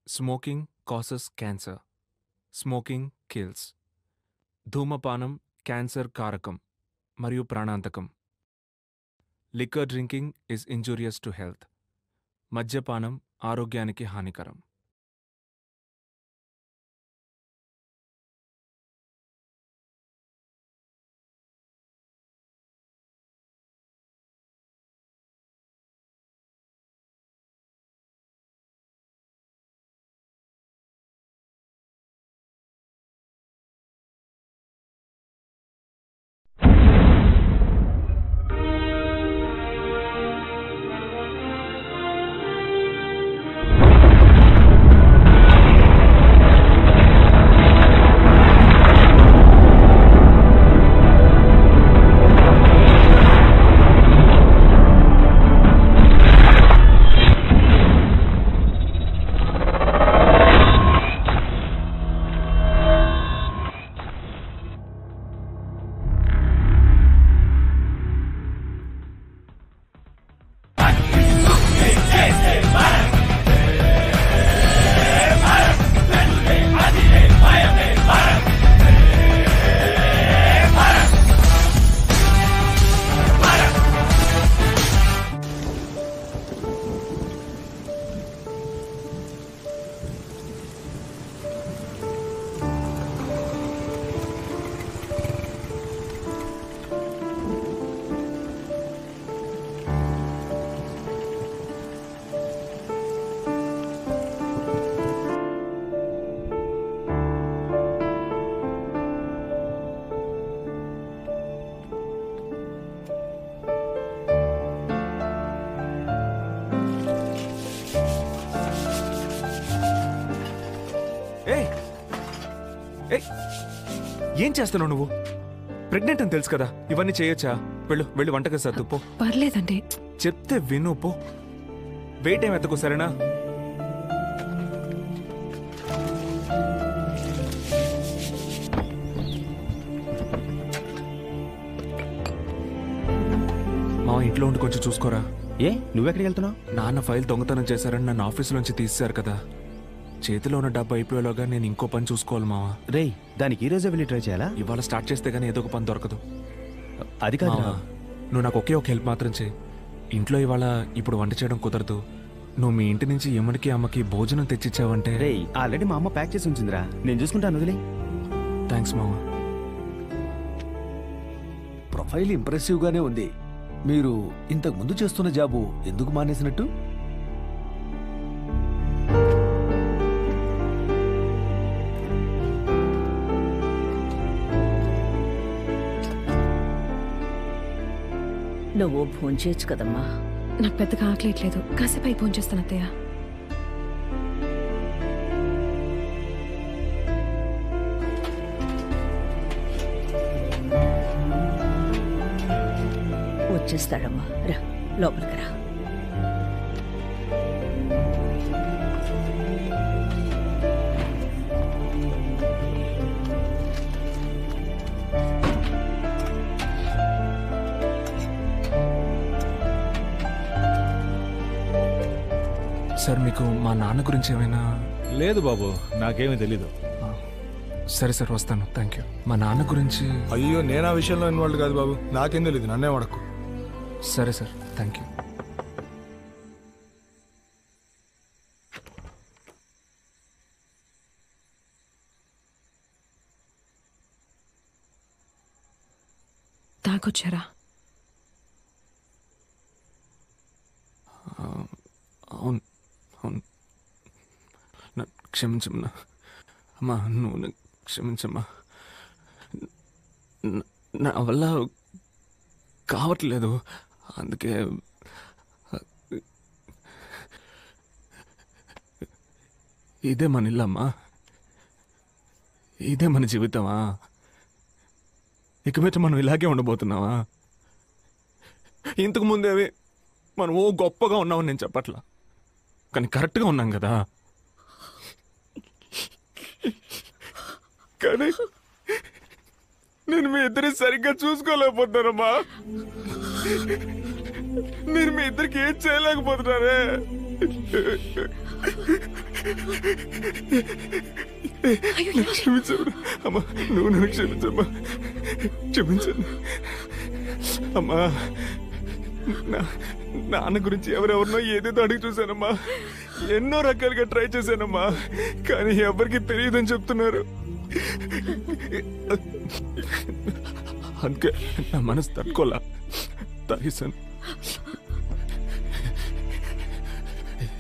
Smoking causes cancer. Smoking kills. ధూమపానం cancer కారకం మరియు ప్రాణాంతకం. Liquor drinking is injurious to health. మద్యపానం ఆరోగ్యానికి హానికరం. ఏం చేస్తున్నావు నువ్వు? ప్రెగ్నెంట్ అని తెలుసు కదా, ఇవన్నీ చేయొచ్చా? వెళ్ళు వంటగా సర్దు పో. పర్లేదండి, చెప్తే విను పో. వెయిట్ ఏం ఎత్తకు, సరేనా? మా ఇంట్లో ఉండి కొంచెం చూసుకోరా. నువ్వెక్కడికి వెళ్తున్నావు? నాన్న ఫైల్ దొంగతనం చేశారని నన్ను ఆఫీసులోంచి తీసేశారు కదా. చేతిలో ఉన్న డబ్బు అయిపోయేలోగా నేను ఇంకో పని చూసుకోవాలి మావా. రేయ్, దానికి ఈ రోజే వెళ్ళి ట్రై చేయాలా? ఇవాళ స్టార్ట్ చేస్తే గానీ ఏదో ఒక పని దొరకదు. అది కాదు, నువ్వు నాకు ఒకే ఒక హెల్ప్ మాత్రం చేయి. ఇంట్లో ఇవాళ ఇప్పుడు వంట చేయడం కుదరదు. నువ్వు మీ ఇంటి నుంచి ఎమ్మడికి అమ్మకి భోజనం తెచ్చిచ్చావంటే. రేయ్, ఆల్రెడీ మా అమ్మ ప్యాక్ చేసి ఉంచిందిరా, నేను చూసుకుంటాను, వదిలే. థ్యాంక్స్ మావా. ప్రొఫైల్ ఇంప్రెసివ్గానే ఉంది. మీరు ఇంతకు ముందు చేస్తున్న జాబు ఎందుకు మానేసినట్టు? నువ్వు ఫోన్ చేయొచ్చు కదమ్మా. నాకు పెద్దగా ఆకలేట్లేదు, కాసేపు అయి ఫోన్ చేస్తాను అత్తయ్య. వచ్చేస్తాడమ్మా, రా లోపలికి రా. సార్, మీకు మా నాన్న గురించి ఏమైనా? లేదు బాబు, నాకేమీ తెలీదు. సరే సార్, వస్తాను. Thank you. మా నాన్న గురించి? అయ్యో, నేను ఆ విషయంలో ఇన్వాల్వ్ కాదు బాబు, నాకేం తెలీదు, నన్నే వడకు. సరే సార్, థ్యాంక్ యూ. తాగొచ్చారా? అవును అవును, క్షమించమ్మా. అమ్మా, నువ్వు క్షమించమ్మా. నా వల్ల కావట్లేదు, అందుకే. ఇదే మన ఇల్లమ్మా, ఇదే మన జీవితమా? ఇక మీద మనం ఇలాగే ఉండబోతున్నావా? ఇంతకు ముందేవి మనం ఓ గొప్పగా ఉన్నామని నేను చెప్పట్లా, కానీ కరెక్ట్గా ఉన్నాం కదా. కానీ నేను మీ ఇద్దరి సరిగ్గా చూసుకోలేకపోతున్నానమ్మా. మీరు మీ ఇద్దరికి ఏం చేయలేకపోతున్నారే. క్షమించమ్మా. అమ్మా నువ్వు నన్ను క్షమించమ్మా. క్షమించండి అమ్మా. నాన్న గురించి ఎవరెవరినో ఏదేదో అడిగి చూశానమ్మా. ఎన్నో రకాలుగా ట్రై చేశానమ్మా, కానీ ఎవరికి తెలియదని చెప్తున్నారు. అందుకే నా మనసు తట్టుకోలా తాగేశాను.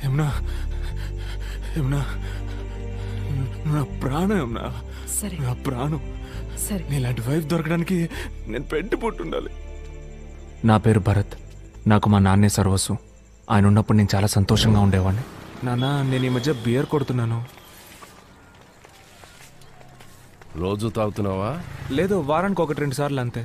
ఏమన్నా ఏమన్నా నా ప్రాణం, ఏమన్నా సరే నా ప్రాణం. సరే నీలాంటి వైఫ్ దొరకడానికి నేను పెట్టి పుట్టుండాలి. నా పేరు భరత్. నాకు మా నాన్నే సర్వస్వం. ఆయన ఉన్నప్పుడు నేను చాలా సంతోషంగా ఉండేవాడిని. నాన్న, నేను ఈ మధ్య బియర్ కొడుతున్నాను. రోజు తాగుతున్నావా? లేదు, వారానికి 1-2 సార్లు అంతే.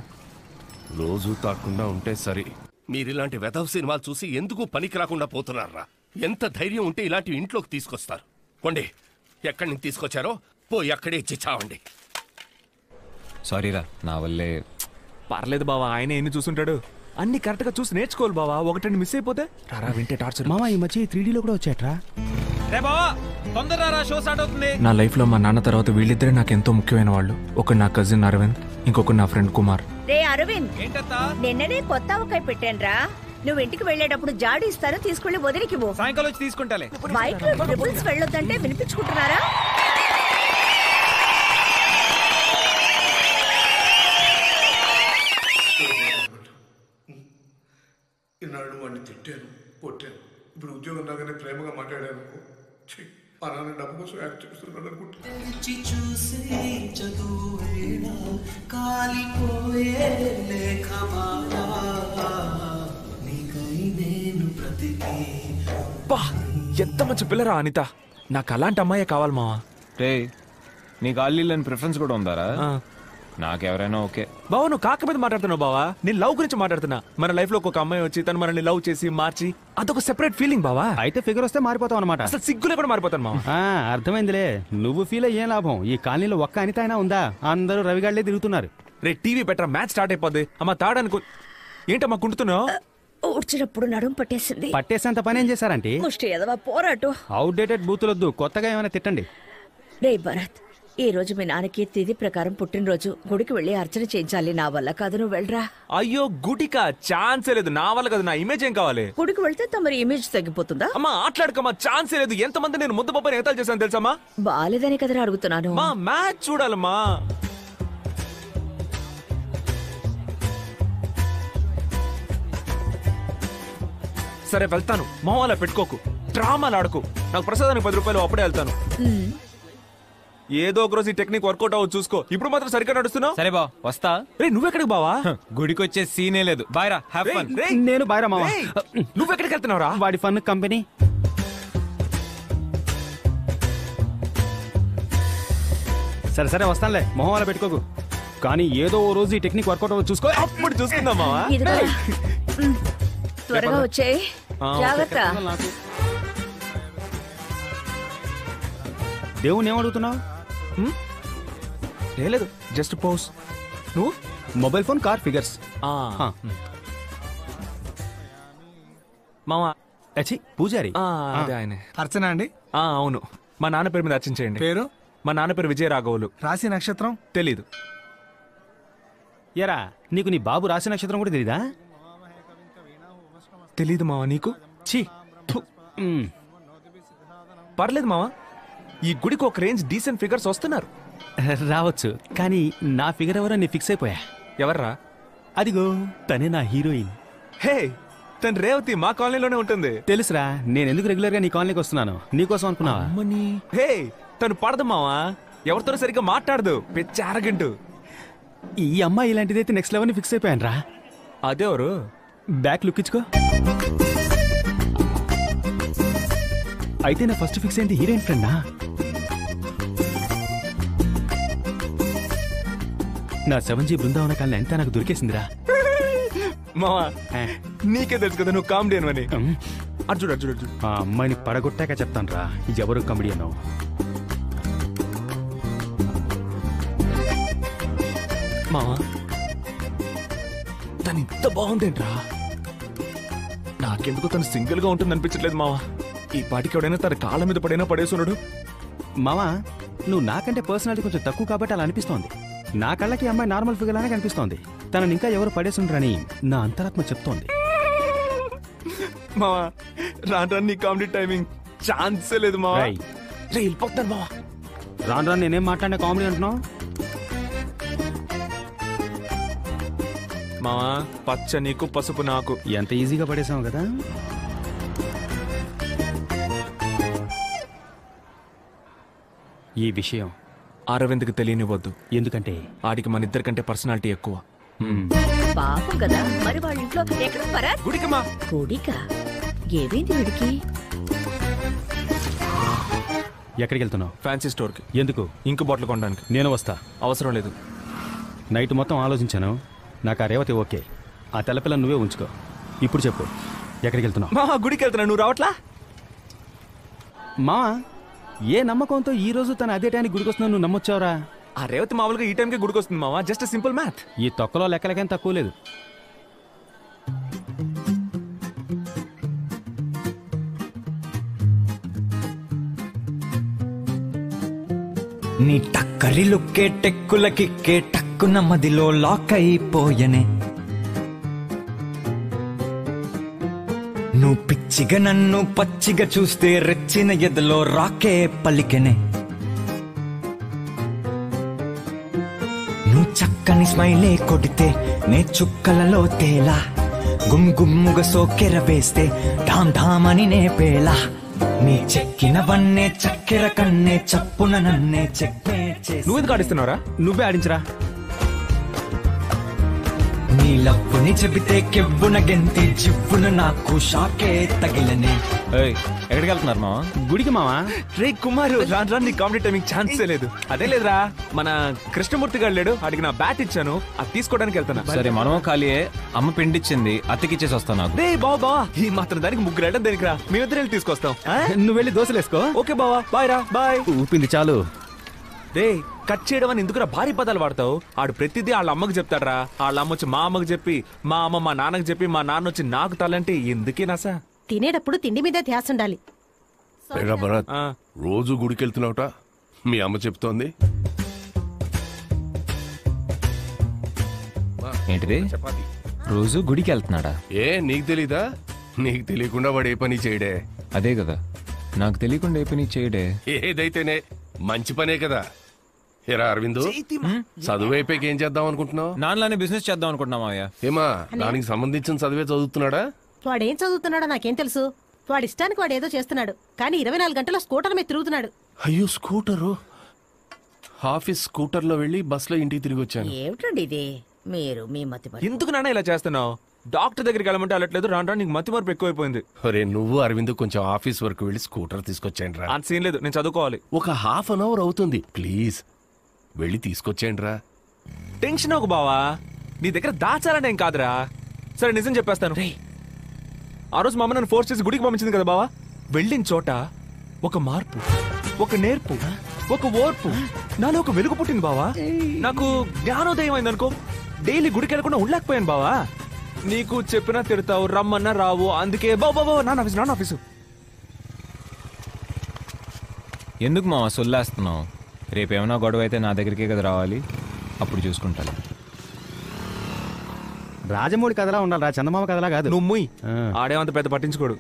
రోజు తాగకుండా ఉంటే సరి. మీరిలాంటి వెధవ సినిమాలు చూసి ఎందుకు పనికి రాకుండా పోతున్నారా? ఎంత ధైర్యం ఉంటే ఇలాంటివి ఇంట్లోకి తీసుకొస్తారు? కొండి, ఎక్కడి నుంచి తీసుకొచ్చారో పోయి అక్కడే ఇచ్చి చావండి. సారీరా, నా వల్లే. పర్లేదు బావా, ఆయన ఎన్ని చూసుంటాడు. అన్ని కరెక్ట్ గా చూసి నేర్చుకోవాలి బావా. 1-2 మిస్ అయిపోతే రారా వింటే టార్చర్. మామ ఈ మధ్య 3Dలో కూడా వచ్చాట్రా. నా లైఫ్ లో మా నాన్న తర్వాత వీళ్ళిద్దరే నాకు ఎంతో ముఖ్యమైన వాళ్ళు. ఒకడు నా కజిన్ అరవింద్, ఇంకొకడు నా ఫ్రెండ్ కుమార్. రే అరవింద్, నిన్ననే కొత్త ఆవకాయ పెట్టానురా. నువ్వు ఇంటికి వెళ్ళేటప్పుడు జాడి ఇస్తాను, తీసుకెళ్లి వదిలికి పో. సాయంకాలం వచ్చి తీసుకుంటాలే. బైక్ లో ట్రిపుల్స్ వెళ్ళొద్దంటే వినిపించుకుంటున్నారా? ఇన్నాళ్ళు వాడిని తిట్టాను, కొట్టాను. ఇప్పుడు ఉద్యోగం రాగానే ప్రేమగా మాట్లాడాను అనుకో. మా నాన్న డబ్బు కోసం యాక్ట్ చేస్తున్నాడు అనుకుంటా. బా, ఎంత మంచి పిల్లరా అనిత. నాకు అలాంటి అమ్మాయే కావాలి మావా. రే, నీకు ఆల్లీలని ప్రిఫరెన్స్ కూడా ఉందారా? నాకెవరైనా ఓకే. బావా, నువ్వు కాక మీద మాట్లాడుతున్నావు బావా. నేను లవ్ గురించి మాట్లాడుతున్నా. మన లైఫ్ లో ఒక అమ్మాయి వచ్చి తను మనల్ని లవ్ చేసి మార్చి అదొక సెపరేట్ ఫీలింగ్ బావా. అయితే ఫిగర్ వస్తే మారిపోతావు అనమాట. అసలు సిగ్గులే కూడా మారిపోతాను మావా. అర్థమైందిలే. నువ్వు ఫీల్ అయ్యే లాభం. ఈ కాలనీలో ఒక్క అనిత అయినా ఉందా? అందరూ రవిగాళ్లే తిరుగుతున్నారు. రే, టీవీ పెట్టరా, మ్యాచ్ స్టార్ట్ అయిపోద్ది. అమ్మ తాడనుకో. ఏంటమ్మా కుంటున్నావు? ఊడ్చినప్పుడు నడుం పట్టేసింది. పట్టేసేంత పని ఏం చేశారంటే? ముష్టి ఎదవా పోరాటం. అవుట్డేటెడ్ బూతులొద్దు, కొత్తగా ఏమైనా తిట్టండి. రే భరత్, ఈ రోజు మీ నాన్నకి తిథి ప్రకారం పుట్టినరోజు. గుడికి వెళ్ళి అర్చన చేయించాలి. నా వల్ల కాదు, నువ్వు వెళ్ళరా. అయ్యో గుడికా? ఛాన్సే లేదు. నా వల్ల కదా. నా ఇమేజ్ ఏం కావాలి? గుడికి వెళ్తే తమరి ఇమేజ్ తగ్గిపోతుందా? అమ్మా ఆటలాడుకమ్మా. ఛాన్సే లేదు. ఎంతమంది నేను ముద్ద పప్పని ఎగతాలు చేశాను తెలుసమ్మా. బాలేదని కదరా అడుగుతున్నాను. మా మ్యాచ్ చూడాలమ్మా. సరే వెళ్తాను. మొహం పెట్టుకోకు, డ్రామాలు ఆడకు. నాకు ప్రసాదానికి 10 రూపాయలు అప్పుడే వెళ్తాను. ఏదో ఒక రోజు ఈ టెక్నిక్ వర్కౌట్ అవ్వదు చూసుకో. ఇప్పుడు మాత్రం సరిగ్గా నడుస్తున్నావు. సరే బా, వస్తా. రే, నువ్వెక్కడికి బావా? గుడికి వచ్చే సీనే లేదు. బాయ్ రా, హ్యావ్ ఫన్. నేను బాయ్రా మామ. నువ్వెక్కడికి వెళ్తున్నావురా? వాడి ఫన్ కంపెనీ. సరే సరే వస్తానులే, మొహం అలా పెట్టుకోకు. కానీ ఏదో ఓ రోజు ఈ టెక్నిక్ వర్కౌట్ అవ్వదు చూసుకో. అప్పుడు చూసుకుందాం మావా. ఇదిగో, త్వరగా వచ్చేయ్. జాగ్రత్త. దేవుని ఏమడుగుతున్నావు? లేదు, జస్ట్ పోస్. నువ్వు మొబైల్ ఫోన్, కార్, ఫిగర్స్. మావా పూజారి. అదే ఆయనే. అర్చన అండి. అవును. మా నాన్న పేరు మీద అర్చించేయండి. పేరు? మా నాన్న పేరు విజయ రాఘవులు. రాశి నక్షత్రం తెలీదు. ఎరా, నీకు నీ బాబు రాశి నక్షత్రం కూడా తెలీదా? తెలీదు మావా. నీకు? ఛీ. పర్లేదు మావా. ఈ గుడికి ఒక రేంజ్ డీసెంట్ ఫిగర్స్ వస్తున్నారు. రావచ్చు, కానీ నా ఫిగర్ ఎవరో నీ ఫిక్స్ అయిపోయా. ఎవర్రా? అదిగో తనే నా హీరోయిన్. హే, తను రేవతి మా కాలనీలోనే ఉంటుంది. తెలుసురా, నేను ఎందుకు రెగ్యులర్ గా నీ కాలనీకి వస్తున్నాను. నీకోసం అనుకున్నావా? హే, తను పడదు మావా. ఎవరితో సరిగ్గా మాట్లాడదు. పిచ్చి అరగంటు. ఈ అమ్మాయి ఇలాంటిదైతే నెక్స్ట్ లెవెల్ ని ఫిక్స్ అయిపోయాను రా. అదేవరు? బ్యాక్ లుక్ ఇచ్చుకో. అయితే నా ఫస్ట్ ఫిక్స్ అయింది హీరోయిన్ ఫ్రెండా? నా 7G బృందావన కాలనీ అంతా నాకు దొరికేసిందిరా. మావా, నీకే తెలుసు కదా నువ్వు కామెడీ అని. అర్జుడు అర్జుడు అర్జుడు. ఆ అమ్మాయిని పడగొట్టాక చెప్తాను రా ఎవరు కామెడీ అన్నావు. మావా, తను ఇంత బాగుందేంట్రా? నాకెందుకు తను సింగిల్ గా ఉంటుంది అనిపించట్లేదు మావా. ఈ పాటికి ఎవడైనా తన కాళ్ళ మీద పడైనా పడేసున్నాడు. మావా నువ్వు నాకంటే పర్సనాలిటీ కొంచెం తక్కువ కాబట్టి అలా అనిపిస్తోంది. నా కళ్ళకి అమ్మాయి నార్మల్ ఫిగర్ లానే కనిపిస్తోంది. తనని ఇంకా ఎవరు పడేసుండ్రని నా అంతరాత్మ చెప్తోంది. మావా రాను నీ కామెడీ టైమింగ్ ఛాన్సే లేదు మావా. రేయ్. రే వెళ్ళిపోతాను మావా. రాను రాను నేనేం మాట్లాడినా కామెడీ అంటున్నావు. మావా పచ్చ నీకు పసుపు నాకు. ఎంత ఈజీగా పడేసావు కదా. ఈ విషయం అరవింద్కి తెలియనివ్వద్దు. ఎందుకంటే ఆడికి మన ఇద్దరికంటే పర్సనాలిటీ ఎక్కువ. పాపం కదా మరి వాళ్ళ ఇంట్లో ఎక్కడ భరత్ గుడికమ్మా. కోడిక ఏమైంది వీడికి? ఎక్కడికి వెళ్తున్నావు? ఫ్యాన్సీ స్టోర్కి. ఎందుకు? ఇంకు బాటిల్ కొనడానికి. నేను వస్తా. అవసరం లేదు. నైట్ మొత్తం ఆలోచించాను. నాకు ఆ రేవతి ఓకే. ఆ తెల్లపిల్ల నువ్వే ఉంచుకో. ఇప్పుడు చెప్పు ఎక్కడికి వెళ్తున్నావు? మా గుడికి వెళ్తున్నా, నువ్వు రావట్లా? మా ఏ నమ్మకంతో ఈ రోజు తన అదే టైంకి గుడికి వస్తున్నావు? నువ్వు నమ్మొచ్చావురా? ఆ రేవతి మామూలుగా ఈ టైంకే గుడికి వస్తుంది మావా. Just simple math. ఈ తొక్కలో లెక్కలకేం తక్కువ లేదు. నీ టక్కరి లుక్కే టెక్కుల కిక్కే టక్కున మదిలో లాక్ అయిపోయనే. నువ్వు పిచ్చిగా నన్ను పచ్చిగా చూస్తే రెచ్చిన ఎదలో రాకే పలికెనే. నువ్వు చక్కని స్మైలే కొడితే నే చుక్కలలో తేలా. గుమ్గుమ్ముగా సోకెర వేస్తే ఢామ్ ఢామ్ అని నే పేలా. నీ చెక్కిన వన్నే చక్కెర కన్నే చప్పున నన్నే చెక్కే చేసి. నువ్వెందుకు ఆడిస్తున్నారా? నువ్వే ఆడించరా. నీ లప్పుని చెబితే కెవ్వున గెంతి జివ్వున నాకు షాకే తగిలనే. ఎక్కడికి వెళ్తున్నారు మావా? గుడికి మావా. రే కుమారు రాను రాను నీ కామెడీ టైమింగ్ ఛాన్సే లేదు. అదే లేదురా, మన కృష్ణమూర్తి గారు లేడు, అడిగి నా బ్యాట్ ఇచ్చాను, అది తీసుకోవడానికి వెళ్తాను. సరే మనము ఖాళీయే. అమ్మ పిండిచ్చింది, అత్తకిచ్చేసి వస్తాను. నాకు రే బావా ఈ మాత్రం దానికి ముగ్గురు వెళ్ళడం దేనికి రా? మేమిద్దరు వెళ్ళి తీసుకొస్తాం. నువ్వు వెళ్ళి దోశలు వేసుకో. ఓకే బావా, బాయ్ రా. బాయ్. ఊపింది చాలు. రే కట్ చేయడం అని ఎందుకురా భారీ పదాలు వాడతావు? ఆడు ప్రతిదీ వాళ్ళ అమ్మకి చెప్తాడరా. వాళ్ళ అమ్మ వచ్చి మా అమ్మకి చెప్పి, మా అమ్మ మా నాన్నకి చెప్పి, మా నాన్న వచ్చి నాకు తలంటే ఎందుకే నాసా? తినేటప్పుడు తిండి మీద ధ్యాస ఉండాలి. భరత్ రోజు గుడికి వెళ్తున్నావుట మీ అమ్మ చెప్తోంది. ఏంటిది? రోజు గుడికి వెళ్తున్నాడా? ఏ నీకు తెలీదా? నీకు తెలియకుండా వాడు ఏ పని చేయడే. అదే కదా, నాకు తెలియకుండా ఏ పని చేయడే. ఏదైతేనే మంచి పనే కదా. ఏరా అరవిందు, చదువు అయిపోయాక ఏం చేద్దాం అనుకుంటున్నావు? నాన్నలానే బిజినెస్ చేద్దాం అనుకుంటున్నా మావయ్య. ఏమా దానికి సంబంధించిన చదివే చదువుతున్నాడా? వాడేం చదువుతున్నాడో నాకేం తెలుసు. వాడి ఇష్టానికి వాడు ఏదో చేస్తున్నాడు, కానీ 24 గంటల స్కూటర్ మీద తిరుగుతున్నాడు. అయ్యో స్కూటరు. ఆఫీస్ స్కూటర్లో వెళ్ళి బస్సులో ఇంటికి తిరిగి వచ్చాను. ఏమిటండి ఇది? మీరు మీ మతి మరి. ఎందుకు నాన్న ఇలా చేస్తున్నావు? డాక్టర్ దగ్గరికి వెళ్ళమంటే వెళ్ళట్లేదు. రాను రాను నీకు మతి మరపు ఎక్కువైపోయింది. అరే నువ్వు అరవింద్ కొంచెం ఆఫీస్ వరకు వెళ్ళి స్కూటర్ తీసుకొచ్చేయండి రా. అంత సీన్ లేదు, నేను చదువుకోవాలి. ఒక హాఫ్ అన్ అవర్ అవుతుంది, ప్లీజ్ వెళ్ళి తీసుకొచ్చేయండి రా. టెన్షన్ ఒక బావా, నీ దగ్గర దాచాలంటే ఏం కాదురా. సరే నిజం చెప్పేస్తాను. ఆ రోజు మా అమ్మ నన్ను ఫోర్స్ చేసి గుడికి పంపించింది కదా బావా. వెళ్ళిన చోట ఒక మార్పు, ఒక నేర్పు, ఒక ఓర్పు, నాలో ఒక వెలుగు పుట్టింది బావా. నాకు జ్ఞానోదయం అయింది అనుకో. డైలీ గుడికి వెళ్ళకుండా ఉండలేకపోయాను బావా. నీకు చెప్పినా తిడతావు, రమ్మన్నా రావు. అందుకే బాబా నాన్న ఆఫీసు. ఎందుకు మావా సొల్లేస్తున్నావు? రేపేమన్నా గొడవ అయితే నా దగ్గరికే కదా రావాలి, అప్పుడు చూసుకుంటాను. రాజమౌళి కథలా ఉండాలిరా, చందమామ కథలా కాదు. నువ్వు ముయ్. ఆడేమంత పెద్ద పట్టించుకోడు.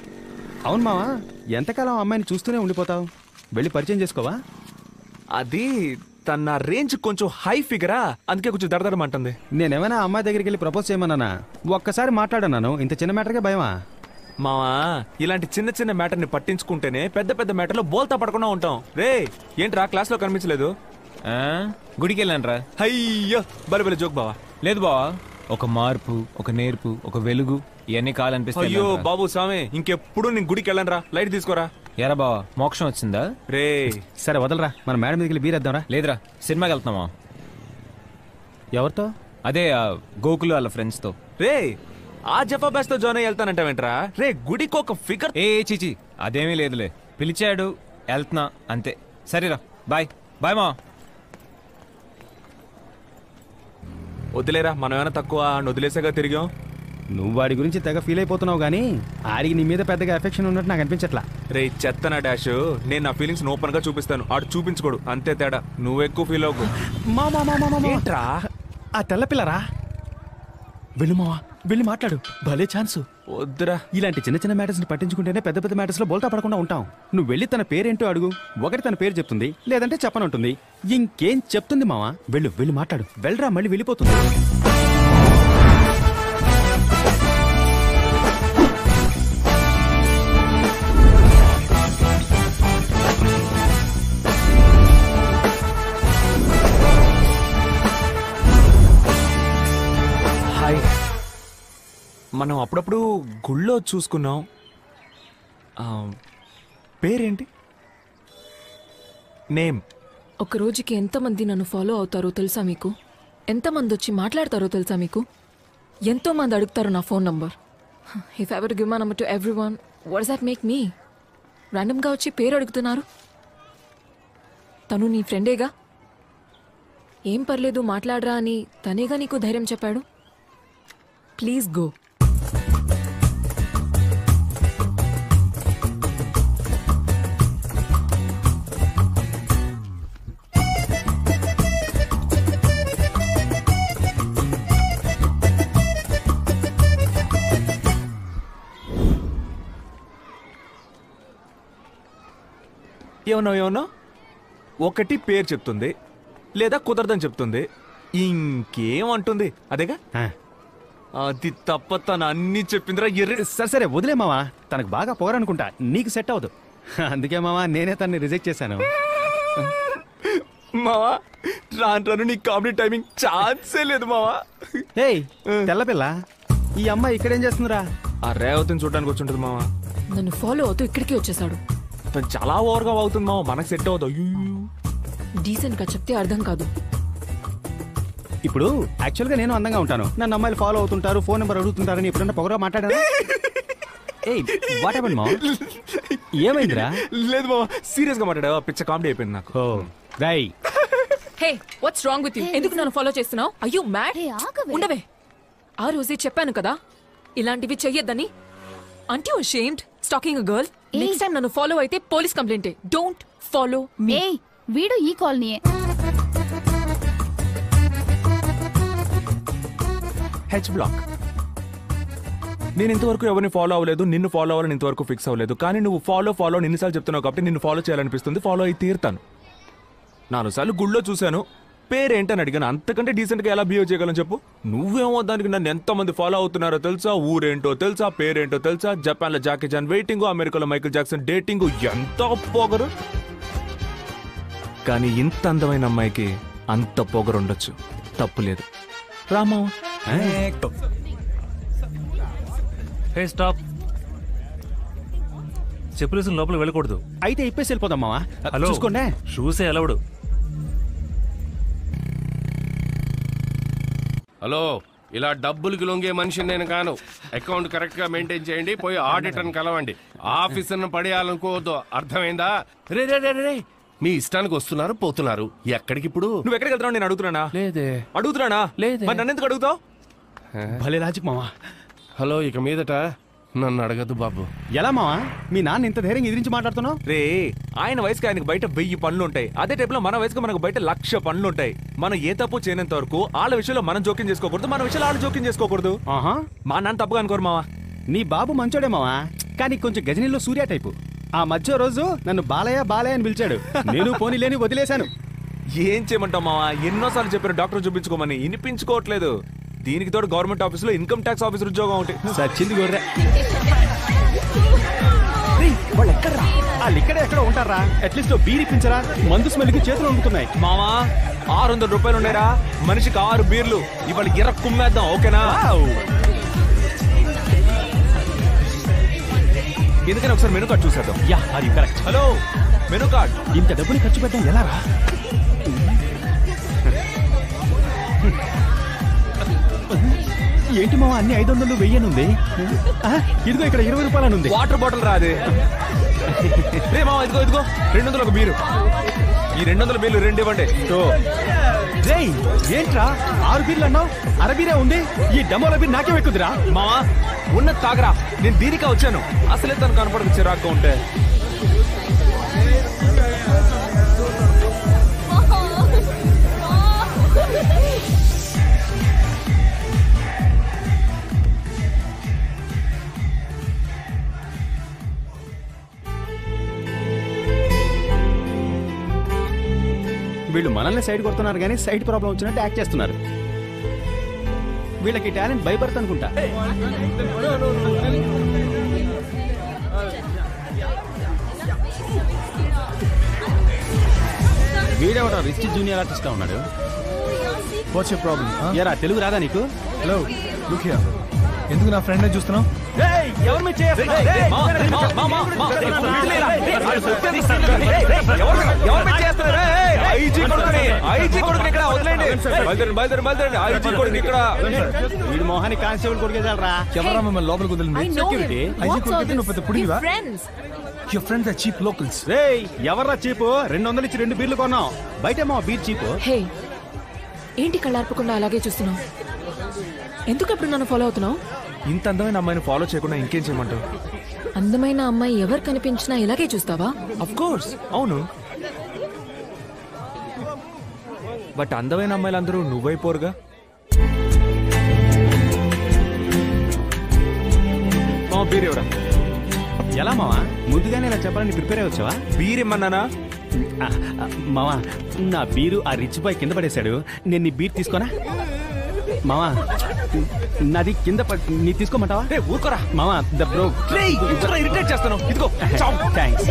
అవును మావా, ఎంతకాలం అమ్మాయిని చూస్తూనే ఉండిపోతావు? వెళ్ళి పరిచయం చేసుకోవా? అది తన రేంజ్ కొంచెం హై ఫిగరా, అందుకే కొంచెం దడదడమంటుంది. నేనేమైనా అమ్మాయి దగ్గరికి వెళ్ళి ప్రపోజ్ చేయమన్నానా? ఒక్కసారి మాట్లాడన్నాను, ఇంత చిన్న మ్యాటర్కే భయమా? మావా ఇలాంటి చిన్న చిన్న మ్యాటర్ ని పట్టించుకుంటేనే పెద్ద పెద్ద మ్యాటర్ లో బోల్తా పడకుండా ఉంటాం. రే ఏంట్రా క్లాస్ లో కనిపించలేదు? గుడికి వెళ్ళానరా. అయ్యో బలి జోక్ బావా. లేదు బావా, ఒక మార్పు, ఒక నేర్పు, ఒక వెలుగు, ఇవన్నీ కావాలనిపిస్తాయి. అయ్యో బాబు స్వామి, ఇంకెప్పుడు నేను గుడికి వెళ్ళనురా. లైట్ తీసుకోరా. ఎరా బావా, మోక్షం వచ్చిందా? రే సరే వదలరా, మన మేడం దగ్గర బీరేద్దాంరా. లేదురా, సినిమాకి వెళ్తున్నావా? ఎవరితో? అదే గోకులు వాళ్ళ ఫ్రెండ్స్ తో. రే ఆ జఫా బ్యాచ్ తో జాయిన్ అయ్యి వెళ్తానంటావేంట్రా? రే గుడికి ఒక ఫిగర్. ఏ చీచి అదేమీ లేదులే, పిలిచాడు వెళ్తున్నా అంతే. సరేరా, బాయ్ బాయ్ మా. వదిలేరా, మనం ఏమైనా తక్కువ వదిలేసాగా తిరిగాం. నువ్వు వాడి గురించి తెగ ఫీల్ అయిపోతున్నావు కానీ ఆడికి నీ మీద పెద్దగా ఎఫెక్షన్ ఉన్నట్టు నాకు అనిపించట్లా. రే చెత్తనా డాష్, నేను నా ఫీలింగ్స్ ఓపెన్ గా చూపిస్తాను, ఆడు చూపించుకోడు, అంతే తేడా. నువ్వు ఎక్కువ ఫీల్ అవ్వకు. ఏంట్రా ఆ తెల్లపిల్లరా? వెళ్ళు మావా, వెళ్ళి మాట్లాడు, భలే ఛాన్సు. వద్దురా, ఇలాంటి చిన్న చిన్న మ్యాటర్స్ ని పట్టించుకుంటేనే పెద్ద పెద్ద మ్యాటర్స్ లో బోల్తా పడకుండా ఉంటాం. నువ్వు వెళ్ళి తన పేరేంటో అడుగు, ఒకటి తన పేరు చెప్తుంది, లేదంటే చెప్పనంటుంది. ఇంకేం చెప్తుంది మావా? వెళ్ళు, వెళ్ళి మాట్లాడు. వెళ్ళరా, మళ్ళీ వెళ్ళిపోతుంది. హాయ్, మనం అప్పుడప్పుడు గుళ్ళో చూసుకున్నాం. పేరేంటి? నేమ్? ఒక రోజుకి ఎంతమంది నన్ను ఫాలో అవుతారో తెలుసా మీకు? ఎంతమంది వచ్చి మాట్లాడతారో తెలుసా మీకు? ఎంతో మంది అడుగుతారు నా phone number. If I were to give my number to everyone, what does that make me? ర్యాండమ్గా వచ్చి పేరు అడుగుతున్నారు. తను నీ ఫ్రెండేగా, ఏం పర్లేదు మాట్లాడరా అని తనేగా నీకు ధైర్యం చెప్పాడు. Please go. ఏమన్నా ఒకటి పేరు చెప్తుంది, లేదా కుదరదని చెప్తుంది, ఇంకేమంటుంది? అదేగా. అది తప్ప తను అన్ని చెప్పిందిరా. సరే సరే వదిలే మావా, తనకు బాగా పోరనుకుంటా, నీకు సెట్ అవ్వదు. అందుకే మావా నేనే తనని రిజెక్ట్ చేశాను. మావా రాను నీ కామెడీ టైమింగ్ ఛాన్సే లేదు మావా. ఏయ్ తెల్లపిల్ల, ఈ అమ్మాయి ఇక్కడేం చేస్తుందిరా? ఆ రేవతిని చూడడానికి వచ్చి ఉంటుంది మావా. నన్ను ఫాలో అవుతూ ఇక్కడికి వచ్చేసాడు. తను చాలా ఓవర్గా అవుతుంది మావా, మనకు సెట్ అవ్వదు. డీసెంట్ గా చెప్తే అర్థం కాదు. ఇప్పుడు యాక్చువల్ గా నేను అందంగా ఉంటాను, నన్ను అమ్మాయిలు ఫాలో అవుతుంటారు, ఫోన్ నెంబర్ అడుగుతుంటారని ఎప్పుడన్నా పొగరా మాట్లాడారా? ఏయ్ వాట్ హ్యాపెండ్ మావా? ఏమైందిరా? లేదు మావా, సీరియస్ గా మాట్లాడా, పిచ్చ కామెడీ అయిపోయింది నాకు. రై hey what's wrong with you? ఎందుకు నన్ను ఫాలో చేస్తున్నావు? Are you mad? ఉండవే, ఆ రోజే చెప్పాను కదా ఇలాంటివి చెయ్యొద్దని. అంటే you ashamed stalking a girl? Next time నన్ను ఫాలో అయితే police complaint. Don't follow me. వీడు ఈ కాలనీయే. H black. నేను ఇంతవరకు ఎవరిని ఫాలో అవ్వలేదు, నిన్ను ఫాలో అవ్వాలని ఇంతవరకు ఫిక్స్ అవ్వలేదు. కానీ నువ్వు ఫాలో ఎన్నిసార్లు చెప్తున్నావు కాబట్టి నిన్ను ఫాలో చేయాలనిపిస్తుంది, ఫాలో అయి తీరుతాను. 4 సార్లు గుళ్ళో చూశాను, పేరేంటని అడిగాను, అంతకంటే డీసెంట్గా ఎలా బిహేవ్ చేయగలను చెప్పు? నువ్వేమో దానికి నన్ను ఎంతమంది ఫాలో అవుతున్నారో తెలుసా, ఊరేంటో తెలుసా, పేరేంటో తెలుసా, జపాన్లో జాకీ చాన్ వెయిటింగ్, అమెరికాలో మైకిల్ జాక్సన్ డేటింగ్, ఎంత పొగరు. కానీ ఇంత అందమైన అమ్మాయికి అంత పొగరు ఉండొచ్చు, తప్పులేదు. రామా హే స్టాప్, చెప్పులేసిన లోపల వెళ్ళకూడదు. అయితే ఇప్పేసి వెళ్ళిపోదాం మావా. హలో చూసుకోండి, షూసే అలవడు. హలో, ఇలా డబ్బులకి లొంగే మనిషిని నేను కాను. అకౌంట్ కరెక్ట్ గా మెయింటైన్ చేయండి, పోయి ఆడిటర్ కలవండి. ఆఫీసర్ను పడేయాలనుకోవద్దు, అర్థమైందా? రే రే రే రే, మీ ఇష్టానికి వస్తున్నారు పోతున్నారు. ఎక్కడికి ఇప్పుడు? నువ్వు ఎక్కడికి వెళ్తున్నావు? నేను అడుగుతున్నానా? లేదే. అడుగుతున్నానా? లేదే. మరి నన్ను ఎందుకు అడుగుతావు? భలే లాజిక్ మావా. హలో, ఇక మీదట నన్ను అడగద్దు బాబు. ఎలా మావా మీ నాన్న ఇంత ధైర్యం ఎదిరించి మాట్లాడుతున్నావు? రే, ఆయన వయసుకి ఆయనకు బయట 1000 పనులు ఉంటాయి. అదే టైప్లో మన వయసుకి మనకు బయట 1,00,000 పనులు ఉంటాయి. మనం ఏ తప్పు చేయనంత వరకు వాళ్ళ విషయంలో మనం జోక్యం చేసుకోకూడదు, మన విషయంలో వాళ్ళు జోక్యం చేసుకోకూడదు. మా నాన్న తప్పుగా అనుకోరు మావా. నీ బాబు మంచోడే మావా, కానీ కొంచెం గజనీలో సూర్య టైపు. ఆ మధ్య రోజు నన్ను బాలయ్య బాలయ్య అని పిలిచాడు, నేను పోనీ లేని వదిలేశాను. ఏం చేయమంటావు మావా? ఎన్నోసార్లు చెప్పారు డాక్టర్ చూపించుకోమని, వినిపించుకోవట్లేదు. దీనికి తోడు గవర్నమెంట్ ఆఫీసులో ఇన్కమ్ ట్యాక్స్ ఆఫీసర్ ఉద్యోగం ఒకటి. సచ్చింది గొర్రె. వాళ్ళు ఎక్కడరా? వాళ్ళు ఇక్కడే ఎక్కడ ఉంటారా? అట్లీస్ట్ బీరిపించరా, మందు స్మెల్కి చేతులు వండుతున్నాయి. మావా 600 రూపాయలు ఉన్నాయిరా, మనిషికి 6 బీర్లు. ఇవాళ గిర కుమ్మేద్దాం, ఓకేనా? ఎందుకని ఒకసారి మెనూ కార్డ్ చూసేద్దాం. యా, అది కరెక్ట్. Hello, menu card. ఇంత డబ్బుని ఖర్చు పెట్టడం ఎలా రా? ఏంటి మావా అన్ని 500 1000 ఉంది? ఇదిగో ఇక్కడ 20 రూపాయలు ఉంది. వాటర్ బాటిల్ రాదే. రే మావా, ఇదిగో 200 ఒక బీరు. ఈ 200 బిల్లు 2 ఇవ్వండి. రేయ్ ఏంట్రా 6 బీర్లు అన్నావు? అరబీరే ఉంది. ఈ డమోల బీర్ నాకే ఎక్కుదురా. మావా ఉన్న తాగరా. నేను దీనికా వచ్చాను. అసలే తను కనపడకు చిరాగ్గా ఉంటే. వీళ్ళు మనల్ని సైడ్ కొడుతున్నారు కానీ సైడ్ ప్రాబ్లం వచ్చినట్టు యాక్ట్ చేస్తున్నారు. వీళ్ళకి టాలెంట్ బై బర్త్ అనుకుంటా. వీడెవడో రిచ్ జూనియర్ ఆర్టిస్ట్ గా ఉన్నాడు. What's your problem? ఏరా తెలుగు రాదా నీకు? Hello look here. ఎందుకు నా ఫ్రెండ్ చూస్తున్నావు? ఎవరు మీ వీడి మోహాన్ని కానిస్టేబుల్ కొడుకేసాలరా. ఎవరా మిమ్మల్ని లోపలికి వదిలింది? సెక్యూరిటీ. ఐజీ కొడుకుంటే నువ్వు పెద్ద పుడివా? Your friends are cheap locals. రేయ్ ఎవర్రా చీపు? 200 ఇచ్చి 2 బీర్లు కొన్నాం. బయట మా బీర్ చీపు. హే ఏంటి కళ్ళార్పకుండా అలాగే చూస్తున్నావు? ఎందుకు ఎప్పుడు నన్ను ఫాలో అవుతున్నావు? ఇంత అందమైన అమ్మాయిని ఫాలో చేయకుండా ఇంకేం చేయమంటావు? అందమైన అమ్మాయి ఎవరు కనిపించినా ఇలాగే చూస్తావా? అఫ్ కోర్స్ అవును. బట్ అందమైన అమ్మాయిలందరూ నువ్వైపోరుగా. బీరేవరా? ఎలా మావా? ముందుగానే ఇలా చెప్పాలని ప్రిపేర్ అయ్యి వచ్చావా? బీరేమన్నానా? మావా నా బీరు ఆ రిచ్ బాయ్ కింద పడేశాడు. నేను నీ బీర్ తీసుకోనా? మావా నాది కింద నీ తీసుకోమంటావా? ఊరుకోరా మావా. ద బ్రో ఇరిటేట్ చేస్తాను. ఇదిగో థ్యాంక్స్.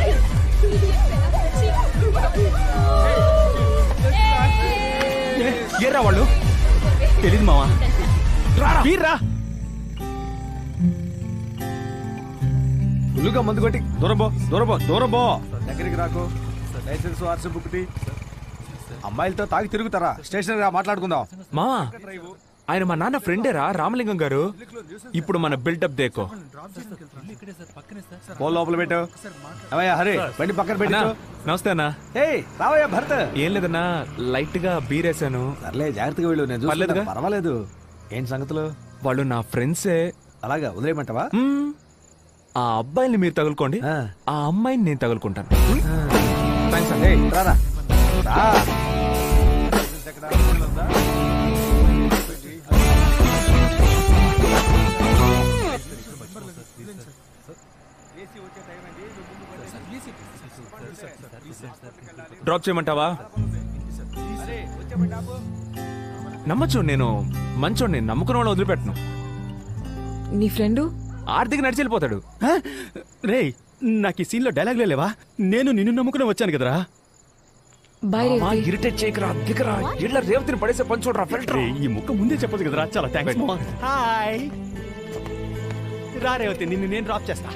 ఏరా వాళ్ళు? తెలీదు మావా. బీర్రా. ఫుల్గా మందు కొట్టి దూరబో దూరబో దూరబో. దగ్గరికి రాకు. Licence WhatsApp book. అమ్మాయిలతో తాగి తిరుగుతారా? స్టేషన్ గా మాట్లాడుకుందాం. మావా ఆయన మా నాన్న ఫ్రెండేరా రామలింగం గారు. ఇప్పుడు మన బిల్డప్ దేకో. పో లోపల పెట్టు. హరే బండి పక్కన పెట్టు. నమస్తే అన్నా. రావయ్యా భరత్. ఏం లేదన్నా లైట్ గా బీరేసాను. సర్లే జాగ్రత్తగా వెళ్ళు. నేను పర్లేదుగా? పర్వాలేదు. ఏంటి సంగతులు? వాళ్ళు నా ఫ్రెండ్సే. అలాగా వదిలేయమంటావా? ఆ అబ్బాయిని మీరు తగులుకోండి, ఆ అమ్మాయిని నేను తగులుకుంటాను. థ్యాంక్స్ అండి. రారా రా. డ్రాప్ చేయమంటావా? నమ్మచ్చు, నేను మంచోడిని. నమ్ముకున్న వాళ్ళు వదిలిపెట్టను. నీ ఫ్రెండు ఆర్థిక నడిచి వెళ్ళిపోతాడు. రే నాకు ఈ సీన్ లో డైలాగ్లే లేవా? నేను నిన్ను నమ్ముకుని వచ్చాను కదరా. ఇరిటేట్ చేయకరా, దిగరా. ఇళ్ళ రేవతిని పడేసే పని చూడరా. ఫిల్టర్. ఈ ముక్క ముందే చెప్పదు కదరా. చాలా థ్యాంక్స్. హాయ్ రా రేవతి, నిన్ను నేను డ్రాప్ చేస్తా.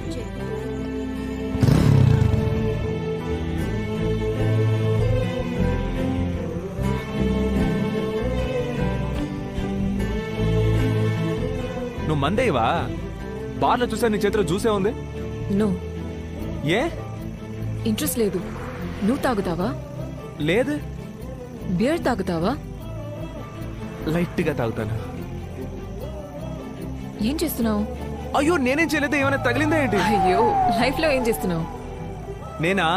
నువ్వు మందేవా? బార్లో చూసా నీ చేతిలో జ్యూసే ఉంది. నో. ఏ? ఇంట్రెస్ట్ లేదు. నువ్వు తాగుతావా? లేదు. బియర్ తాగుతావా? లైట్ గా తాగుతాను. ఏం చేస్తున్నావు? అయ్యో నేనేం చేయలేదు. ఏమైనా తగిలిందా ఏంటి? అయ్యో లైఫ్ లో ఏం చేస్తున్నావు? నేనా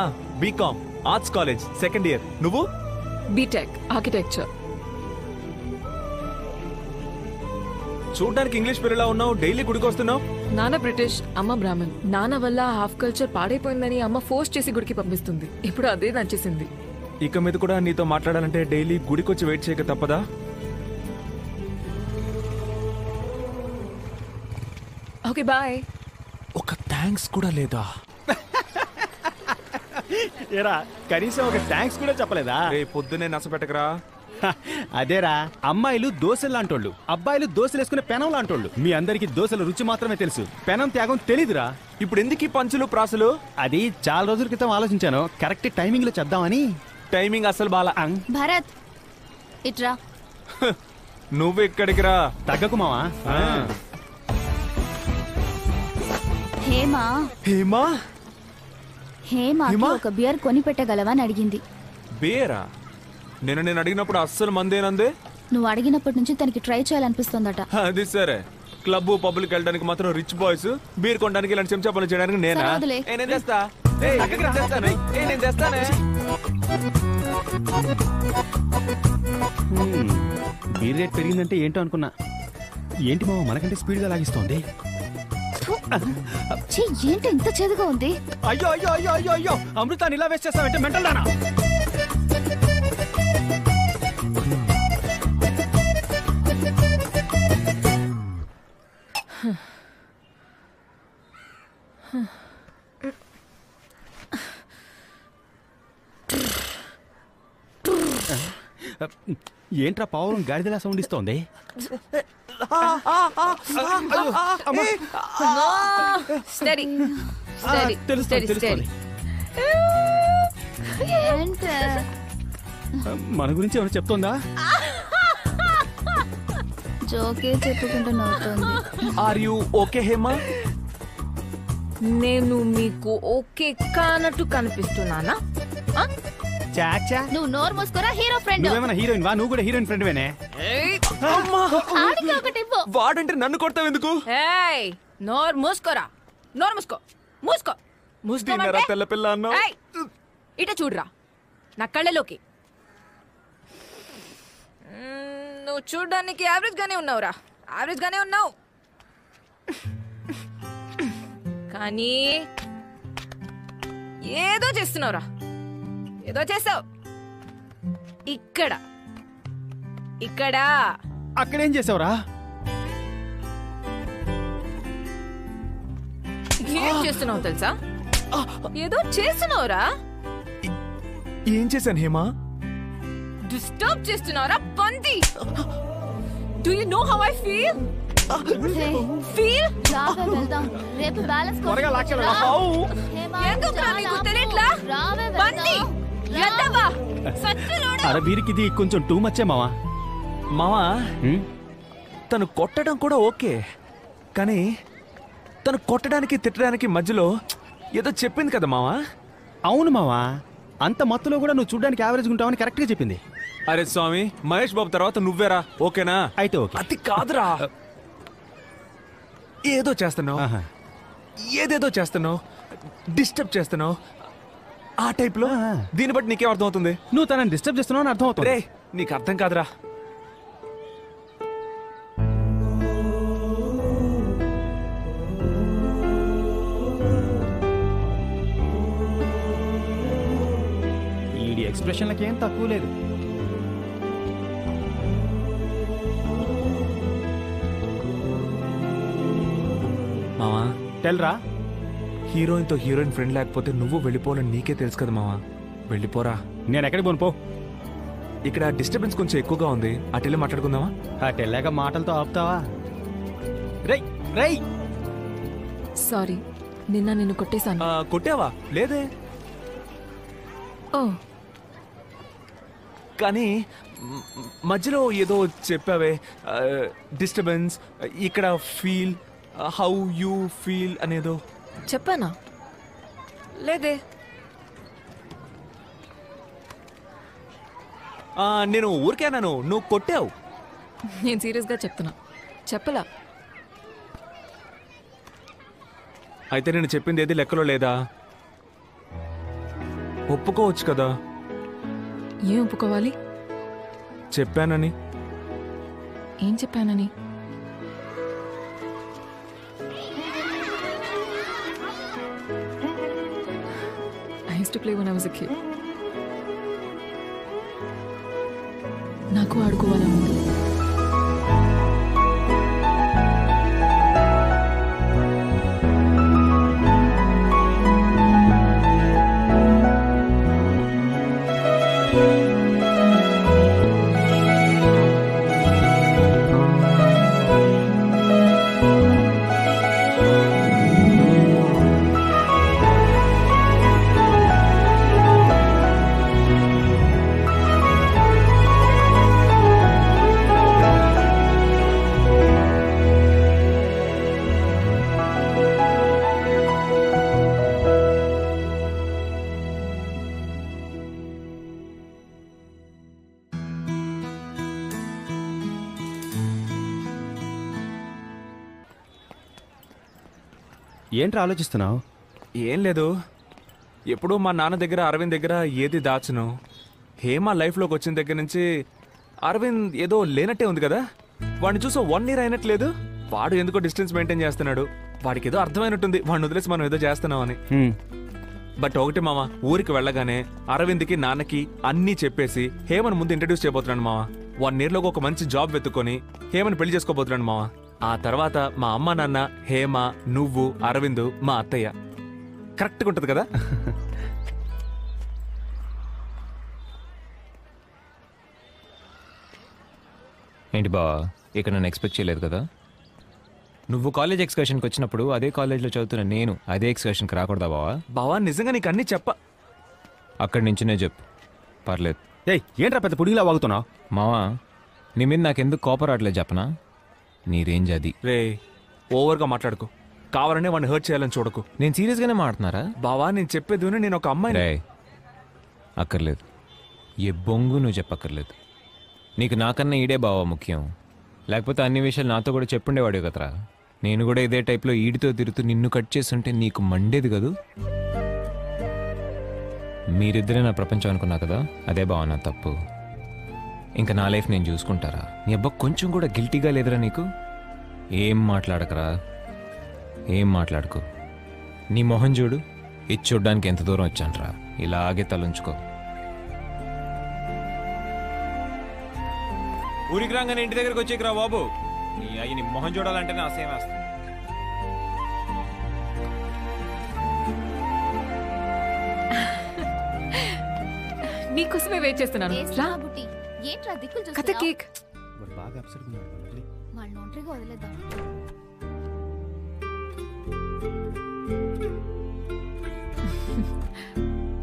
BCom arts college second year. నువ్వు? BTech architecture. చూడ్డానికి ఇంగ్లీష్ పిల్లలా ఉన్నావు. డైలీ గుడికి వస్తున్నావు. నాన్న బ్రిటిష్, అమ్మ బ్రాహ్మణ్. నాన్న వల్ల హాఫ్ కల్చర్ పాడైపోయిందని అమ్మ ఫోర్స్ చేసి గుడికి పంపిస్తుంది. ఇప్పుడు అదే నచ్చేసింది. ఇక మీద కూడా నీతో మాట్లాడాలంటే డైలీ గుడికి వచ్చి వెయిట్ చేయక తప్పదా? Okay bye. ఒక థ్యాంక్స్ కూడా లేదా? ఏరా కనీసం ఒక థ్యాంక్స్ కూడా చెప్పలేదా? పొద్దునే నసపెట్టకరా. అదేరా అమ్మాయిలు దోశలు లాంటోళ్ళు, అబ్బాయిలు దోశలు వేసుకునే పెనం లాంటోళ్ళు. మీ అందరికి దోశల రుచి మాత్రమే తెలుసు, పెనం త్యాగం తెలీదురా. ఇప్పుడు ఎందుకు ఈ పంచులు ప్రాసులు? అది చాలా రోజుల క్రితం ఆలోచించాను. కరెక్ట్ టైమింగ్ లో చేద్దామని. టైమింగ్ అసలు బాలా. భరత్ ఇట్రా. నువ్వు ఇక్కడికి రా. తగ్గకు మావా. హేమా హేమా హేమాకి ఒక బియర్ కొని పెట్టగలవని అడిగింది. బేరా? నేను అడిగినప్పుడు అస్సలు మందేనందే. నువ్వు అడిగినప్పటి నుంచి తనకి ట్రై చేయాలనిపిస్తోందట. అది సరే, క్లబ్ పబ్లిక్ వెళ్ళడానికి మాత్రం రిచ్ బాయ్స్, బీర్ కొనడానికి ఇలాంటి చెంచా పనులు చేయడానికి నేనా? సరే, వదిలే. నేను తెస్తా. నేను తెస్తానే. బీర్ రేట్ పెరిగిందంటే ఏంటో అనుకున్నా. ఏంటి మామ మనకంటే స్పీడ్గా లాగిస్తోంది? ఏంటి ఇంత చేదుగా ఉంది? అయ్యో అయ్యో అయ్యో అయ్యో అయ్యో, అమృతాన్ని ఇలా వేస్ట్ చేస్తావంటే మెంటల్ దానా? ఏంట్రా పావురం గాడిదలా సౌండ్ ఇస్తోంది? మన గురించి ఏమైనా చెప్తోందా? జోకే చెప్పుకుంటూ నవ్వుతోంది. Are you okay Hema? నేను మీకు ఓకే కానట్టు కనిపిస్తున్నానా? చాచా, నువ్వు నోరు మూసుకోరా హీరో ఫ్రెండ్. నువ్వేమైనా హీరోయిన్ వా? నువ్వు కూడా హీరోయిన్ ఫ్రెండ్ వేనే? వాడంటే నన్ను కొడతావు ఎందుకు? నోరు మూసుకోరా, నోరు మూసుకో, మూసుకో, మూసుకో. తెల్ల పిల్ల అన్నావు. ఇట చూడరా నా కళ్ళలోకి. నువ్వు చూడడానికి యావరేజ్ గానే ఉన్నావురా, యావరేజ్ గానే ఉన్నావు. కానీ ఏదో చేస్తున్నావురా, ఏదో చేసావు. ఇక్కడ ఇక్కడ అక్కడేం చేసావురా? ఏం చేస్తున్నావు తెలుసా? ఏదో చేస్తున్నావురా. ఏం చేశాను హేమా? డిస్టర్బ్ చేస్తున్నావురా పంది. Do you know how I feel? Feel? రావే వెళ్దాం. రేపు బ్యాలెన్స్ త్వరగా లాక్కెళ్ళు. ఎందుకురా నీకు తెలియట్లా? పంది ఎద్దవా సచ్చిలోడా. అరే వీరికి ఇది కొంచెం టూ మచ్చే మావా. మావా, తను కొట్టడం కూడా ఓకే, కానీ తను కొట్టడానికి తిట్టడానికి మధ్యలో ఏదో చెప్పింది కదా మావా. అవును మావా, అంత మత్తులో కూడా నువ్వు చూడడానికి యావరేజ్ ఉంటావని కరెక్ట్ గా చెప్పింది. అరే స్వామి, మహేష్ బాబు తర్వాత నువ్వేరా, ఓకేనా? అయితే ఓకే. అది కాదురా, ఏదో చేస్తున్నావు, ఏదేదో చేస్తున్నావు, డిస్టర్బ్ చేస్తున్నావు. ఆ టైప్ లో దీన్ని బట్టి నీకేం అర్థం అవుతుంది? నువ్వు తనని డిస్టర్బ్ చేస్తున్నావు అని అర్థం అవుతుంది. రే, నీకు అర్థం కాదురా. ఈ ఎక్స్ప్రెషన్లకి ఏం తక్కువ లేదు. మావా తెల్రా, హీరోయిన్ తో హీరోయిన్ ఫ్రెండ్ లేకపోతే నువ్వు వెళ్ళిపోవాలని నీకే తెలుసు కదా మావా. వెళ్ళిపోరా. నేను ఎక్కడికి పోను, పో. ఇక్కడ డిస్టర్బెన్స్ కొంచెం ఎక్కువగా ఉంది, అటెళ్ళి మాట్లాడుకుందామా? అటెళ్ళాక మాటలతో ఆపుతావా? రై రై. సారీ, నిన్ను కొట్టేశాను. కొట్టావా? లేదే. ఓ, కానీ మధ్యలో ఏదో చెప్పావే, డిస్టర్బెన్స్, ఇక్కడ ఫీల్, హౌ యూ ఫీల్ అనేదో చెప్పానా? లేదే. నేను ఊరికేనాను, నువ్వు కొట్టావు. నేను సీరియస్గా చెప్తున్నా, చెప్పలా. అయితే నేను చెప్పింది ఏది లెక్కలో లేదా? ఒప్పుకోవచ్చు కదా? ఏం ఒప్పుకోవాలి? చెప్పానని. ఏం చెప్పానని? I used to play when I was a kid. నాకు ఆడుకోవాలని ఉంది. ఏంట్రా ఆలోచిస్తున్నావు? ఏం లేదు, ఎప్పుడూ మా నాన్న దగ్గర అరవింద్ దగ్గర ఏది దాచును. హేమ లైఫ్లోకి వచ్చిన దగ్గర నుంచి అరవింద్ ఏదో లేనట్టే ఉంది కదా. వాడిని చూసో 1 year అయినట్లేదు. వాడు ఎందుకో డిస్టెన్స్ మెయింటైన్ చేస్తున్నాడు. వాడికి ఏదో అర్థమైనట్టుంది వాడిని వదిలేసి మనం ఏదో చేస్తున్నామని. బట్ ఒకటి మామ, ఊరికి వెళ్ళగానే అరవింద్కి నాన్నకి అన్నీ చెప్పేసి హేమను ముందు ఇంట్రడ్యూస్ చేయబోతున్నాను మామ. 1 year లోకి ఒక మంచి జాబ్ వెతుక్కొని హేమను పెళ్లి చేసుకోబోతున్నాను మామ. ఆ తర్వాత మా అమ్మ నాన్న, హేమ, నువ్వు, అరవింద్, మా అత్తయ్య. కరెక్ట్గా ఉంటుంది కదా? ఏంటి బావా, ఇక్కడ నన్ను ఎక్స్పెక్ట్ చేయలేదు కదా? నువ్వు కాలేజ్ ఎక్స్కర్షన్కి వచ్చినప్పుడు అదే కాలేజ్లో చదువుతున్న నేను అదే ఎక్స్కర్షన్కి రాకూడదా బావా? బావా నిజంగా నీకు అన్నీ అక్కడి నుంచినే చెప్పు, పర్లేదు. ఏంట్రా పెద్ద పుడిగిలా వాగుతున్నావు? మావా, నీ మీద నాకెందుకు కోపం రావట్లేదు చెప్పనా? నీ రేంజ్ అది. రే, ఓవర్గా మాట్లాడుకో. కావాలనే వాడిని హర్ట్ చేయాలని చూడకు. నేను సీరియస్గానే మాట్లాడుతున్నారా? బావా నేను చెప్పేది నేను ఒక అమ్మాయి. రే, అక్కర్లేదు, ఏ బొంగు నువ్వు చెప్పక్కర్లేదు. నీకు నాకన్నా ఈడే బావా ముఖ్యం. లేకపోతే అన్ని విషయాలు నాతో కూడా చెప్పుండేవాడే కదరా. నేను కూడా ఇదే టైప్లో ఈడితో తిరుగుతూ నిన్ను కట్ చేస్తుంటే నీకు మండేది కదూ. మీరిద్దరే నా ప్రపంచం అనుకున్నా కదా, అదే బావ నా తప్పు. ఇంకా నా లైఫ్ నేను చూసుకుంటారా? నీ అబ్బా కొంచెం కూడా గిల్టీగా లేదురా నీకు? ఏం మాట్లాడకరా, ఏం మాట్లాడుకో. నీ మొహం చూడు, ఇది చూడ్డానికి ఎంత దూరం వచ్చానరా. ఇలాగే తలుంచుకో. ఊరికి రాగానే ఇంటి దగ్గరకు వచ్చేకి రా బాబు. నీ మొహం చూడాలంటేనే అసహ్యం వేస్తుంది. నీకోసమే వెయిట్ చేస్తున్నాను. ఏంట్రా దిక్కులు కథ కేక్. బాగా అప్సెట్ ఉన్నాడు. వాళ్ళని ఒంటరిగా వదిలేద్దాం.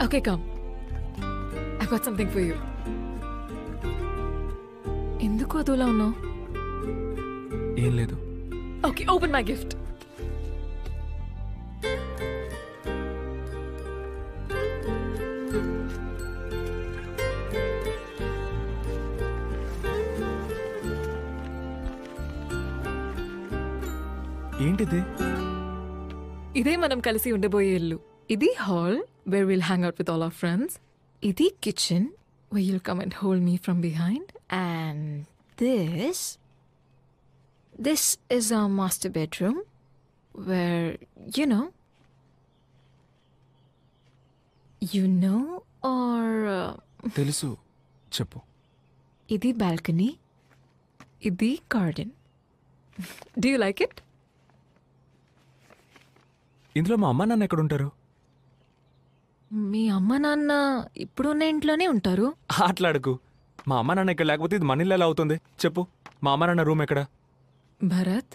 Okay, come. I've got something for you. ఎందుకు అదోలా ఉన్నావు? ఏం లేదు. Okay, open my gift. ఏంటిది? ఇదే మనం కలిసి ఉండబోయే ఇల్లు. ఇది hall where we'll hang out with all our friends. ఇది kitchen where you'll come and hold me from behind. And this is our master bedroom where you know or తెలుసు, చెప్పు. ఇది balcony, ఇది garden. Do you like it? ఇందులో మా అమ్మ నాన్న ఎక్కడ ఉంటారు? మీ అమ్మ నాన్న ఇప్పుడున్న ఇంట్లోనే ఉంటారు. ఆటలాడుకు. మా అమ్మ నాన్న ఇక్కడ లేకపోతే ఇది మన ఇల్లు ఎలా అవుతుంది చెప్పు. మా అమ్మ నాన్న రూమ్ ఎక్కడ? భరత్,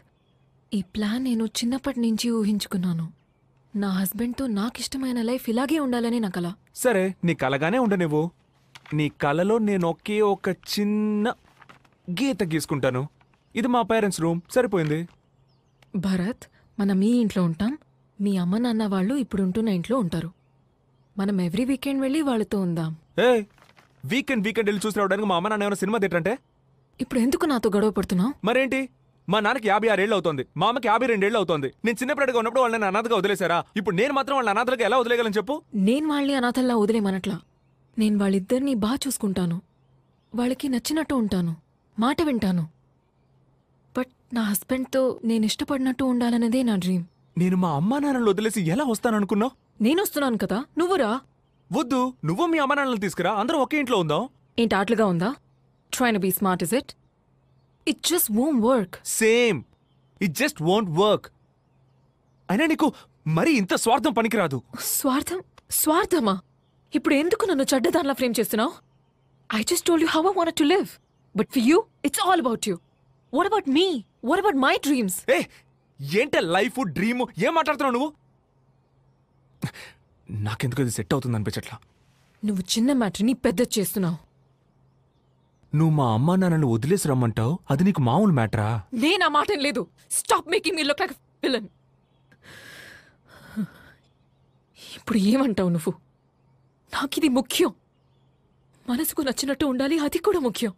ఈ ప్లాన్ నేను చిన్నప్పటి నుంచి ఊహించుకున్నాను. నా హస్బెండ్తో నాకు ఇష్టమైన లైఫ్ ఇలాగే ఉండాలని నా కల. సరే, నీ కలగానే ఉండ నువ్వు. నీ కలలో నేను ఒకే ఒక చిన్న గీత గీసుకుంటాను. ఇది మా పేరెంట్స్ రూమ్, సరిపోయింది. భరత్, మనం ఈ ఇంట్లో ఉంటాం. మీ అమ్మ నాన్న వాళ్ళు ఇప్పుడు ఉంటున్న ఇంట్లో ఉంటారు. మనం ఎవ్రీ వీకెండ్ వెళ్ళి వాళ్ళతో ఉందాం. వీకెండ్ వెళ్ళి చూసి రావడానికి మా అమ్మ నాన్న ఏమైనా సినిమా థియేటర్ అంటే? ఇప్పుడు ఎందుకు నాతో గొడవ పడుతున్నావు? మరేంటి, మా నాన్నకి 56 ఏళ్ళు అవుతుంది, మా అమ్మకి 52 ఏళ్ళు అవుతుంది. నేను చిన్నప్పటిగా ఉన్నప్పుడు వాళ్ళని అనాథగా వదిలేశారా? ఇప్పుడు నేను మాత్రం వాళ్ళని అనాథలుగా ఎలా వదిలేయగలను చెప్పు? నేను వాళ్ళని అనాథల్లా వదిలేమనట్లా. నేను వాళ్ళిద్దరినీ బాగా చూసుకుంటాను. వాళ్ళకి నచ్చినట్టు ఉంటాను, మాట వింటాను. బట్ నా హస్బెండ్తో నేను ఇష్టపడినట్టు ఉండాలన్నదే నా డ్రీమ్. నేను మా అమ్మా నాన్నలు వదిలేసి ఎలా వస్తాననుకున్నావు? నేను వస్తున్నాను కదా, నువ్వురా. వద్దు, నువ్వు మీ అమ్మా నాన్నలు తీసుకురా, అందరం ఒకే ఇంట్లో ఉందాం. ఏంటి ఆటలుగా ఉందా? Trying to be smart, is it? It just won't work. Same. It just won't work. అయినా నీకు మరి ఇంత స్వార్థం పనికిరాదు. స్వార్థమా? ఇప్పుడు ఎందుకు నన్ను చెడ్డదానిలా ఫ్రేమ్ చేస్తున్నావు? I just told you how I wanted to live. But for you, it's all about you. What about me? What about my dreams? ఏంటే లైఫ్, డ్రీమ్, ఏం మాట్లాడుతున్నావు నువ్వు? నాకెందుకు ఇది సెట్ అవుతుంది అనిపించట్లా. నువ్వు చిన్న మ్యాటర్ని పెద్ద చేస్తున్నావు. నువ్వు మా అమ్మా నాన్నలు వదిలేసి రమ్మంటావు, అది నీకు మామూలు మ్యాటరా? నేనా మాట లేదు. Stop making me look like villain. ఇప్పుడు ఏమంటావు నువ్వు? నాకిది ముఖ్యం. మనసుకు నచ్చినట్టు ఉండాలి, అది కూడా ముఖ్యం.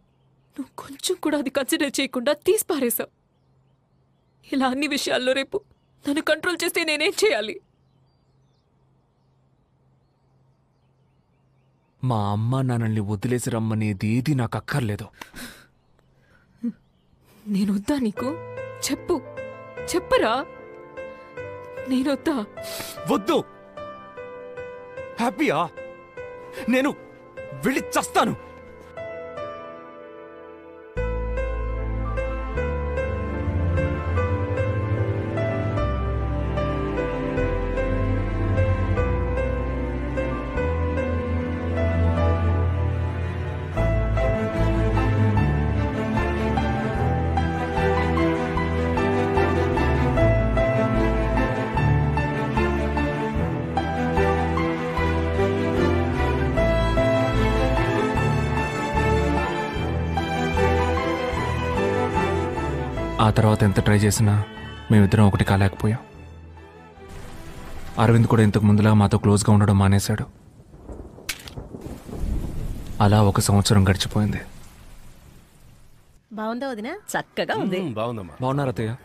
నువ్వు కొంచెం కూడా అది కన్సిడర్ చేయకుండా తీసిపారేశావు. ఇలా అన్ని విషయాల్లో రేపు నన్ను కంట్రోల్ చేస్తే నేనేం చేయాలి? మా అమ్మ నాన్నల్ని వదిలేసి రమ్మనేది ఏది నాకు అక్కర్లేదు. నేనొద్దా నీకు? చెప్పు, చెప్పరా. నేనొద్దా? వద్దు. హ్యాపీయా? నేను వెళ్ళి చస్తాను. ఆ తర్వాత ఎంత ట్రై చేసినా మేమిద్దరం ఒకటి కాలేకపోయాం. అరవింద్ కూడా ఇంతకు ముందులా మాతో క్లోజ్గా ఉండడం మానేశాడు. అలా 1 సంవత్సరం గడిచిపోయింది. బాగుందా వదినా? చక్కగా ఉంది. బాగుందమ్మా. బాగున్నారు అత్తయ్య?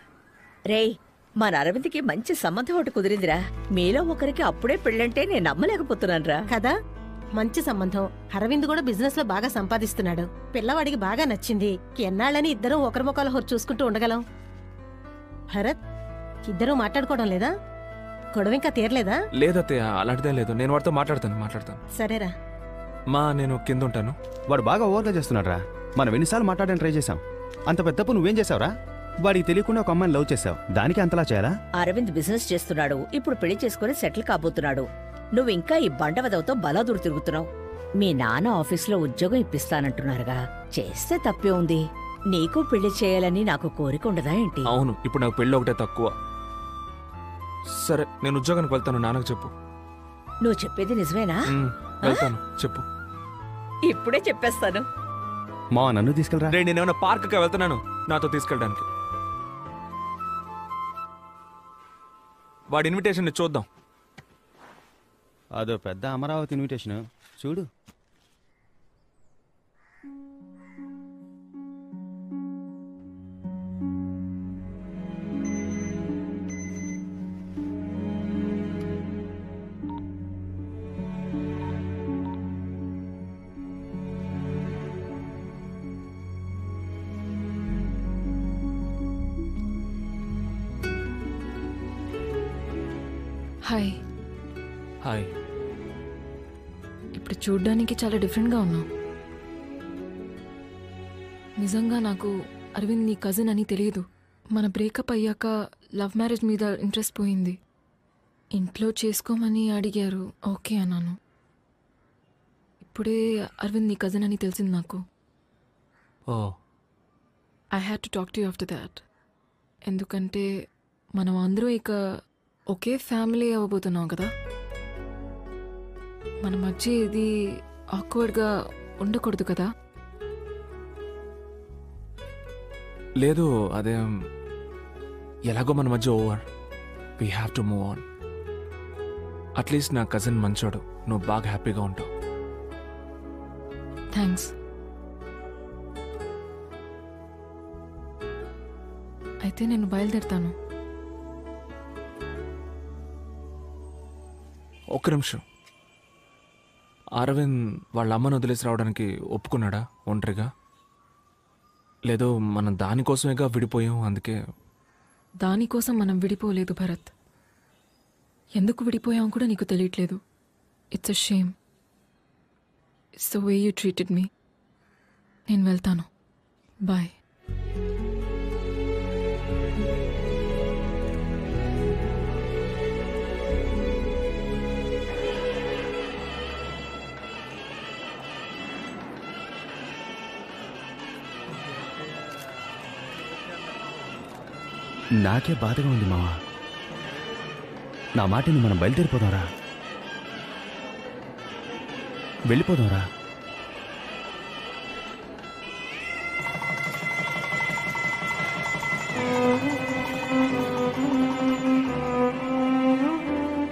రేయ్, మన అరవింద్కి మంచి సంబంధం ఒకటి కుదిరిందిరా. మీలో ఒకరికి అప్పుడే పెళ్ళంటే నేను నమ్మలేకపోతున్నానురా. కదా, మంచి సంబంధం. అరవింద్ కూడా బిజినెస్ లో బాగా సంపాదిస్తున్నాడు. పిల్లవాడికి బాగా నచ్చింది. ఎన్నాళ్ళని ఇద్దరం ఒకరి ముఖాలు హొరు చూసుకుంటూ ఉండగలం? భరత్, ఇద్దరూ మాట్లాడుకోవడం లేదా? గొడవ ఇంకా తీరలేదా? లేదత్తయ్య, అలాంటిదే లేదు. నేను వాడితో మాట్లాడతాను. సరేరా. మా నేను కింద ఉంటాను. వాడు బాగా ఓవర్గా చేస్తున్నాడు రా. మనం ఎన్నిసార్లు మాట్లాడడానికి ట్రై చేశాం. అంత పెద్ద తప్పు నువ్వేం చేసావురా? వాడికి తెలియకుండా ఒక అమ్మాయిని లవ్ చేసావు. దానికి అంతలా చేయాలా? అరవింద్ బిజినెస్ చేస్తున్నాడు. ఇప్పుడు పెళ్లి చేసుకుని సెటిల్ కాబోతున్నాడు. నువ్వు ఇంకా ఈ బండవదవతో బలాదూరు తిరుగుతున్నావు. మీ నాన్న ఆఫీసులో ఉద్యోగం ఇప్పిస్తానంటున్నారుగా, చేస్తే తప్పే ఉంది. నీకు పెళ్లి చేయాలని నాకు కోరిక ఉండదా ఏంటి? అవును, ఇప్పుడు నాకు పెళ్ళి ఒకటే తక్కువ. సరే, నేను ఉద్యోగానికి వెళ్తాను. నాన్నకు చెప్పు. నువ్వు చెప్పేది నిజమేనా? వెళ్తాను, చెప్పు. ఇప్పుడే చెప్పేస్తాను. మా నన్ను తీసుకెళ్ళరా. రే, నేనేమన్నా పార్క్కి వెళ్తున్నాను నాతో తీసుకెళ్ళడానికి. వాడి ఇన్విటేషన్ చూద్దాం. అదో పెద్ద అమరావతి ఇన్విటేషన్ చూడు. హాయ్. హాయ్. ఇప్పుడు చూడ్డానికి చాలా డిఫరెంట్గా ఉన్నావు. నిజంగా నాకు అరవింద్ నీ కజిన్ అని తెలియదు. మన బ్రేకప్ అయ్యాక లవ్ మ్యారేజ్ మీద ఇంట్రెస్ట్ పోయింది. ఇంట్లో చేసుకోమని అడిగారు, ఓకే అన్నాను. ఇప్పుడే అరవింద్ నీ కజిన్ అని తెలిసింది నాకు. I had to talk to you after that. ఎందుకంటే మనం అందరూ ఇక ఒకే ఫ్యామిలీ అవ్వబోతున్నాం కదా. మన మధ్య ఇది ఆక్వర్డ్గా ఉండకూడదు కదా. లేదు, అదే ఎలాగో మన మధ్య over. We have to move on. At least నా కజిన్ మంచోడు. నువ్వు బాగా హ్యాపీగా ఉంటావు. థ్యాంక్స్. అయితే నేను బయలుదేరుతాను. ఒక్క నిమిషం. అరవింద్ వాళ్ళ అమ్మను వదిలేసి రావడానికి ఒప్పుకున్నాడా ఒంటరిగా? లేదో మనం దానికోసమేగా విడిపోయాం, అందుకే. దానికోసం మనం విడిపోలేదు భరత్. ఎందుకు విడిపోయాం కూడా నీకు తెలియట్లేదు. It's a shame. It's the way you treated me. నేను వెళ్తాను. బాయ్. నాకే బాధగా ఉంది మావా. నా మాటని మనం బయలుదేరిపోదాంరా. వెళ్ళిపోదాంరా.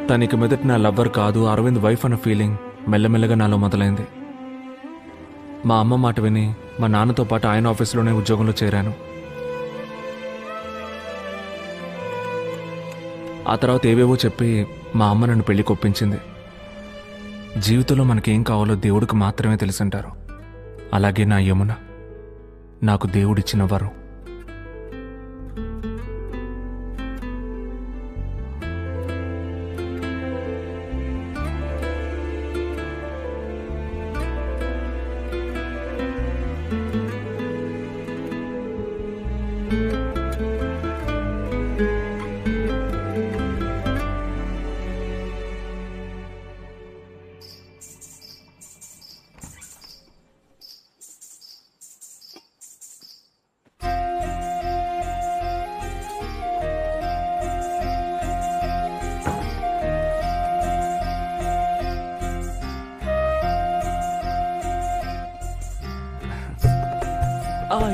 తనకి మొదటి నా లవ్వర్ కాదు, అరవింద్ వైఫ్ అన్న ఫీలింగ్ మెల్లమెల్లగా నాలో మొదలైంది. మా అమ్మ మాట విని మా నాన్నతో పాటు ఆయన ఆఫీసులోనే ఉద్యోగంలో చేరాను. ఆ తర్వాత ఏవేవో చెప్పి మా అమ్మ నన్ను పెళ్లి కొప్పించింది. జీవితంలో మనకేం కావాలో దేవుడికి మాత్రమే తెలుసుంటారు. అలాగే నా యమున నాకు దేవుడిచ్చిన వరం.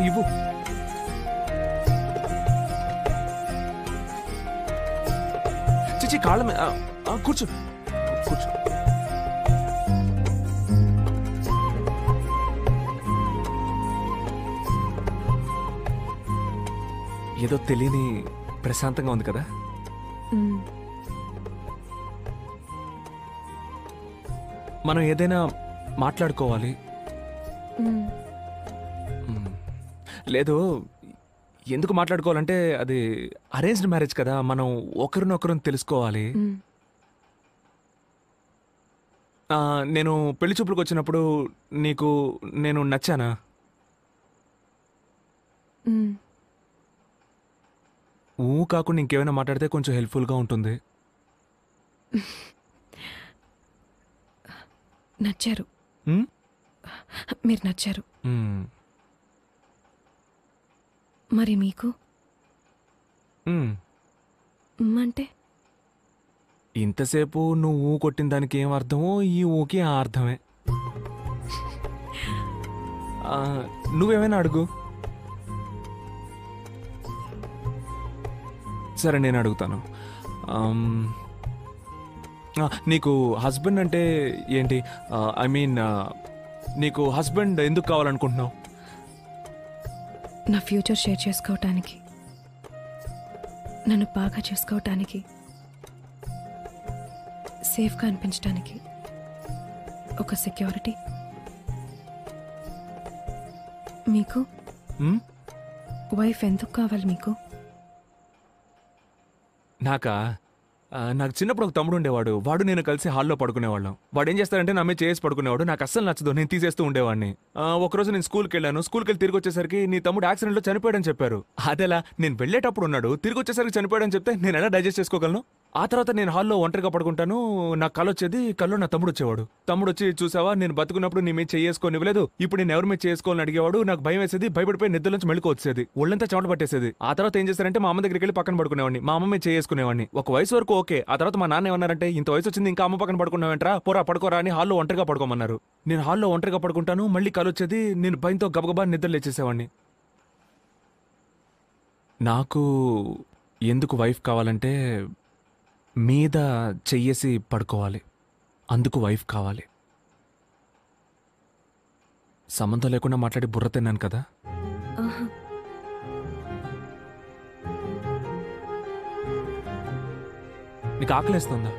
ఇవ్వు. చిచి కాళ్ళ కూర్చో కూర్చో. ఏదో తెలియని ప్రశాంతంగా ఉంది కదా. మనం ఏదైనా మాట్లాడుకోవాలి. లేదు, ఎందుకు మాట్లాడుకోవాలంటే అది అరేంజ్డ్ మ్యారేజ్ కదా, మనం ఒకరినొకరు తెలుసుకోవాలి. నేను పెళ్లి చూపులకు వచ్చినప్పుడు నీకు నేను నచ్చానా? కాకుండా ఇంకేమైనా మాట్లాడితే కొంచెం హెల్ప్ఫుల్గా ఉంటుంది. నచ్చారు, మీరు నచ్చారు. మరి మీకు అంటే ఇంతసేపు నువ్వు కొట్టిన దానికి ఏం అర్థమో ఈ ఊకి ఆ అర్థమే. నువ్వేమైనా అడుగు. సరే నేను అడుగుతాను. నీకు హస్బెండ్ అంటే ఏంటి? ఐ మీన్ నీకు హస్బెండ్ ఎందుకు కావాలనుకుంటున్నావు? నా ఫ్యూచర్ షేర్ చేసుకోవటానికి, నన్ను బాగా చూసుకోవటానికి, సేఫ్గా అనిపించడానికి, ఒక సెక్యూరిటీ. మీకు వైఫ్ ఎందుకు కావాలి మీకు? నాకు చిన్నప్పుడు ఒక తమ్ముడు ఉండేవాడు. వాడు నేను కలిసి హాల్లో పడుకునేవాళ్ళం. వాడు ఏం చేస్తాడంటే నా మీద చేసి పడుకునేవాడు. నాకు అస్సలు నచ్చదు, నేను తీసేస్తూ ఉండేవాడిని. ఒకరోజు నేను స్కూల్కి వెళ్ళాను. స్కూల్కి వెళ్ళి తిరిగి వచ్చేసరికి నీ తమ్ముడు యాక్సిడెంట్లో చనిపోయాడని చెప్పారు. అదేలా? నేను వెళ్ళేటప్పుడు ఉన్నాడు, తిరిగి వచ్చేసరికి చనిపోయాడని చెప్తే నేను ఎలా డైజెస్ట్ చేసుకోగలను? ఆ తర్వాత నేను హాల్లో ఒంటరిగా పడుకుంటాను. నాకు కళ్ళు వచ్చేది. కల్లో నా తమ్ముడు వచ్చేవాడు. తమ్ముడు వచ్చి, చూసావా నేను బతుకున్నప్పుడు నీ మీద చేసుకొని ఇవ్వలేదు, ఇప్పుడు నేను ఎవరి మీద చేసుకోవాలని అడిగేవాడు. నాకు భయం వేసేది, భయపడిపోయి నిద్ర నుంచి మెళుకు వచ్చేది, ఒళ్ళంతా చెమట పట్టేసేది. ఆ తర్వాత ఏం చేస్తారంటే మా అమ్మ దగ్గరికి వెళ్ళి పక్కన పడుకునేవాడిని. మా అమ్మ మీద చేసుకునేవాడిని. ఒక వయసు వరకు ఓకే. ఆ తర్వాత మా నాన్న ఏమన్నారంటే, ఇంత వయసు వచ్చింది ఇంకా అమ్మ పక్కన పడుకున్నావేంట్రా, పోరా పడుకోరా అని హాల్లో ఒంటరిగా పడుకోమన్నారు. నేను హాల్లో ఒంటరిగా పడుకుంటాను. మళ్ళీ కళ్ళు వచ్చేది. నేను భయంతో గబగబా నిద్ర లేచేసేవాడిని. నాకు ఎందుకు వైఫ్ కావాలంటే మీద చెయ్యేసి పడుకోవాలి, అందుకు వైఫ్ కావాలి. సంబంధం లేకుండా మాట్లాడి బుర్ర తిన్నాను కదా. నీకు ఆకలేస్తుందా?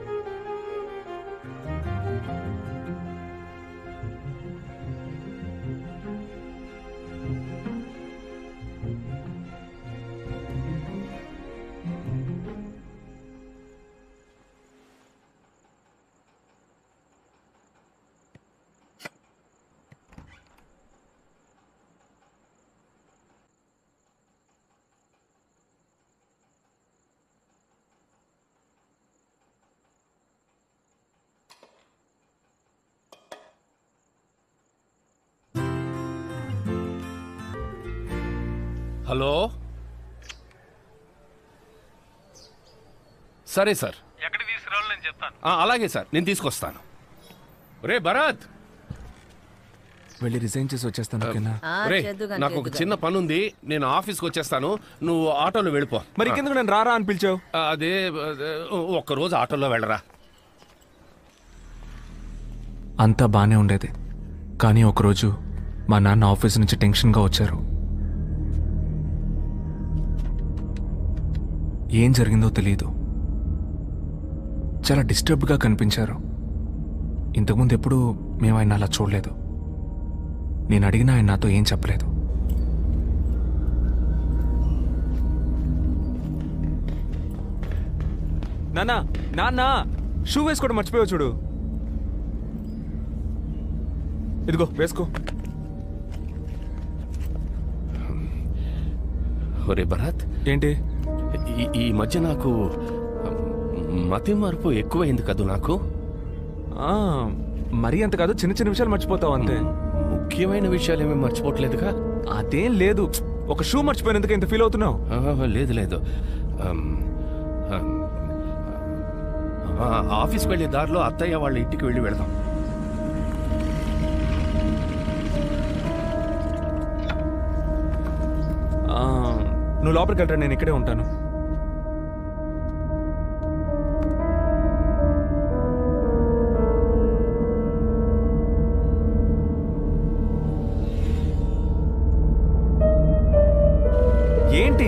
హలో, సరే సార్, ఎక్కడికి తీసుకురావాలో నేను చెప్తాను. అలాగే సార్, నేను తీసుకొస్తాను. రే భరత్, వెళ్ళి రిజైన్ చేసి వచ్చేస్తాను. ఓకేనా? రే, నాకు ఒక చిన్న పని ఉంది, నేను ఆఫీస్కి వచ్చేస్తాను, నువ్వు ఆటోలో వెళ్ళిపో. మరి ఇంకెందుకు నేను రారా అని పిలిచావు? అదే ఒక్కరోజు ఆటోలో వెళ్ళరా. అంతా బానే ఉండేది, కానీ ఒకరోజు మా నాన్న ఆఫీస్ నుంచి టెన్షన్గా వచ్చారు. ఏం జరిగిందో తెలియదు. చాలా డిస్టర్బ్డ్గా కనిపించారు. ఇంతకుముందు ఎప్పుడూ మేము ఆయన అలా చూడలేదు. నేను అడిగినా ఆయన నాతో ఏం చెప్పలేదు. నాన్నా నాన్న షూ వేసుకోవడం మర్చిపోయావు చూడు. ఇదిగో వేసుకో. ఒరే భరత్, ఏంటి ఈ మధ్య నాకు మతి మార్పు ఎక్కువైంది కదూ. నాకు మరీ అంత కాదు, చిన్న చిన్న విషయాలు మర్చిపోతావు అంతే. ముఖ్యమైన విషయాలు ఏమీ మర్చిపోవట్లేదుగా. అదేం లేదు, ఒక షూ మర్చిపోయినందుకు ఇంత ఫీల్ అవుతున్నావు? లేదు లేదు, ఆఫీస్కి వెళ్ళే దారిలో అత్తయ్య వాళ్ళ ఇంటికి వెళ్ళి వెళదాం. నువ్వు లోపలికి వెళ్తా, నేను ఇక్కడే ఉంటాను. ఏంటి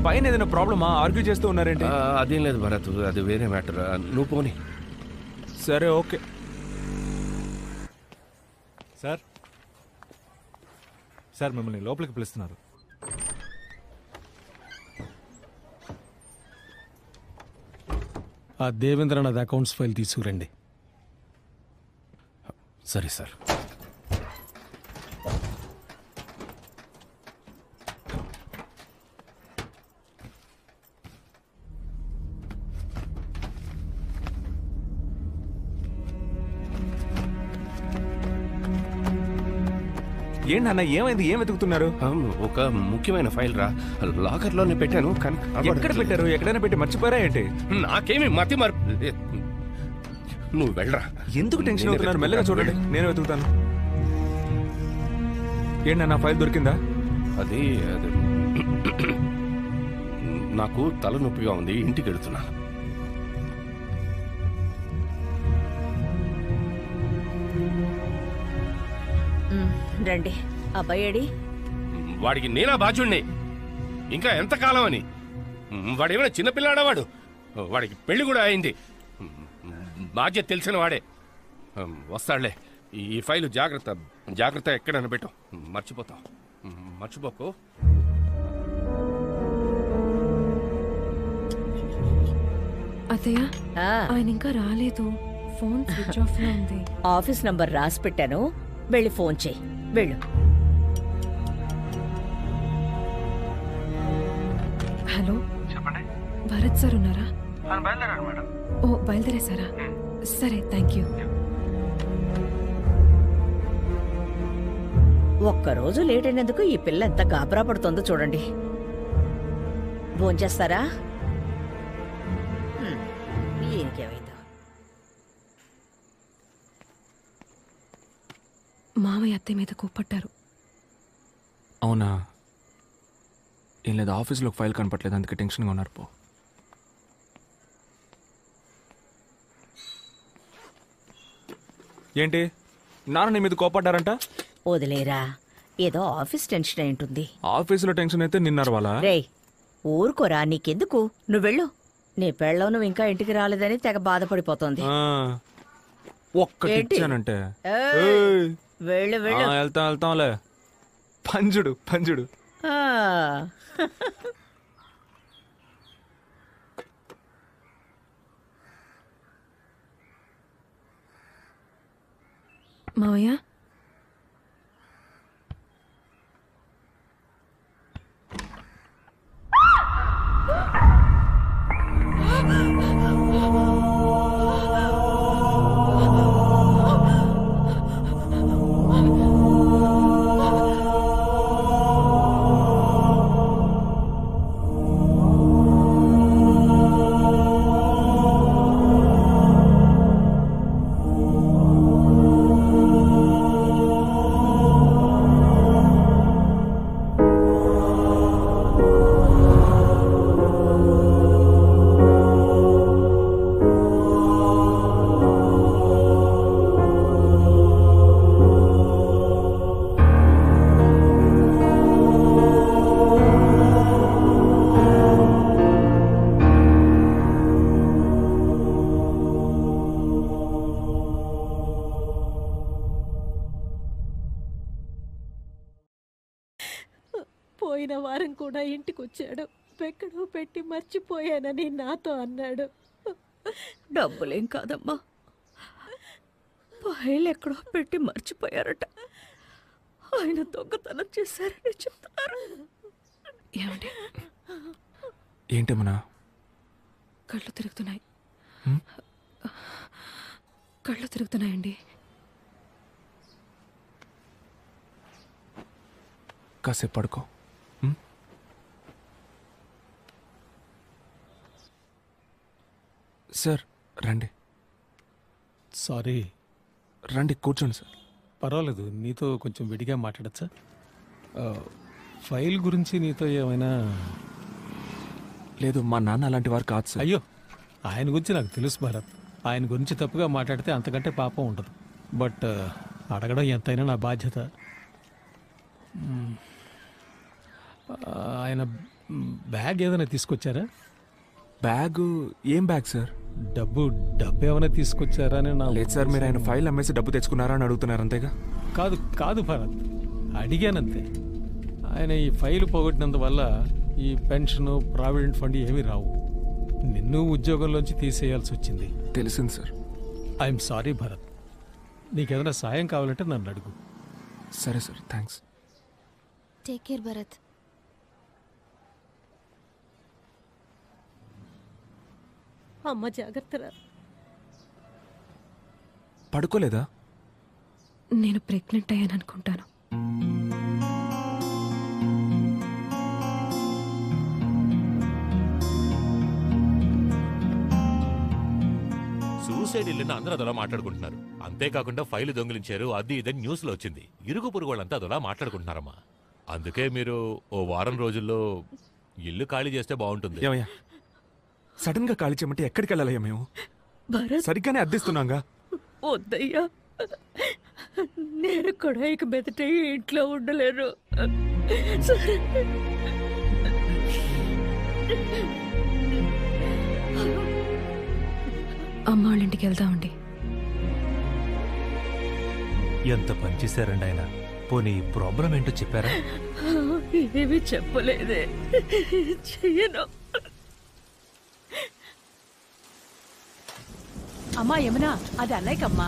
పైన ఏదైనా ప్రాబ్లమా? ఆర్గ్యూ చేస్తూ ఉన్నారేంటి? అదేం లేదు భరత్, అది వేరే మ్యాటర్. నువ్వు పోనీ. సరే ఓకే. సార్ సార్ మిమ్మల్ని లోపలికి పిలుస్తున్నారు. ఆ దేవేంద్రనాథ్ అకౌంట్స్ ఫైల్ తీసుకురండి. సరే సార్. ఏంటన్నా ఏమైంది? ఏం వెతుకుతున్నారు? ఒక ముఖ్యమైన ఫైల్ రా, లాకర్ లోనే పెట్టాను. ఎక్కడ పెట్టారు? ఎక్కడైనా పెట్టి మర్చిపోయారా ఏంటి? నాకేమి మతి మరి. నువ్వు వెళ్ళరా. ఎందుకు టెన్షన్ అవుతున్నారు? మెల్లగా చూడండి, నేను వెతుకుతాను. ఏంటన్నా ఫైల్ దొరికిందా? అది నాకు తలనొప్పిగా ఉంది, ఇంటికి వెళుతున్నా. రండి. అబ్బాయేడి? వాడికి నేనా బాధ్యుణ్ణి? ఇంకా ఎంతకాలం అని? వాడేమైనా చిన్నపిల్లాడా? వాడికి పెళ్లి కూడా అయింది. బాధ్యత తెలిసిన వాడే. వస్తాడులే. ఈ ఫైలు జాగ్రత్త జాగ్రత్త, ఎక్కడైనా పెట్టు, మర్చిపోతాం. మర్చిపోకు. అత్తయ్య, ఆయన ఇంకా రాలేదు. ఫోన్ స్విచ్ ఆఫ్ లో ఉంది. ఆఫీస్ నంబర్ రాసి పెట్టాను, వెళ్ళి ఫోన్ చేయి. వెళ్ళు. హలో చెప్పండి. భరత్ సార్ ఉన్నారా? బయలుదేరాడు మేడం. ఓ బయలుదేరేసారా? సరే, థ్యాంక్ యూ. ఒక్కరోజు లేట్ అయినందుకు ఈ పిల్ల ఎంత గాబరా పడుతుందో చూడండి. భోంచేస్తారా? ఈయనకేమైందో. మామయ్య అత్తయ్య మీద కోప్పట్టారు. అవునా? ఏం లేదు, ఆఫీస్లో ఒక ఫైల్ కనపట్లేదు, అందుకే టెన్షన్గా ఉన్నారు. పో. ఏంటి నాన్న నీ మీద కోపడ్డారంట? వదిలేరా, ఏదో ఆఫీస్ టెన్షన్ అయి ఉంటుంది. ఆఫీసులో టెన్షన్ అయితే నిన్నారు వాళ్ళ. రేయ్ ఊరుకోరా, నీకెందుకు? నువ్వు వెళ్ళు. నీ పెళ్ళం నువ్వు ఇంకా ఇంటికి రాలేదని తెగ బాధపడిపోతోంది. ఒక్కటి ఇచ్చానంటే వెళ్ళు వెళ్ళు. వెళ్తాంలే. పంజుడు పంజుడు. మావయ్య, పోయిన వారం కూడా ఇంటికొచ్చాడు. ఎక్కడో పెట్టి మర్చిపోయానని నాతో అన్నాడు. డబ్బులేం కాదమ్మా, ఫైల్ ఎక్కడో పెట్టి మర్చిపోయారట. ఆయన దొంగతనం చేశారని చెప్తున్నారు. ఏమండి ఏంటమ్మా? కళ్ళు తిరుగుతున్నాయి. కళ్ళు తిరుగుతున్నాయండి. కాసేపు పడుకో. సార్ రండి. సారీ. రండి కూర్చోండి సార్. పర్వాలేదు, నీతో కొంచెం విడిగా మాట్లాడచ్చా? ఫైల్ గురించి నీతో ఏమైనా? లేదు, మా నాన్న అలాంటి వారు కాదు సార్. అయ్యో, ఆయన గురించి నాకు తెలుసు భరత్. ఆయన గురించి తప్పుగా మాట్లాడితే అంతకంటే పాపం ఉండదు. బట్ అడగడం ఎంతైనా నా బాధ్యత. ఆయన బ్యాగ్ ఏదైనా తీసుకొచ్చారా? బ్యాగు? ఏం బ్యాగ్ సార్? డబ్బు ఏమైనా తీసుకొచ్చారా అని నా. లేదు సార్, మీరు ఆయన ఫైల్ అమ్మేసి డబ్బు తెచ్చుకున్నారా అని అడుగుతున్నారు అంతేగా? కాదు భరత్, అడిగానంతే. ఆయన ఈ ఫైల్ పోగొట్టినందువల్ల ఈ పెన్షన్, ప్రావిడెంట్ ఫండ్ ఏమీ రావు. నిన్ను ఉద్యోగంలోంచి తీసేయాల్సి వచ్చింది. తెలిసింది సార్. I'm sorry Bharat. నీకేదైనా సాయం కావాలంటే నన్ను అడుగు. సరే sir, thanks. Take care Bharat. అమ్మ జాగ్రత్తరా. పడుకోలేదా? నేను ప్రెగ్నెంట్ అయ్యాను అనుకుంటాను. సూసైడ్ ఇల్లుని అందరూ అదలా మాట్లాడుకుంటున్నారు. అంతేకాకుండా ఫైల్ దొంగిలించారు, అది ఇదని న్యూస్ లో వచ్చింది. ఇరుగు పొరుగు వాళ్ళంతా అదలా మాట్లాడుకుంటున్నారమ్మా. అందుకే మీరు ఓ వారం రోజుల్లో ఇల్లు ఖాళీ చేస్తే బాగుంటుంది. ఏమయ్యా, సడన్ గా ఖాళీ చేయమంటే ఎక్కడికి వెళ్ళాలయ్యా? మేము సరిగ్గానే అద్దెస్తున్నాగా. వద్దయ్యా, నేను కూడా ఇక మెదట ఇంట్లో ఉండలేను. అమ్మ వాళ్ళ ఇంటికి వెళ్దామండి. ఎంత పని చేశారండి ఆయన. పోనీ ప్రాబ్లం ఏంటో చెప్పారా? ఏమీ చెప్పలేదే. చెయ్యను. అమ్మా యమునా, అది అన్నయ్యకమ్మా.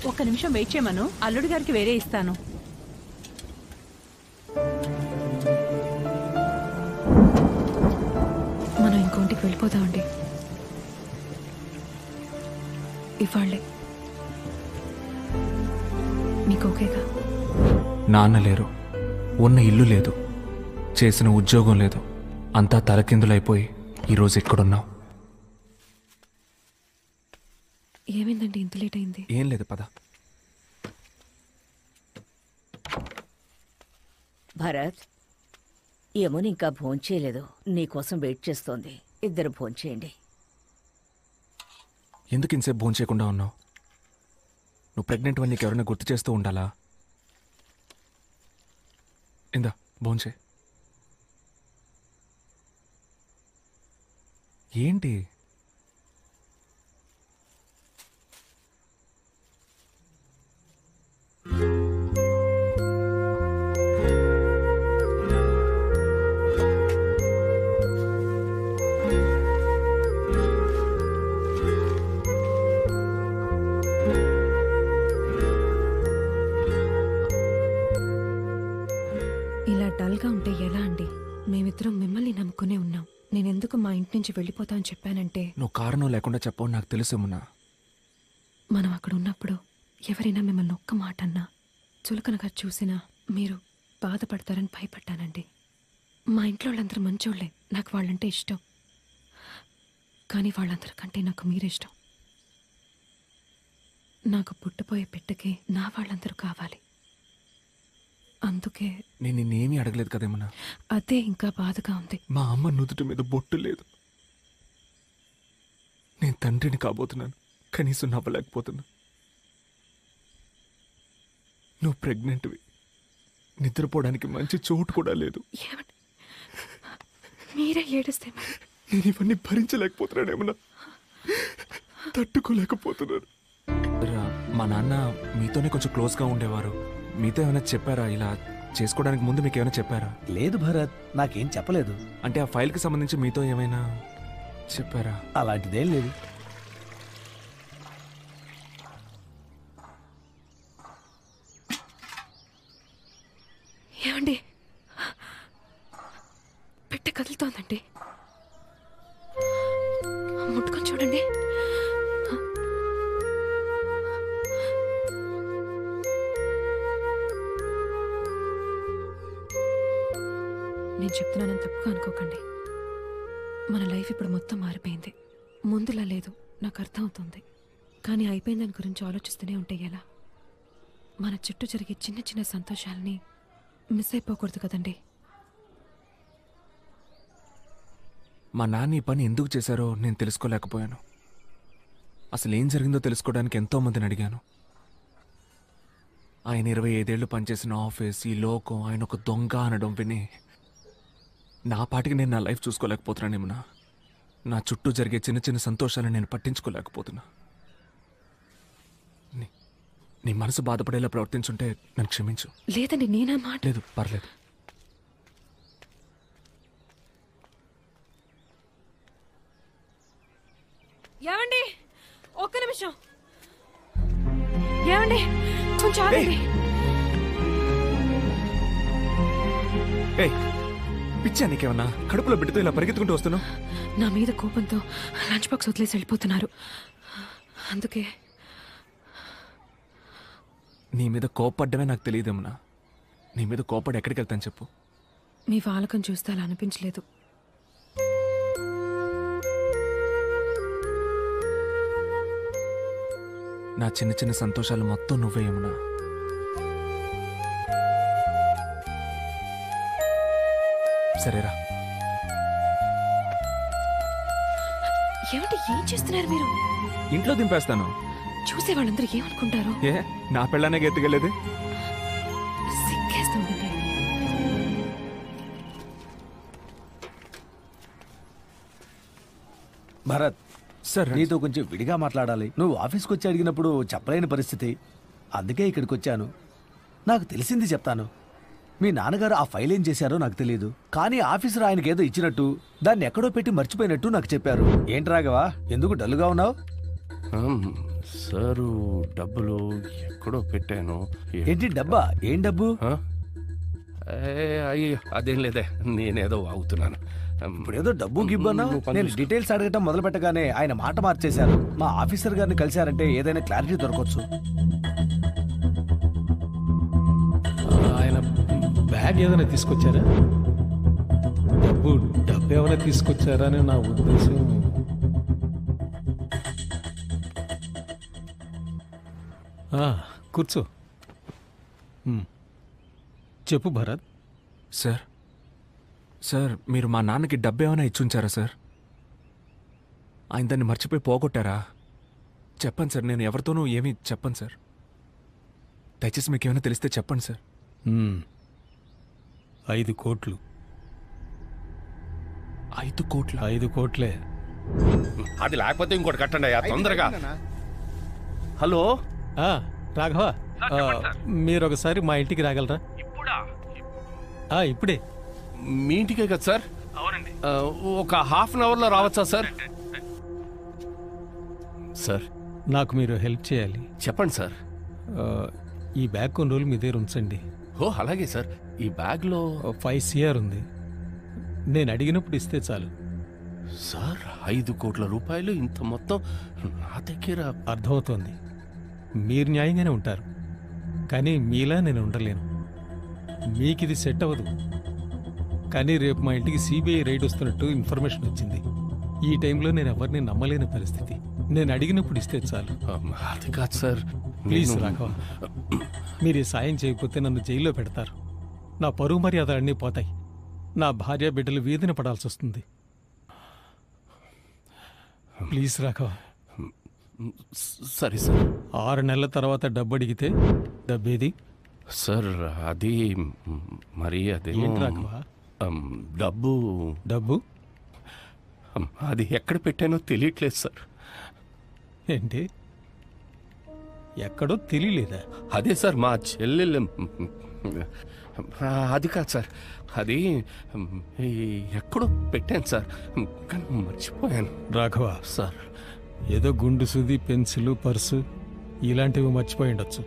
ఒక్క నిమిషం వెయిట్ చేయమను, అల్లుడి గారికి వేరే ఇస్తాను. మనం ఇంకోంటికి వెళ్ళిపోదామండి ఇవాళ్ళే. మీకు ఓకేగా? నాన్న లేరు, ఉన్న ఇల్లు లేదు, చేసిన ఉద్యోగం లేదు, అంతా తలకిందులైపోయి ఈరోజు ఎక్కడున్నావు? ఏమైందండి ఇంత లేట్ అయింది? ఏం లేదు, పద. భరత్, యమున ఇంకా భోంచేయలేదు, నీకోసం వెయిట్ చేస్తోంది. ఇద్దరు భోంచేయండి. ఎందుకు ఇంతసేపు భోంచేయకుండా ఉన్నావు? నువ్వు ప్రెగ్నెంట్ అని నీకు ఎవరైనా గుర్తు చేస్తూ ఉండాలా? ఇందా భోంచే. ఏంటి? ఇలా డల్గా ఉంటే ఎలా అండి? మేమిద్దరం మిమ్మల్ని నమ్ముకునే ఉన్నాం. నేనెందుకు మా ఇంటి నుంచి వెళ్ళిపోతా అని చెప్పానంటే, నువ్వు కారణం లేకుండా చెప్పవు నాకు తెలుసు మున్నా. మనం అక్కడ ఉన్నప్పుడు ఎవరైనా మిమ్మల్ని ఒక్క మాట అన్నా, చులకనగా చూసినా మీరు బాధపడతారని భయపడ్డానండి. మా ఇంట్లో వాళ్ళందరూ మంచోళ్లే, నాకు వాళ్ళంటే ఇష్టం. కానీ వాళ్ళందరికంటే నాకు మీరిష్టం. నాకు పుట్టపోయే బిడ్డకి నా వాళ్ళందరూ కావాలి. అందుకే నేను నిన్నేమీ అడగలేదు కదేమన్నా. అదే ఇంకా బాధగా ఉంది. మా అమ్మ నుదుటి మీద బొట్టు లేదు. నేను తండ్రిని కాబోతున్నాను, కనీసం నవ్వలేకపోతున్నా. నువ్వు ప్రెగ్నెంట్వి, నిద్రపోవడానికి మంచి చోటు కూడా లేదు. మీరే ఏడిస్తే నేను ఇవన్నీ భరించలేకపోతున్నానేమన్నా, తట్టుకోలేకపోతున్నాను. మా నాన్న మీతోనే కొంచెం క్లోజ్గా ఉండేవారు. మీతో ఏమైనా చెప్పారా ఇలా చేసుకోవడానికి ముందు మీకు ఏమైనా చెప్పారా? లేదు భరత్, నాకేం చెప్పలేదు. అంటే ఆ ఫైల్కి సంబంధించి మీతో ఏమైనా చెప్పారా? అలాంటిదేం లేదు. ఏమండి, పెట్టె కదులుతోందండి, ముట్టుకొని చూడండి. నేను చెప్తున్నానని తప్పుగా అనుకోకండి. మన లైఫ్ ఇప్పుడు మొత్తం మారిపోయింది. ముందులా లేదు, నాకు అర్థం అవుతుంది. కానీ అయిపోయిన దాని గురించి ఆలోచిస్తూనే ఉంటే ఎలా? మన చుట్టూ జరిగే చిన్న చిన్న సంతోషాలని మిస్ అయిపోకూడదు కదండి. మా నాన్న ఈ పని ఎందుకు చేశారో నేను తెలుసుకోలేకపోయాను. అసలు ఏం జరిగిందో తెలుసుకోవడానికి ఎంతో మందిని అడిగాను. ఆయన 25 ఏళ్ళు పనిచేసిన ఆఫీస్, ఈ లోకం, ఆయన ఒక దొంగ అనడం విని నా పాటికి నేను నా లైఫ్ చూసుకోలేకపోతున్నానేమన్నా. నా చుట్టూ జరిగే చిన్న చిన్న సంతోషాలను నేను పట్టించుకోలేకపోతున్నా. నీ మనసు బాధపడేలా ప్రవర్తించుంటే నన్ను క్షమించు. లేదండి, నేనా మాట. లేదు, పర్లేదు. ఏమండి, ఒక్క నిమిషం. ఏమండి, కొంచెం ఆగండి. పిచ్చా నీకేమన్నా? కడుపులో బిడ్డతో ఇలా పరిగెత్తుకుంటూ వస్తున్నావు? నా మీద కోపంతో లంచ్ బాక్స్ వదిలేసి వెళ్ళిపోతున్నారు. అందుకే. నీ మీద కోపడ్డమే నాకు తెలియదేమన్నా. నీ మీద కోపడి ఎక్కడికి వెళ్తాను చెప్పు. మీ వాలకం చూస్తే అలా అనిపించలేదు. నా చిన్న చిన్న సంతోషాలు మొత్తం నువ్వే యమునా. సరేరా. ఏమిటి, ఏం చేస్తున్నారు మీరు? ఇంట్లో దింపేస్తాను. చూసే వాళ్ళందరూ ఏమనుకుంటారు? ఏ, నా పెళ్ళానే ఎత్తుకెళ్ళేది? సిగ్గేస్తుందండి. భరత్ సార్, నీతో కొంచెం విడిగా మాట్లాడాలి. నువ్వు ఆఫీస్కి వచ్చి అడిగినప్పుడు చెప్పలేని పరిస్థితి, అందుకే ఇక్కడికి వచ్చాను. నాకు తెలిసింది చెప్తాను. మీ నాన్నగారు ఆ ఫైల్ ఏం చేశారో నాకు తెలియదు, కానీ ఆఫీసర్ ఆయనకి ఏదో ఇచ్చినట్టు దాన్ని ఎక్కడో పెట్టి మర్చిపోయినట్టు నాకు చెప్పారు. ఏంటి రాఘవా, ఎందుకు డల్లుగా ఉన్నావు? సారు, డబ్బులు ఎక్కడో పెట్టాను. ఏంటి డబ్బా? ఏం డబ్బు? అయ్యో అదేం లేదే, నేనేదో వాగుతున్నాను. ఇప్పుడేదో డబ్బు గిబ్బన్నా. నేను డీటెయిల్స్ అడగటం మొదలు పెట్టగానే ఆయన మాట మార్చేశారు. మా ఆఫీసర్ గారిని కలిశారంటే ఏదైనా క్లారిటీ దొరకవచ్చు. ఆయన బ్యాగ్ ఏదైనా తీసుకొచ్చారా? డబ్బు ఏమైనా తీసుకొచ్చారా అని నా ఉద్దేశం. కూర్చో. చెప్పు భరత్. సార్, సార్, మీరు మా నాన్నకి డబ్బు ఏమైనా ఇచ్చుంచారా సార్? ఆయన దాన్ని మర్చిపోయి పోగొట్టారా? చెప్పండి సార్, నేను ఎవరితోనూ ఏమీ చెప్పను సార్. దయచేసి మీకు ఏమైనా తెలిస్తే చెప్పండి సార్. 5 కోట్లు. 5 కోట్ల? 5 కోట్లే. అది లేకపోతే ఇంకోటి కట్టండి తొందరగా. హలో రాఘవ, మీరు ఒకసారి మా ఇంటికి రాగలరా? ఇప్పుడే. మీ ఇంటికే కదా సార్? అవునండి. ఒక హాఫ్ అన్ అవర్లో రావచ్చా సార్? సార్, నాకు మీరు హెల్ప్ చేయాలి. చెప్పండి సార్. ఈ బ్యాగ్ కొన్ని రోజులు మీ దగ్గర ఉంచండి. అలాగే సార్. ఈ బ్యాగ్లో 5 CR ఉంది. నేను అడిగినప్పుడు ఇస్తే చాలు. సార్, 5 కోట్ల రూపాయలు ఇంత మొత్తం నా దగ్గర. అర్థమవుతోంది, మీరు న్యాయంగానే ఉంటారు, కానీ మీలా నేను ఉండలేను. మీకు ఇది సెట్ అవ్వదు. కానీ రేపు మా ఇంటికి CBI రైడ్ వస్తున్నట్టు ఇన్ఫర్మేషన్ వచ్చింది. ఈ టైంలో నేను ఎవరిని నమ్మలేని పరిస్థితి. నేను అడిగినప్పుడు ఇస్తే చాలు. అది కాదు సార్. ప్లీజ్ రాఘవ, మీరు ఈ సాయం చేయకపోతే నన్ను జైల్లో పెడతారు. నా పరువు మర్యాదలన్నీ పోతాయి. నా భార్య బిడ్డలు వీధిన పడాల్సి వస్తుంది. ప్లీజ్ రాఘవ. సరే సార్. 6 నెలల తర్వాత డబ్బు అడిగితే డబ్బేది? సార్, అది మరి అదే రాఘవ. డబ్బు అది ఎక్కడ పెట్టానో తెలియట్లేదు సార్. ఏంటి, ఎక్కడో తెలియలేదా? అదే సార్, మా చెల్లెలు అది కాదు సార్, అది ఎక్కడో పెట్టాను సార్, కానీ మర్చిపోయాను. రాఘవ సార్, ఏదో గుండు సూది, పెన్సిల్, పర్సు ఇలాంటివి మర్చిపోయి ఉండొచ్చు,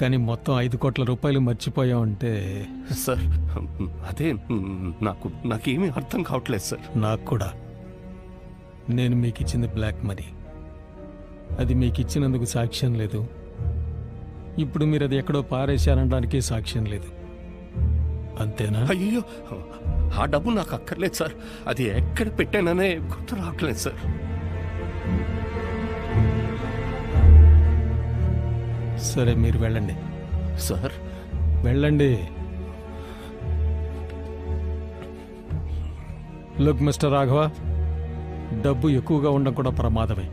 కానీ మొత్తం 5 కోట్ల రూపాయలు మర్చిపోయామంటే సార్ అదే నాకేమీ అర్థం కావట్లేదు సార్. నాకు కూడా. నేను మీకు ఇచ్చింది బ్లాక్ మనీ, అది మీకు ఇచ్చినందుకు సాక్ష్యం లేదు. ఇప్పుడు మీరు అది ఎక్కడో పారేశారనడానికి సాక్ష్యం లేదు, అంతేనా? అయ్యో, ఆ డబ్బు నాకు అక్కర్లేదు సార్, అది ఎక్కడ పెట్టాననే గుర్తు రావట్లేదు సార్. సరే, మీరు వెళ్ళండి సార్. వెళ్ళండి. లుక్ మిస్టర్ రాఘవ, డబ్బు ఎక్కువగా ఉండడం కూడా ప్రమాదమే.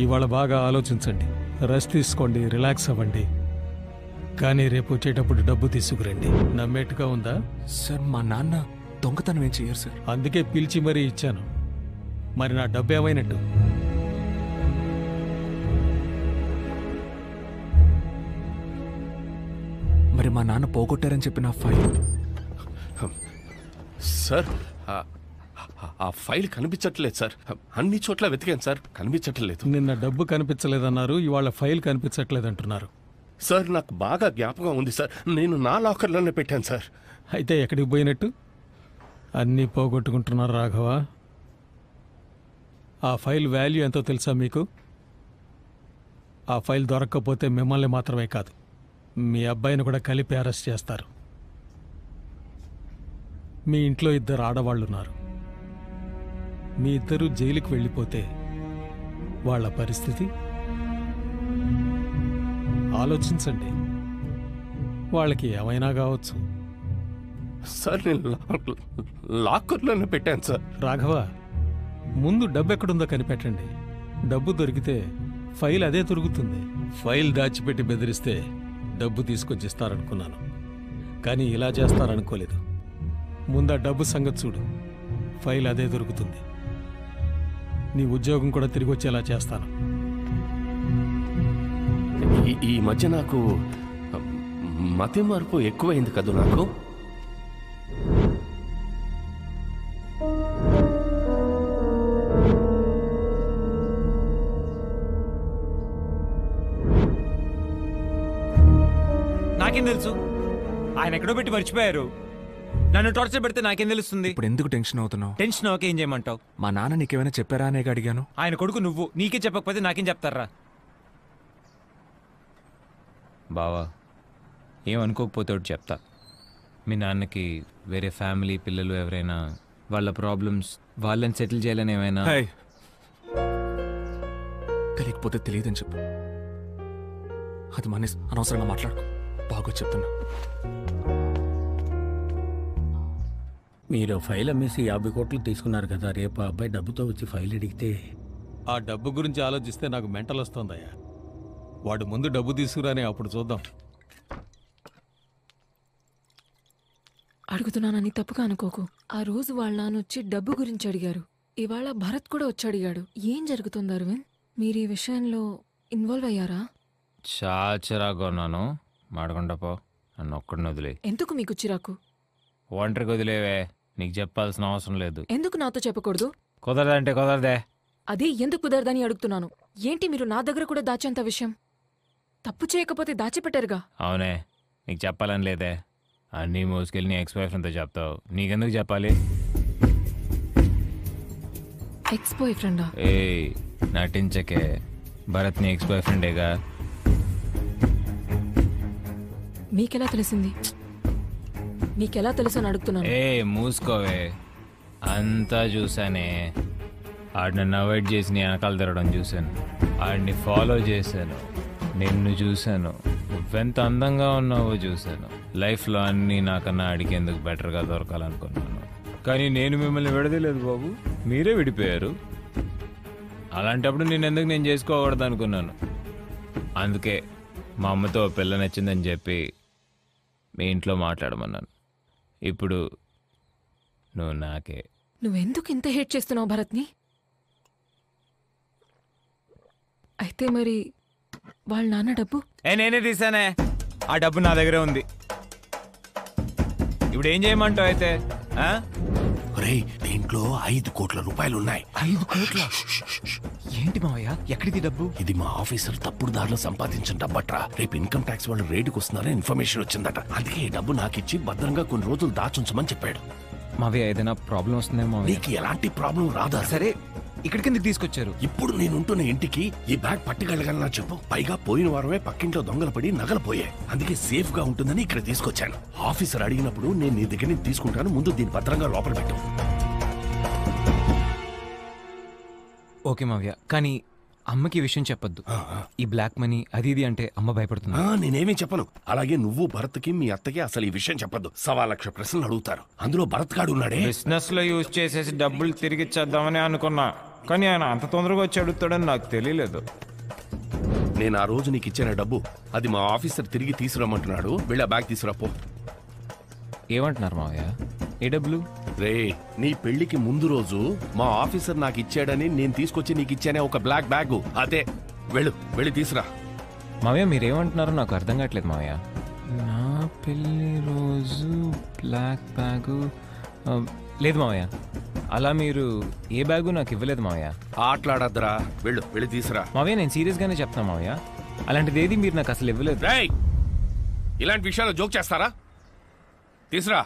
ఇవాళ బాగా ఆలోచించండి, రెస్ట్ తీసుకోండి, రిలాక్స్ అవ్వండి, కానీ రేపు వచ్చేటప్పుడు డబ్బు తీసుకురండి. నమ్మేట్టుగా ఉందా? సార్, మా నాన్న దొంగతనం ఏం చెయ్యరు సార్. అందుకే పిలిచి మరీ ఇచ్చాను. మరి నా డబ్బు ఏమైనట్టు? మరి మా నాన్న పోగొట్టారని చెప్పిన ఫైల్ సార్, ఆ ఫైల్ కనిపించట్లేదు సార్. అన్ని చోట్ల వెతికాను సార్, కనిపించట్లేదు. నిన్న డబ్బు కనిపించలేదన్నారు, ఇవాళ ఫైల్ కనిపించట్లేదంటున్నారు. సార్, నాకు బాగా జ్ఞాపకం ఉంది సార్, నేను నా లాకర్లోనే పెట్టాను సార్. అయితే ఎక్కడికి పోయినట్టు? అన్నీ పోగొట్టుకుంటున్నారు రాఘవ. ఆ ఫైల్ వాల్యూ ఎంతో తెలుసా మీకు? ఆ ఫైల్ దొరక్కపోతే మిమ్మల్ని మాత్రమే కాదు, మీ అబ్బాయిని కూడా కలిపి అరెస్ట్ చేస్తారు. మీ ఇంట్లో 2 ఆడవాళ్ళున్నారు. మీ ఇద్దరు జైలుకి వెళ్ళిపోతే వాళ్ళ పరిస్థితి ఆలోచించండి. వాళ్ళకి ఏమైనా కావచ్చు. సార్, నేను లాకర్లోనే పెట్టాను సార్. రాఘవ, ముందు డబ్బు ఎక్కడుందో కనిపెట్టండి. డబ్బు దొరికితే ఫైల్ అదే దొరుకుతుంది. ఫైల్ దాచిపెట్టి బెదిరిస్తే డబ్బు తీసుకొచ్చిస్తారనుకున్నాను, కానీ ఇలా చేస్తారనుకోలేదు. ముందు ఆ డబ్బు సంగతి చూడు, ఫైల్ అదే దొరుకుతుంది. నీ ఉద్యోగం కూడా తిరిగి వచ్చేలా చేస్తాను. ఈ మధ్య నాకు మతి మార్పు ఎక్కువైంది కదా నాకు. నాకేం తెలుసు? ఆయన ఎక్కడో పెట్టి మర్చిపోయారు. నన్ను టార్చర్ పెడితే నాకేం తెలుస్తుంది? ఇప్పుడు ఎందుకు టెన్షన్ అవుతున్నావు? టెన్షన్ ఓకే, ఏం చేయమంటావు? మా నాన్న నీకేమైనా చెప్పారా అనే అడిగాను. ఆయన కొడుకు నువ్వు, నీకే చెప్పకపోతే నాకేం చెప్తారా? బావా, ఏమనుకోకపోతే ఒకటి చెప్తా. మీ నాన్నకి వేరే ఫ్యామిలీ, పిల్లలు ఎవరైనా వాళ్ళ ప్రాబ్లమ్స్ వాళ్ళని సెటిల్ చేయాలని ఏమైనా తెలియకపోతే తెలియదని చెప్పు. అది మనిషి అనవసరంగా మాట్లాడుకో. బాగా చెప్తున్నా. మీరు ఫైల్ అమ్మేసి 50 కోట్లు తీసుకున్నారు కదా, రేపు ఆ అబ్బాయి డబ్బుతో వచ్చి ఫైల్ అడిగితే? ఆ డబ్బు గురించి ఆలోచిస్తే నాకు మెంటల్ వస్తుందయ్యా. వాడు ముందు డబ్బు తీసుకురాని, అప్పుడు చూద్దాం. అడుగుతున్నానని తప్పుగా అనుకోకు. ఆ రోజు వాళ్ళ నాన్నొచ్చి డబ్బు గురించి అడిగారు. ఇవాళ భరత్ కూడా వచ్చి అడిగాడు. ఏం జరుగుతుంది అరవింద్? మీరు ఈ విషయంలో ఇన్వాల్వ్ అయ్యారా? చాచరాగా ఉన్నాను, మాడకుండా పో. నన్ను ఒక్కడిని వదిలే. ఎందుకు మీకు చిరాకు? ఒంటరికి వదిలేవే, నీకు చెప్పాల్సిన అవసరం లేదు. ఎందుకు నాతో చెప్పకూడదు? కుదరదంటే కుదరదే. అదే ఎందుకు కుదరదని అడుగుతున్నాను. ఏంటి మీరు నా దగ్గర కూడా దాచేంత విషయం? తప్పు చేయకపోతే దాచిపెట్టారుగా. అవునే, నీకు చెప్పాలని లేదే. అన్నీ మోసుకెళ్ళి నీ ఎక్స్ బాయ్ ఫ్రెండ్తో చెప్తావు, నీకెందుకు చెప్పాలి? ఎక్స్ బాయ్ ఫ్రెండా? ఏ నటించకే, భరత్ నీ ఎక్స్ బాయ్ ఫ్రెండేగా. మీకెలా తెలిసింది? నీకెలా తెలుసు అని అడుగుతున్నాను. ఏ మూసుకోవే, అంతా చూసానే. ఆడిని అవాయిడ్ చేసి నీ వెనకాల తిరగడం చూశాను, ఆడిని ఫాలో చేశాను, నిన్ను చూశాను, నువ్వెంత అందంగా ఉన్నావో చూశాను. లైఫ్లో అన్నీ నాకన్నా ఆడికి ఎందుకు బెటర్గా దొరకాలనుకున్నాను, కానీ నేను మిమ్మల్ని విడదలేదు బాబు, మీరే విడిపోయారు. అలాంటప్పుడు నేను చేసుకోకూడదు అనుకున్నాను. అందుకే మా అమ్మతో పిల్ల నచ్చిందని చెప్పి మీ ఇంట్లో మాట్లాడమన్నాను. ఇప్పుడు నువ్వు నాకే. నువ్వెందుకు ఇంత హేట్ చేస్తున్నావు భరత్ని? అయితే మరి వాళ్ళ నాన్న డబ్బు? నేనే తీసానే, ఆ డబ్బు నా దగ్గరే ఉంది. ఇప్పుడు ఏం చేయమంటావు అయితే? రే దీంట్లో 5 కోట్ల రూపాయలు ఉన్నాయి. 5 కోట్ల? ఏంటి మావయ్య, ఎక్కడిది డబ్బు? ఇది మా ఆఫీసర్ తప్పుడు దారిలో సంపాదించిన డబ్బట్రా. రేపు ఇన్కమ్ ట్యాక్స్ వాళ్ళు రేటుకు వస్తున్నారని ఇన్ఫర్మేషన్ వచ్చిందట. అందుకే ఈ డబ్బు నాకిచ్చి భద్రంగా కొన్ని రోజులు దాచుంచమని చెప్పాడు. మావయ్య ఏదైనా ప్రాబ్లం వస్తుందేమో? నీకు ఎలాంటి ప్రాబ్లం రాదా? సరే ఇక్కడికి ఎందుకు తీసుకొచ్చారు? ఇప్పుడు నేనుంటున్న ఇంటికి ఈ బ్యాగ్ పట్టుకెళ్ళగలనా చెప్పు? పైగా పోయిన వారమే పక్కింట్లో దొంగలు పడి నగలు పోయాయి. అందుకే సేఫ్ గా ఉంటుందని ఇక్కడ తీసుకొచ్చాను. ఆఫీసర్ అడిగినప్పుడు నేను నీ దగ్గర నుంచి తీసుకుంటాను. ముందు దీన్ని భద్రంగా లోపల పెట్టు. ఓకే మావయ్య, కానీ అమ్మకి ఈ విషయం చెప్పొద్దు. ఈ బ్లాక్ మనీ అది ఇది అంటే అమ్మ భయపడుతుంది. నేనేమీ చెప్పను. అలాగే నువ్వు భరత్కి మీ అత్తకి అసలు ఈ విషయం చెప్పొద్దు. 1,00,000 ప్రశ్నలు అడుగుతారు. అందులో భరత్ గాడు ఉన్నాడే. బిజినెస్ లో యూజ్ చేసేసి డబ్బులు తిరిగి ఇచ్చేద్దామని అనుకున్నా, కానీ ఆయన అంత తొందరగా వచ్చి అడుగుతాడని నాకు తెలియలేదు. నేను ఆ రోజు నీకు ఇచ్చిన డబ్బు అది మా ఆఫీసర్ తిరిగి తీసుకురమ్మంటున్నాడు. వెళ్ళి ఆ బ్యాగ్ తీసుకురాపో. ఏమంటున్నారు మావయ్య? ఏ డబ్బులు? రే నీ పెళ్లికి ముందు రోజు మా ఆఫీసర్ నాకు ఇచ్చాడని నేను తీసుకొచ్చి నీకు ఇచ్చానే ఒక బ్లాక్ బ్యాగ్. అదే వెళ్ళి తీసురా. మావయ్య మీరేమంటున్నారో నాకు అర్థం కావట్లేదు మావయ్య. నా పెళ్లి రోజు బ్లాక్ బ్యాగు లేదు మావయ్య. అలా మీరు ఏ బ్యాగు నాకు ఇవ్వలేదు మావయ్య. ఆటలాడద్దురా. వెళ్ళి తీసురా. మావయ్య నేను సీరియస్ గానే చెప్తాను మావయ్య, అలాంటిది ఏది మీరు నాకు అసలు ఇవ్వలేదు. ఇలాంటి విషయాలు జోక్ చేస్తారా? తీసురా.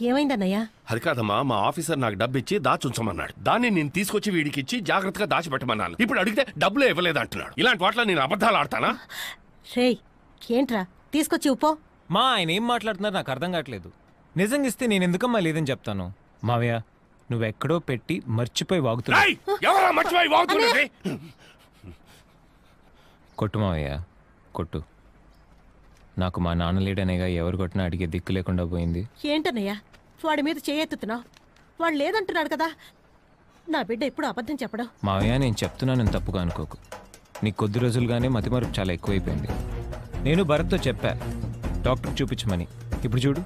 ఏమైందన్నయ్యా? అది కాదమ్మా, మా ఆఫీసర్ నాకు డబ్బు ఇచ్చి దాచుంచమన్నాడు. దాన్ని నేను తీసుకొచ్చి వీడికి ఇచ్చి జాగ్రత్తగా దాచిపెట్టమన్నాను. ఇప్పుడు అడిగితే డబ్బులే ఇవ్వలేదు అంటున్నాడు. ఇలాంటి వాటిలో నేను అబద్ధాలు ఆడతానా? రేయ్ ఏంట్రా తీసుకొచ్చి ఉప్పో. మా ఆయన ఏం మాట్లాడుతున్నారు నాకు అర్థం కావట్లేదు. నిజంగా ఇస్తే నేను ఎందుకమ్మా లేదని చెప్తాను. మావయ్య నువ్వెక్కడో పెట్టి మర్చిపోయి వాగుతున్నావు. కొట్టు మావయ్య కొట్టు. నాకు మా నాన్న లేడనేగా ఎవరు కొట్టినా అడిగే దిక్కు లేకుండా పోయింది. ఏంటన్నయ్యా వాడి మీద చేయెత్తుతున్నావు? వాడు లేదంటున్నాడు కదా. నా బిడ్డ ఎప్పుడు అబద్ధం చెప్పడం. మావయ్య నేను చెప్తున్నాను తప్పుగా అనుకోకు. నీ కొద్ది రోజులుగానే మతిమరుపు చాలా ఎక్కువైపోయింది. నేను భరత్తో చెప్పా డాక్టర్ చూపించమని. ఇప్పుడు చూడు.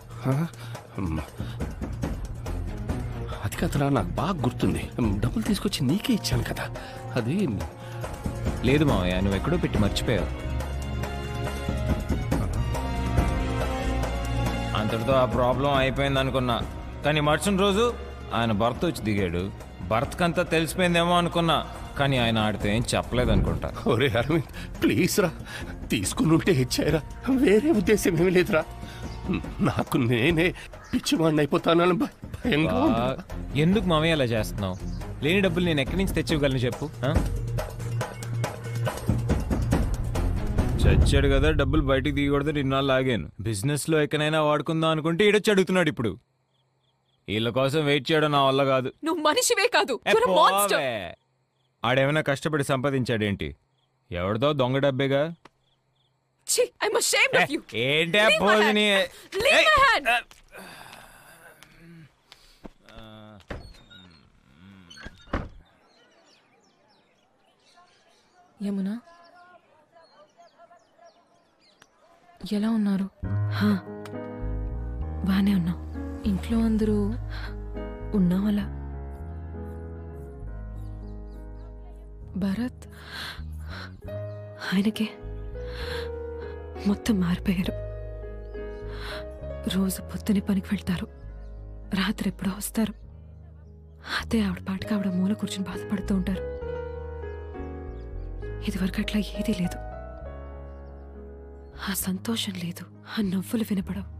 అది కదరా, నాకు బాగా గుర్తుంది. డబ్బులు తీసుకొచ్చి నీకే ఇచ్చాను కదా. అది లేదు మావయ్య, నువ్వు ఎక్కడో పెట్టి మర్చిపోయావు. అంతటితో ఆ ప్రాబ్లం అయిపోయింది అనుకున్నా, కానీ మరుసటి రోజు ఆయన భర్త వచ్చి దిగాడు. భర్తకంతా తెలిసిపోయిందేమో అనుకున్నా, కానీ ఆయన ఆడితే ఏం చెప్పలేదు అనుకుంటా. ఒరే అరవింద్ ప్లీజ్ రా, తీసుకుని ఉంటే ఇచ్చారా, వేరే ఉద్దేశం ఏమి లేదురా. నాకు నేనే పిచ్చివాడిని అయిపోతానని భయంగా ఉంది. ఎందుకు మావయ్య అలా చేస్తున్నావు? లేని డబ్బులు నేను ఎక్కడి నుంచి తెచ్చివ్వగలను చెప్పు. చచ్చాడు కదా, డబ్బులు బయటికి దిగకూడదు నిన్నాళ్ళు లాగాను. బిజినెస్ లో ఎక్కడైనా వాడుకుందాం అనుకుంటే ఈడొచ్చి అడుగుతున్నాడు. ఇప్పుడు వీళ్ళ కోసం వెయిట్ చేయడం నా వల్ల కాదు. నువ్వు మనిషివే కాదు, ఆడేమైనా కష్టపడి సంపాదించాడేంటి? ఎవరిదో దొంగ డబ్బేగా. ఏంటి పోజిని? యమునా ఎలా ఉన్నారు? బానే ఉన్నాం. ఇంట్లో అందరూ ఉన్నాం అలా. భరత్ ఆయనకే మొత్తం మారిపోయారు. రోజు పొద్దునే పనికి వెళ్తారు, రాత్రి ఎప్పుడో వస్తారు. అదే ఆవిడ పాటికి ఆవిడ మూల కూర్చొని బాధపడుతూ ఉంటారు. ఇదివరకు అట్లా ఏదీ లేదు. ఆ సంతోషం లేదు, ఆ నవ్వులు వినపడవు.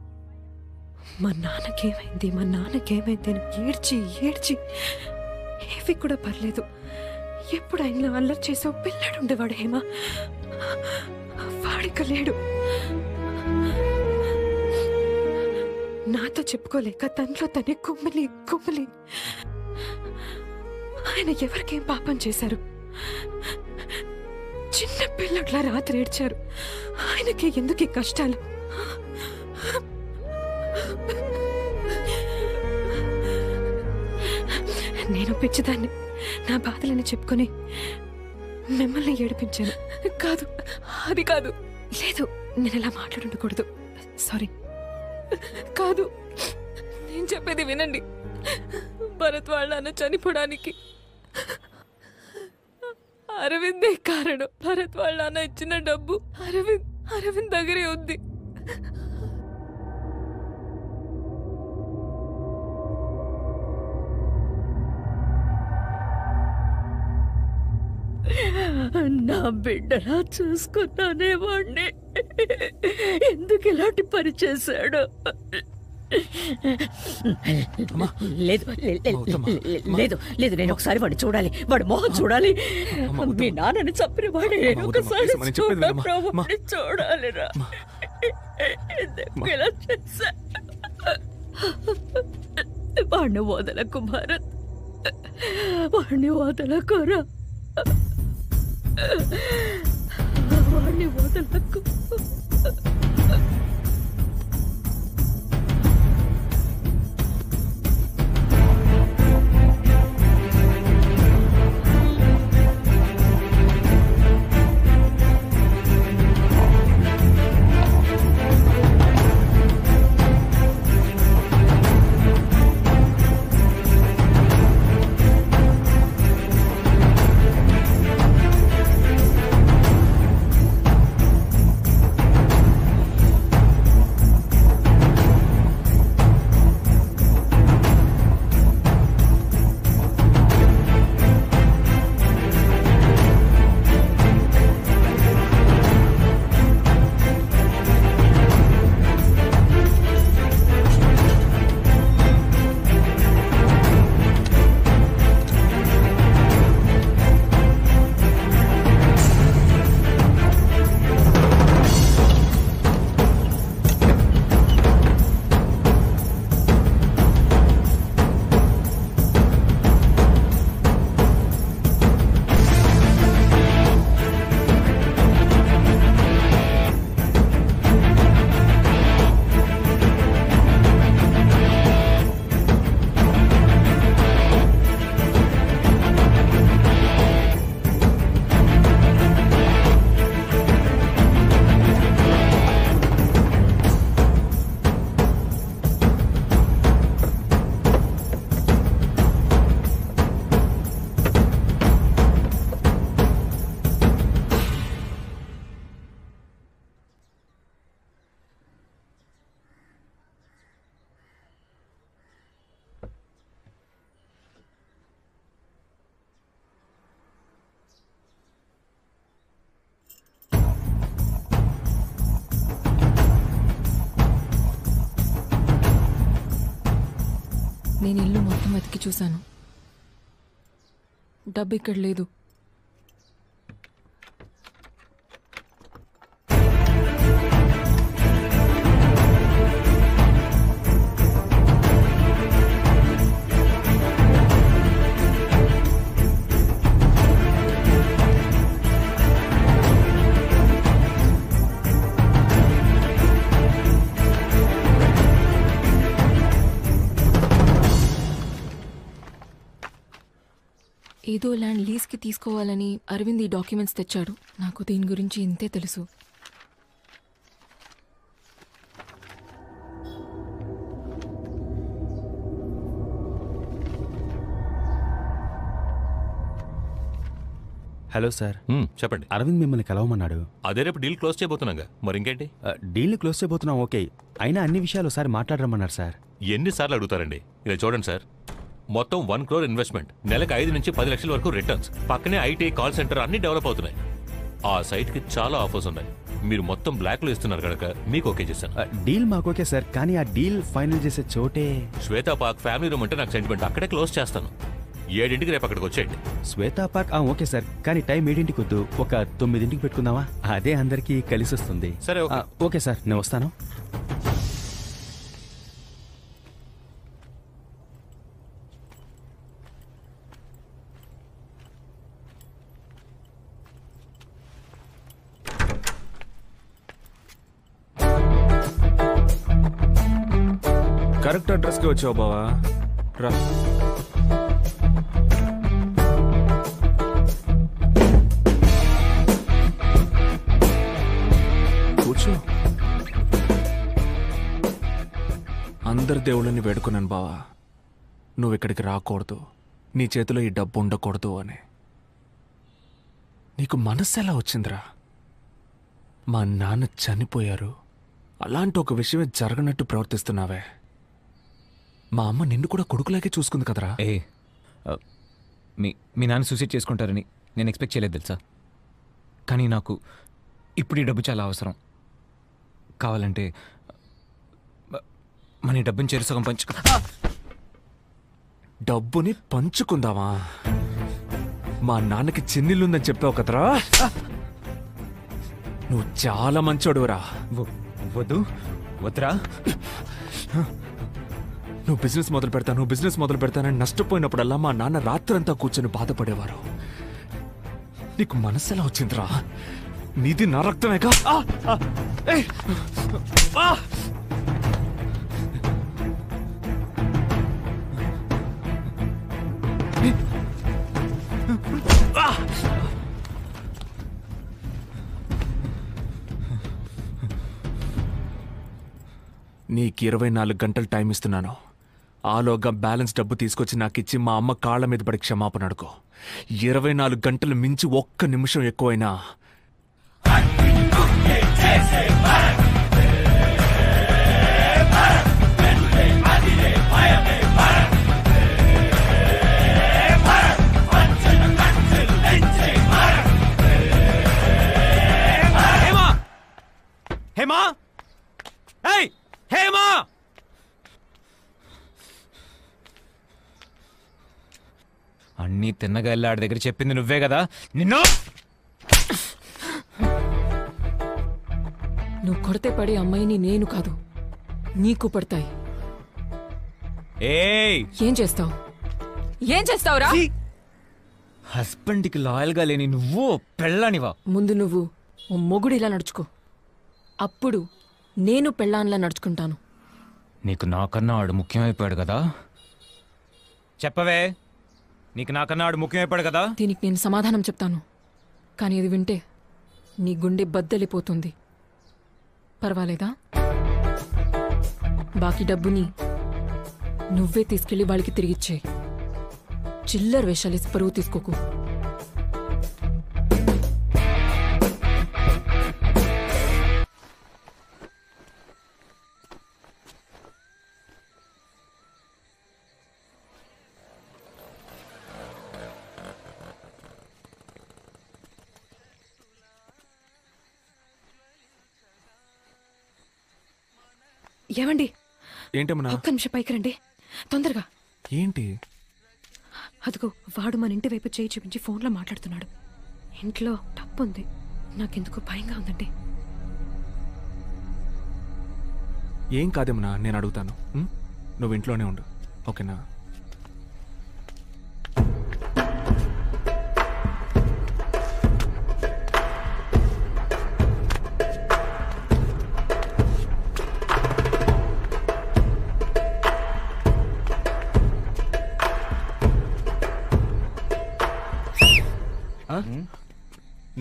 మా నాన్నకేమైంది అని ఏడ్చి ఏడ్చి ఏవి కూడా పర్లేదు. ఎప్పుడు ఆయన అల్లరి చేసే పిల్లాడు ఉండేవాడు. హేమ వాడిక లేడు. నాతో చెప్పుకోలేక తనలో తనే కుమ్మలి కుమ్మలి. ఆయన ఎవరికేం పాపం చేశారు? చిన్న పిల్లట్లా రాత్రి ఏడ్చారు. ఆయనకి ఎందుకు ఈ కష్టాలు? నేను పిచ్చిదాన్ని నా బాధలని చెప్పుకొని మిమ్మల్ని ఏడిపించాను. కాదు, అది కాదు. లేదు, నేను ఇలా మాట్లాడుండకూడదు. సారీ. కాదు, నేను చెప్పేది వినండి. భరత్ వాళ్ళ నాన్న చనిపోవడానికి అరవిందే కారణం. భరత్ వాళ్ళ నాన్న ఇచ్చిన డబ్బు అరవింద్ దగ్గరే ఉంది. నా బిడ్డలా చూసుకున్నానే వాణ్ణి ఎందుకు ఇలాంటి పని చేశాడు? లేదు లేదు లేదు, నేను ఒకసారి వాడిని చూడాలి, వాడి మొహం చూడాలి. మీ నాన్నని చంపిన వాడిని నేను ఒకసారి చూడాలిరా. ఎందుకు ఇలా చేశా? వాడిని వదలకు భారత్, వాడిని వదలకురా, వాడిని వదలకు. నేను ఇల్లు మొత్తం వెతికి చూశాను. డబ్బు ఇక్కడ లేదు. ఏదో ల్యాండ్ లీజ్కి తీసుకోవాలని అరవింద్ ఈ డాక్యుమెంట్స్ తెచ్చాడు. నాకు దీని గురించి ఇంతే తెలుసు. Hello sir. చెప్పండి. అరవింద్ మిమ్మల్ని కలవమన్నాడు. అదే రేపు డీల్ క్లోజ్ చేయబోతున్నాగా, మరి ఇంకేంటి? డీల్ క్లోజ్ చేయబోతున్నాం, ఓకే. అయినా అన్ని విషయాలు ఒకసారి మాట్లాడరమ్మన్నారు సార్. ఎన్నిసార్లు అడుగుతారండి? ఇలా చూడండి సార్, మొత్తం 1 crore ఇన్వెస్ట్మెంట్, నెలకు 5 నుంచి 10 లక్షల వరకు రిటర్న్స్, పక్కనే ఐటీ కాల్ సెంటర్ అన్ని డెవలప్ అవుతున్నాయి. ఆ సైట్ కి చాలా ఆఫర్స్ ఉన్నాయి. మీరు మొత్తం బ్లాక్ లో ఇస్తున్నారు కనుక మీకు ఓకే చేశాను. డీల్ మాకు ఓకే సార్, కానీ ఆ డీల్ ఫైనల్ చేసే చోటే శ్వేతా పార్క్ ఫ్యామిలీ రూమ్ అంటే నాకు సెంటిమెంట్. అక్కడే క్లోజ్ చేస్తాను. 7ంటికి రేపు అక్కడికి వచ్చేయండి. శ్వేతా పార్క్ ఓకే సార్, కానీ టైం 7ంటికి వద్దు, ఒక 9ంటికి పెట్టుకుందామా? అదే అందరికీ కలిసి వస్తుంది. సరే ఓకే సార్, నేను వస్తాను. కరెక్ట్ అడ్రస్కి వచ్చావు బావా, రా. కూర్చో. అందరి దేవుళ్ళని వేడుకున్నాను బావా, నువ్వు ఇక్కడికి రాకూడదు, నీ చేతిలో ఈ డబ్బు ఉండకూడదు అని. నీకు మనస్సు ఎలా వచ్చిందిరా? మా నాన్న చనిపోయారు, అలాంటి ఒక విషయమే జరగనట్టు ప్రవర్తిస్తున్నావే. మా అమ్మ నిన్ను కూడా కొడుకులాగే చూసుకుంది కదరా. మీ నాన్న సూసైడ్ చేసుకుంటారని నేను ఎక్స్పెక్ట్ చేయలేదు తెలుసా. కానీ నాకు ఇప్పుడు ఈ డబ్బు చాలా అవసరం. కావాలంటే మన ఈ డబ్బుని చెరుసగం పంచుకో. డబ్బుని పంచుకుందామా? మా నాన్నకి చెన్నెలుందని చెప్పావు కదరా. నువ్వు చాలా మంచోడురా. వద్దురా. నువ్వు బిజినెస్ మొదలు పెడతానని నష్టపోయినప్పుడల్లా మా నాన్న రాత్రంతా కూర్చొని బాధపడేవారు. నీకు మనసు ఎలా వచ్చిందిరా? నీది నా రక్తమేగా. నీకు 24 గంటలు టైం ఇస్తున్నాను. ఆలోగా బ్యాలెన్స్ డబ్బు తీసుకొచ్చి నాకిచ్చి మా అమ్మ కాళ్ళ మీద పడి క్షమాపణ అడుకో. 24 గంటలు మించి ఒక్క నిమిషం ఎక్కువైనా హేమా! ఏయ్ హేమా! అన్నీ తిన్నగా వెళ్ళి ఆడి దగ్గర చెప్పింది నువ్వే కదా. నిన్ను నువ్వు కొడితే పడే అమ్మాయిని నేను కాదు, నీకు పడతాయి. ఏం చేస్తావురా? హస్బెండ్కి లాయల్గా లేని నువ్వు పెళ్ళానివా? ముందు నువ్వు ఓ మొగుడు ఇలా నడుచుకో, అప్పుడు నేను పెళ్ళాన్లా నడుచుకుంటాను. నీకు నాకన్నా ఆడు ముఖ్యమైపోయాడు కదా. చెప్పవే, నీకు నాకన్నా ఆడు ముఖ్యమైపోయాడు కదా. దీనికి నేను సమాధానం చెప్తాను, కానీ ఇది వింటే నీ గుండె బద్దలిపోతుంది. పర్వాలేదా? బాకీ డబ్బుని నువ్వే తీసుకెళ్లి వాళ్ళకి తిరిగిచ్చే. చిల్లర వేషాలేసి పరువు తీసుకోకు. ఏమండి, ఏంటమ్మా? ఒక్క నిమిషం పైకి రండి తొందరగా. ఏంటి? అదిగో వాడు మన ఇంటి వైపు చేయి చూపించి ఫోన్లో మాట్లాడుతున్నాడు. ఇంట్లో డబ్బుంది, నాకెందుకు భయంగా ఉందండి. ఏం కాదేమన్నా, నేను అడుగుతాను. నువ్వు ఇంట్లోనే ఉండు, ఓకేనా?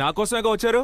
నా కోసమేగా వచ్చారు?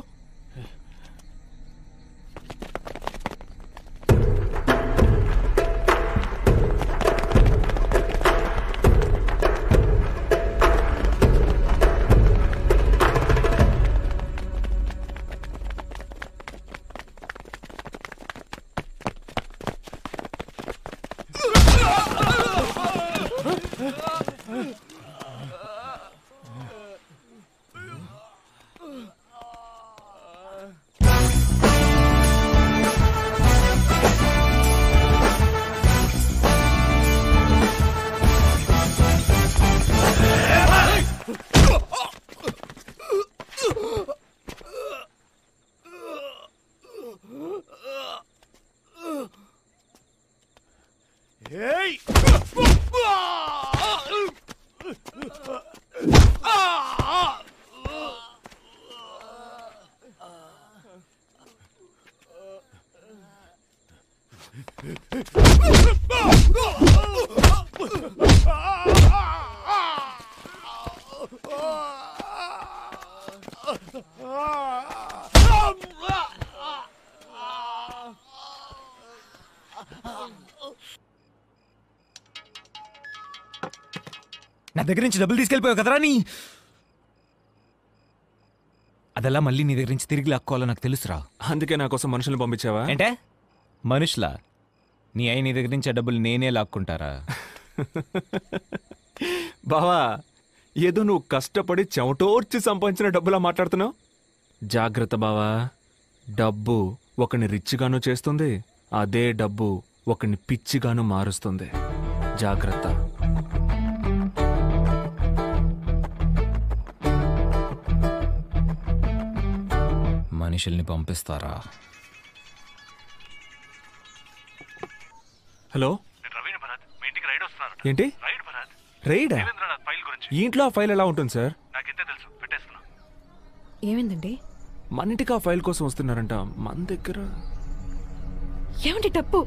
నా దగ్గర నుంచి డబ్బులు తీసుకెళ్ళిపోయావు కదరా నీ. అదెలా మళ్ళీ నీ దగ్గర నుంచి తిరిగి లాక్కోవాలో నాకు తెలుసురా. అందుకే నా కోసం మనుషుల్ని పంపించావా? అంటే మనుషులా? నీ అయి నీ దగ్గర నుంచి ఆ డబ్బులు నేనే లాక్కుంటారా? బావా, ఏదో నువ్వు కష్టపడి చెమటోర్చి సంపాదించిన డబ్బులా మాట్లాడుతున్నావు. జాగ్రత్త బావా. డబ్బు ఒకని రిచ్గాను చేస్తుంది, అదే డబ్బు ఒకని పిచ్చిగాను మారుస్తుంది. జాగ్రత్త. మనుషుల్ని పంపిస్తారా? హలో, ఏంటి రైడా? ఈ ఇంట్లో ఆ ఫైల్ ఎలా ఉంటుంది సార్? ఏమైందండి? మన ఇంటికి ఆ ఫైల్ కోసం వస్తున్నారంట. మన దగ్గర ఏమండి డబ్బు?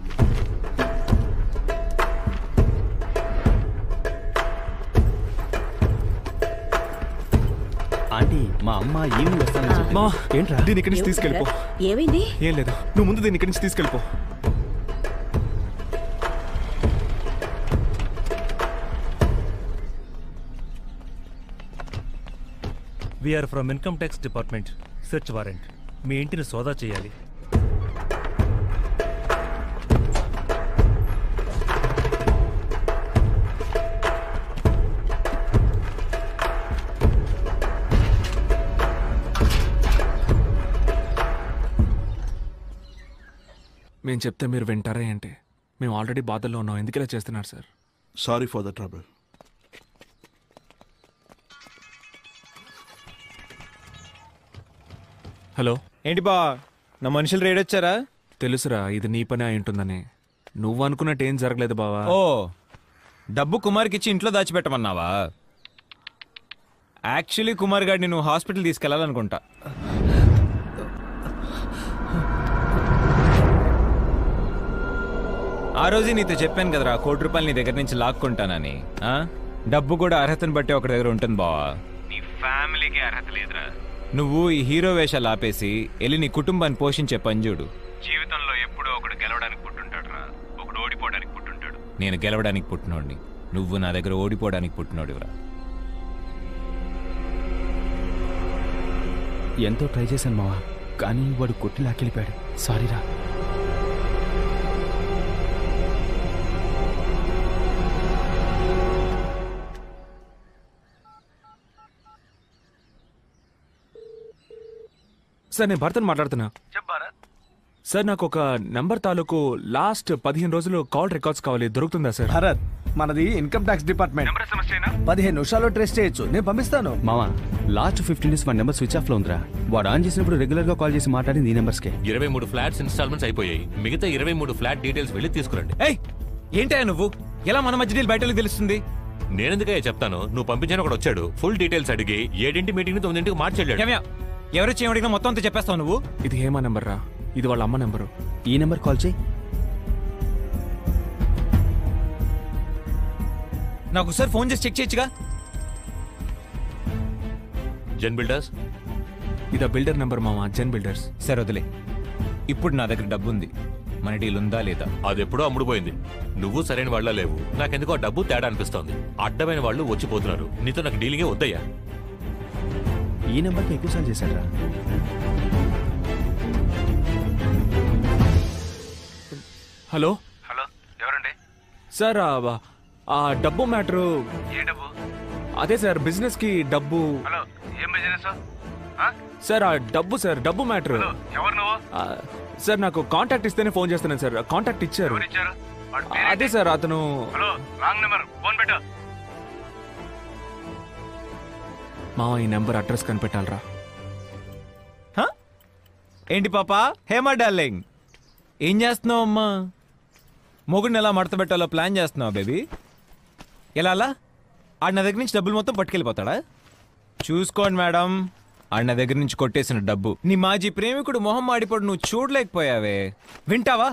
ఆంటీ, మా అమ్మ ఈవినింగ్ వస్తానని చెప్పింది. మా ఏంట్రా? దీని ఇక్కడి నుంచి తీసుకెళ్ళిపో. ఏమైంది? ఏం లేదు, నువ్వు ముందు దీని ఇక్కడి నుంచి తీసుకెళ్ళిపో. We're from income tax department. Search warrant. మీ ఇంటిని సోదా చేయాలి. మేము చెప్తే మీరు వింటారా ఏంటి? మేము ఆల్రెడీ బాధల్లో ఉన్నాం, ఎందుకు ఇలా చేస్తున్నారు sir? Sorry for the trouble. Hello, ఏంటి బా, నా మనుషులు రేడ్ వచ్చారా? తెలుసురా, ఇది నీ పని అయి ఉంటుందని. నువ్వు అనుకున్నట్టు ఏం జరగలేదు బావా. ఓ, డబ్బు కుమార్కి ఇచ్చి ఇంట్లో దాచిపెట్టమన్నావా? యాక్చువల్లీ కుమార్ గారిని నువ్వు హాస్పిటల్ తీసుకెళ్లాలనుకుంటా. ఆ రోజే నీతో చెప్పాను కదరా, ₹1,00,00,000 నీ దగ్గర నుంచి లాక్కుంటానని. డబ్బు కూడా అర్హతను బట్టి ఒకటి దగ్గర ఉంటుంది బావా. నీ ఫ్యామిలీకి అర్హత లేదురా. నువ్వు ఈ హీరో వేషాలు ఆపేసి వెళ్ళి నీ కుటుంబాన్ని పోషించే పని చూడు. జీవితంలో ఎప్పుడో ఒకడు గెలవడానికి పుట్టుంటాడు రా, ఒకడు ఓడిపోవడానికి పుట్టుంటాడు. నేను గెలవడానికి పుట్టినోడిని, నువ్వు నా దగ్గర ఓడిపోవడానికి పుట్టినోడివరా. ఎంతో ట్రై చేశాను మావా, కానీ వాడు కొట్టి లాక్కెళ్ళిపోయాడు. సారీరా. సార్, నేను భర్తను మాట్లాడుతున్నా. సార్, నాకు ఒక నంబర్ తాలూకు లాస్ట్ 15 రోజులు కాల్ రికార్డ్స్ కావాలి, దొరుకుతుందా సార్? భరత్, మనది ఇన్కమ్ ట్యాక్స్ డిపార్ట్మెంట్. 15 నిమిషాల్లో ట్రేస్ చేయొచ్చు, నేను పంపిస్తాను. మావా, లాస్ట్ 15 డేస్ వాడి నెంబర్ స్విచ్ ఆఫ్ లో ఉందిరా. వాడు ఆన్ చేసినప్పుడు రెగ్యులర్ గా కాల్ చేసి మాట్లాడింది ఈ నెంబర్స్కే. 23 ఫ్లాట్స్ ఇన్స్టాల్మెంట్స్ అయిపోయాయి. మిగతా 23 ఫ్లాట్ డీటెయిల్స్ వెళ్ళి తీసుకురండి. ఏయ్, ఏంటయ్యా నువ్వు? ఎలా మన మధ్య బయటకు తెలుస్తుంది? నేనెందుకయ్యా చెప్తాను, నువ్వు పంపించాను ఒకటి వచ్చాడు. ఫుల్ డీటెయిల్స్ అడిగి 7 మీటింగ్ 9 మార్చెళ్ళాడు. ఎవరొచ్చి ఏమడిగినా మొత్తం అంతా చెప్పేస్తావు నువ్వు. ఇది హేమా నెంబర్ రా, ఇది వాళ్ళ అమ్మ నెంబరు. ఈ నెంబర్ కాల్ చేయి. నాకు ఒకసారి ఫోన్ చేసి చెక్ చేయొచ్చుగా. జెన్ బిల్డర్స్. ఇది బిల్డర్ నెంబర్ మామా, జెన్ బిల్డర్స్. సరే వదిలే. ఇప్పుడు నా దగ్గర డబ్బు ఉంది, మన డీల్ ఉందా లేదా? అది ఎప్పుడో అమ్ముడుపోయింది. నువ్వు సరైన వాళ్ళ లేవు. నాకెందుకో ఆ డబ్బు తేడా అనిపిస్తోంది. అడ్డమైన వాళ్ళు వచ్చిపోతున్నారు. నీతో నాకు డీలింగే వద్దయ్యా. ఈ నెంబర్కి ఎక్కువసార్లు చేశాడు రా. హలో. హలో, ఎవరండి? సార్, ఆ డబ్బు మ్యాటరు. ఏ డబ్బు? అదే సార్, బిజినెస్ కి డబ్బు. హలో, ఏం బిజినెస్? సార్, ఆ డబ్బు సార్, డబ్బు మ్యాటరు. ఎవరు నువ్వు? సార్, నాకు కాంటాక్ట్ ఇస్తేనే ఫోన్ చేస్తున్నాను సార్. కాంటాక్ట్ ఇచ్చారు. అదే సార్, అతను. హలో, రాంగ్ నెంబర్, ఫోన్ పెట్టు. మావా, ఈ నెంబర్ అడ్రస్ కనిపెట్టాలరా. ఏంటి పాపా, హేమా డార్లింగ్, ఏం చేస్తున్నావు అమ్మా? మొగుడిని ఎలా మడత పెట్టాలో ప్లాన్ చేస్తున్నావు బేబీ. ఎలా అలా? ఆడ నా దగ్గర నుంచి డబ్బులు మొత్తం పట్టుకెళ్ళిపోతాడా? చూసుకోండి మేడం, ఆడ నా దగ్గర నుంచి కొట్టేసిన డబ్బు నీ మాజీ ప్రేమికుడు మొహం మాడిపోడు నువ్వు చూడలేకపోయావే. వింటావా?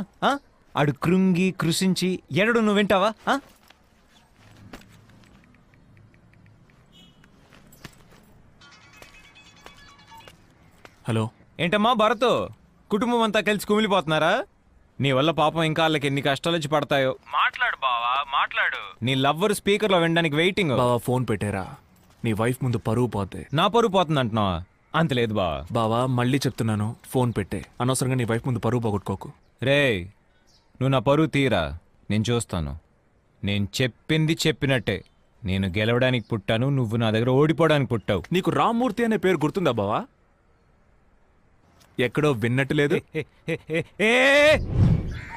ఆడు కృంగి కృషించి ఎరడు, నువ్వు వింటావా? హలో. ఏంటమ్మా భరత్, కుటుంబం అంతా కలిసి కుమిలిపోతున్నారా? నీ వల్ల పాపం ఇంకా వాళ్ళకి ఎన్ని కష్టాలు వచ్చి పడతాయో. మాట్లాడు బావా, మాట్లాడు. నీ లవ్వర్ స్పీకర్ లో వినడానికి వెయిటింగ్. బావా, ఫోన్ పెట్టారా? నీ వైఫ్ ముందు పరువు పోతే. నా పరువు పోతుంది అంటున్నావా? అంతలేదు బావా. బావా, మళ్ళీ చెప్తున్నాను, ఫోన్ పెట్టే. అనవసరంగా నీ వైఫ్ ముందు పరువు పోగొట్టుకోకు. రే, నువ్వు నా పరువు తీరా, నేను చూస్తాను. నేను చెప్పింది చెప్పినట్టే. నేను గెలవడానికి పుట్టాను, నువ్వు నా దగ్గర ఓడిపోవడానికి పుట్టావు. నీకు రామ్మూర్తి అనే పేరు గుర్తుందా బావా? ఎక్కడో విన్నట్టు లేదు.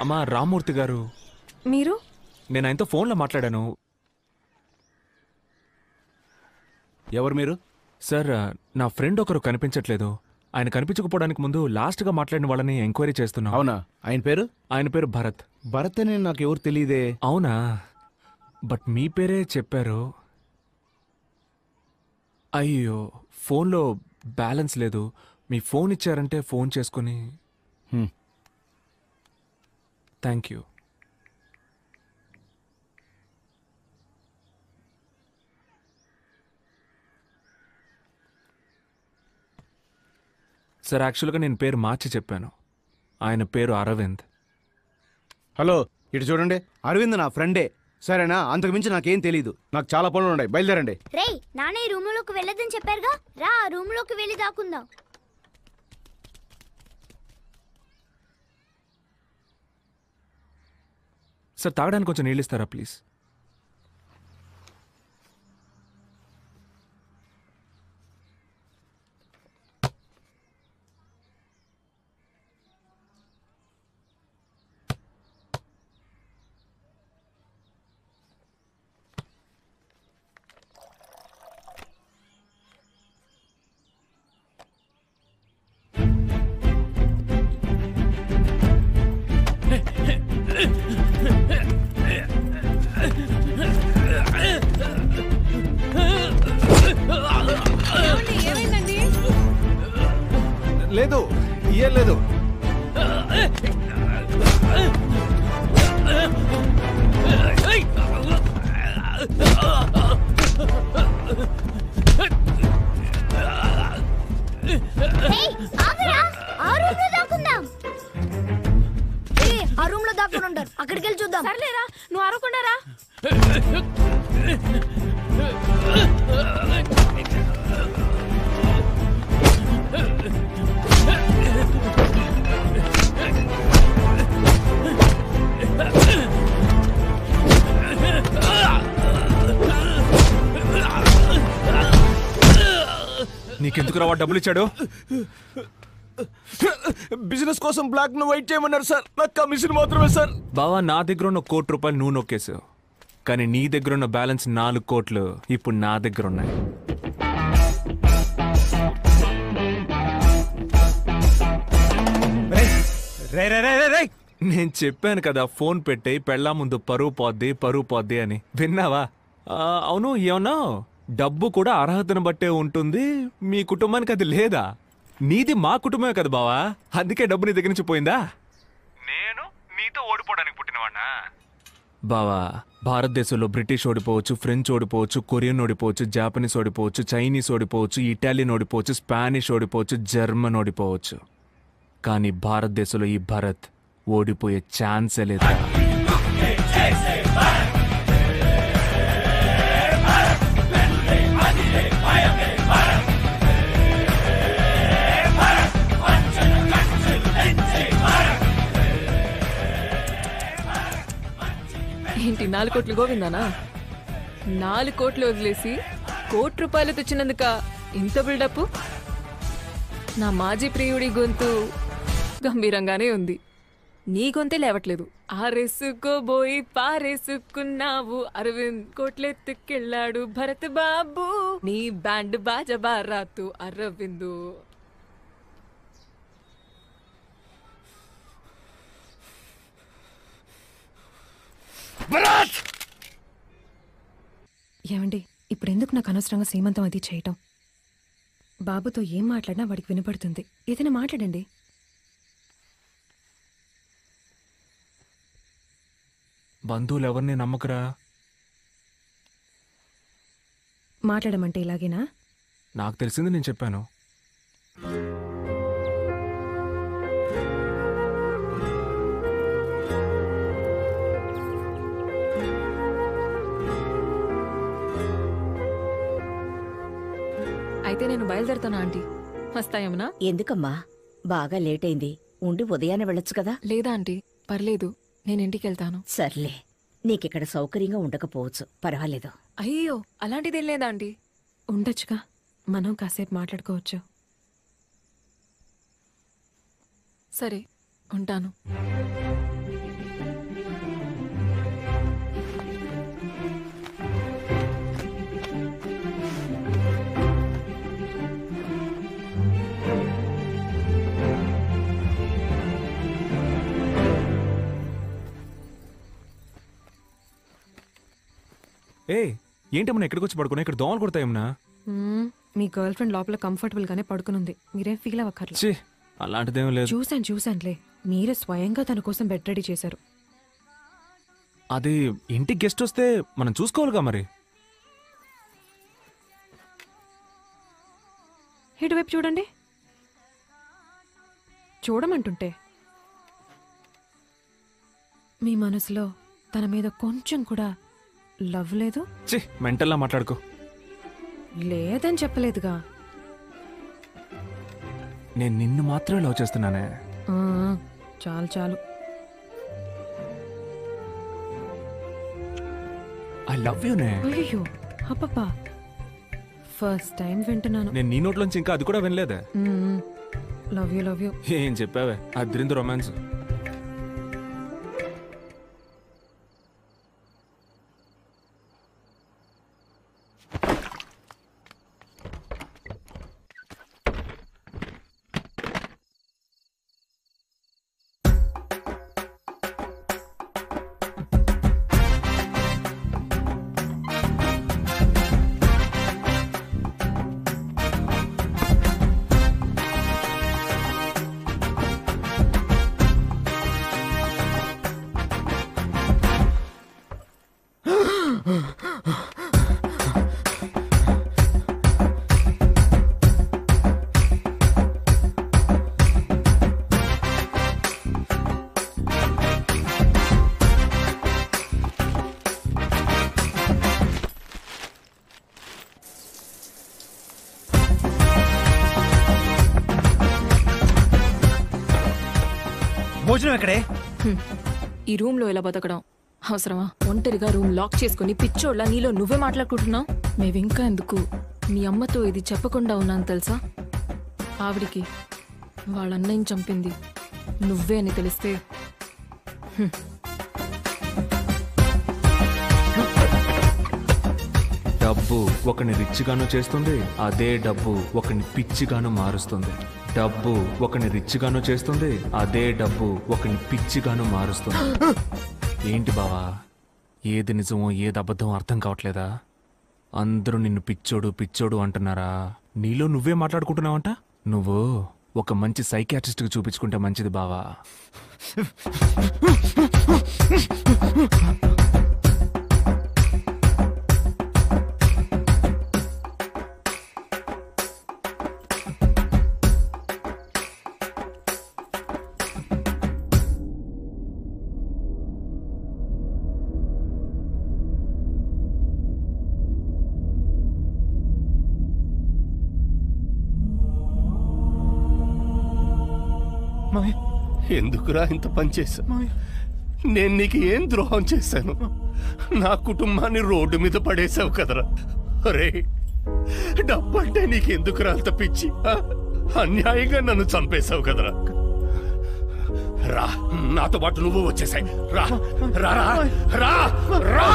అమ్మా రామ్మూర్తి గారు, మీరు? నేను ఆయనతో ఫోన్లో మాట్లాడాను. ఎవరు మీరు? సార్, నా ఫ్రెండ్ ఒకరు కనిపించట్లేదు. ఆయన కనిపించకపోవడానికి ముందు లాస్ట్గా మాట్లాడిన వాళ్ళని ఎంక్వైరీ చేస్తున్నాం. అవునా? ఆయన పేరు? ఆయన పేరు భరత్. భరత్ అని నాకు ఎవరు తెలియదే. అవునా? బట్ మీ పేరే చెప్పారు. అయ్యో, ఫోన్లో బ్యాలెన్స్ లేదు. మీ ఫోన్ ఇచ్చారంటే ఫోన్ చేసుకుని. Thank you. సార్, యాక్చువల్గా నేను పేరు మార్చి చెప్పాను. ఆయన పేరు అరవింద్. హలో, ఇటు చూడండి. అరవింద్ నా ఫ్రెండే, సరేనా? అంతకు మించి నాకేం తెలీదు. నాకు చాలా పనులు ఉన్నాయి, బయలుదేరండి. రేయ్, నాన్న ఈ రూమ్ లోకి వెళ్ళదని చెప్పారుగా, రా రూమ్ లోకి వెళ్ళి దాక్కుందాం. సార్, తాగడానికి కొంచెం నీళ్ళు ఇస్తారా ప్లీజ్? లేదు, ఏం లేదు. ఆ రూమ్ లో దాక్కుని ఉంటారు, అక్కడికి వెళ్ళి చూద్దాం. సర్లేరా, నువ్వు అరవకుండా రా. నీకెందుకు రావా డబ్బులు ఇచ్చాడు? బిజినెస్ కోసం బ్లాక్ ను వైట్ చేయమన్నారు సార్. నాకు కమిషన్ మాత్రమే సార్. బావా, నా దగ్గర ఉన్న ₹1,00,00,000 నువ్వు నొక్కేసావు. కానీ నీ దగ్గర ఉన్న బ్యాలెన్స్ 4 కోట్లు ఇప్పుడు నా దగ్గర ఉన్నాయి. నేను చెప్పాను కదా, ఫోన్ పెట్టే పెళ్ళా ముందు పరువు పోద్ది అని. విన్నావా? అవును, ఏమన్నా డబ్బు కూడా అర్హతను బట్టే ఉంటుంది. మీ కుటుంబానికి అది లేదా? నీది మా కుటుంబమే కదా బావా, అందుకే డబ్బు నీ దగ్గర నుంచి పోయిందా? నేను నీతో ఓడిపోవడానికి పుట్టినవాడినా? బావా, భారతదేశంలో బ్రిటిష్ ఓడిపోవచ్చు, ఫ్రెంచ్ ఓడిపోవచ్చు, కొరియన్ ఓడిపోవచ్చు, జాపనీస్ ఓడిపోవచ్చు, చైనీస్ ఓడిపోవచ్చు, ఇటాలియన్ ఓడిపోవచ్చు, స్పానిష్ ఓడిపోవచ్చు, జర్మన్ ఓడిపోవచ్చు. కానీ భారతదేశంలో ఈ భరత్ ఓడిపోయే ఛాన్సే లేదు. ఏంటి 4 కోట్లు గోవిందానా? 4 కోట్లు వదిలేసి ₹1,00,00,000 తెచ్చినందుక ఇంత బిల్డప్? నా మాజీ ప్రియుడి గొంతు గంభీరంగానే ఉంది, నీ గొంతే లేవట్లేదు. ఆరేసుకోబోయి పారేసుకున్నావు, అరవింద్ కోట్లెత్తుకెళ్ళాడు భరత్ బాబు, నీ బ్యాండ్ బాజా బారాతు అరవిందు. ఏమండి, ఇప్పుడెందుకు నాకు అనవసరంగా సీమంతం అది చేయటం? బాబుతో ఏం మాట్లాడినా వాడికి వినపడుతుంది. ఏదైనా మాట్లాడండి. బంధువులు ఎవరిని నమ్మకరా? మాట్లాడమంటే ఇలాగేనా? నాకు తెలిసింది నేను చెప్పాను. అయితే నేను బయలుదేరుతాను ఆంటీ. వస్తాయమ్మనా? ఎందుకమ్మా, బాగా లేట్ అయింది. ఉండి ఉదయాన్నే వెళ్ళొచ్చు కదా. లేదా ఆంటీ, పర్లేదు, నేను ఇంటికి వెళ్తాను. సర్లే, నీకిక్కడ సౌకర్యంగా ఉండకపోవచ్చు, పర్వాలేదు. అయ్యో, అలాంటిదేం లేదా ఆంటీ. ఉండొచ్చుగా, మనం కాసేపు మాట్లాడుకోవచ్చు. సరే ఉంటాను. ఏంటమ్మా ఎక్కడికి వచ్చి పడుకున్నా? ఇక్కడ దోమలు కొడతాయమ్మా. మీ గర్ల్ ఫ్రెండ్ లోపల కంఫర్టబుల్ గానే పడుకునుంది, మీరేం ఫీల్ అవ్వక్కర్లేదు. అలాంటిదేం లేదు. చూశానులే, మీరే స్వయంగా తన కోసం బెడ్ రెడీ చేశారు. అది ఇంటికి గెస్ట్ వస్తే మనం చూసుకోవాలిగా మరి. ఇటువైపు చూడండి. చూడమంటుంటే మీ మనసులో తన మీద కొంచెం కూడా లవ్ లేదు? మెంటల్లా మాట్లాడుకో. లేదని చెప్పలేదుగా. నేను నిన్ను మాత్రమే లవ్ చేస్తున్నానే. చాలు. ఐ లవ్ యూనే. అయ్యో అబ్బబ్బా, ఫస్ట్ టైం వింటున్నాను. నేను నీ నోట్లోంచి ఇంకా అది కూడా వినలేదే. Love you. ఏం చెప్పావే, అద్రింది రొమాన్స్. భోజనం ఎక్కడే? ఈ రూమ్ లో ఎలా బతకడం అవసరమా? ఒంటరిగా రూమ్ లాక్ చేసుకుని పిచ్చోళ్ళ నీలో నువ్వే మాట్లాడుకుంటున్నావు. మేవింకా ఎందుకు మీ అమ్మతో ఇది చెప్పకుండా ఉన్నాను తెలుసా? ఆవిడికి వాళ్ళ అన్నయ్యని చంపింది నువ్వే అని తెలిస్తే డబ్బు ఒకని రిచ్గాను చేస్తుంది, అదే డబ్బు ఒకని పిచ్చిగాను మారుస్తుంది. డబ్బు ఒకని రిచ్గాను చేస్తుంది, అదే డబ్బు ఒకని పిచ్చిగాను మారుస్తుంది. ఏంటి బావా, ఏది నిజమో ఏది అబద్ధమో అర్థం కావట్లేదా? అందరూ నిన్ను పిచ్చోడు అంటున్నారా? నీలో నువ్వే మాట్లాడుకుంటున్నావంట. నువ్వు ఒక మంచి సైకియాట్రిస్ట్కి చూపించుకుంటే మంచిది బావా. ఎందుకురా ఇంత పని చేశా? నేను నీకు ఏం ద్రోహం చేశాను? నా కుటుంబాన్ని రోడ్డు మీద పడేసావు కదరా. అరే, డబ్బంటే నీకెందుకురా అంత పిచ్చి? అన్యాయంగా నన్ను చంపేశావు కదరా. రా, నాతో పాటు నువ్వు వచ్చేసాయి. రా రా రా రా.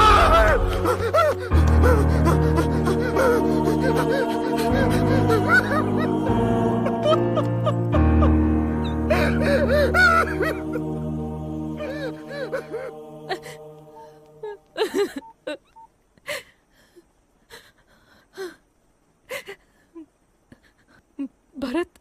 భరత్,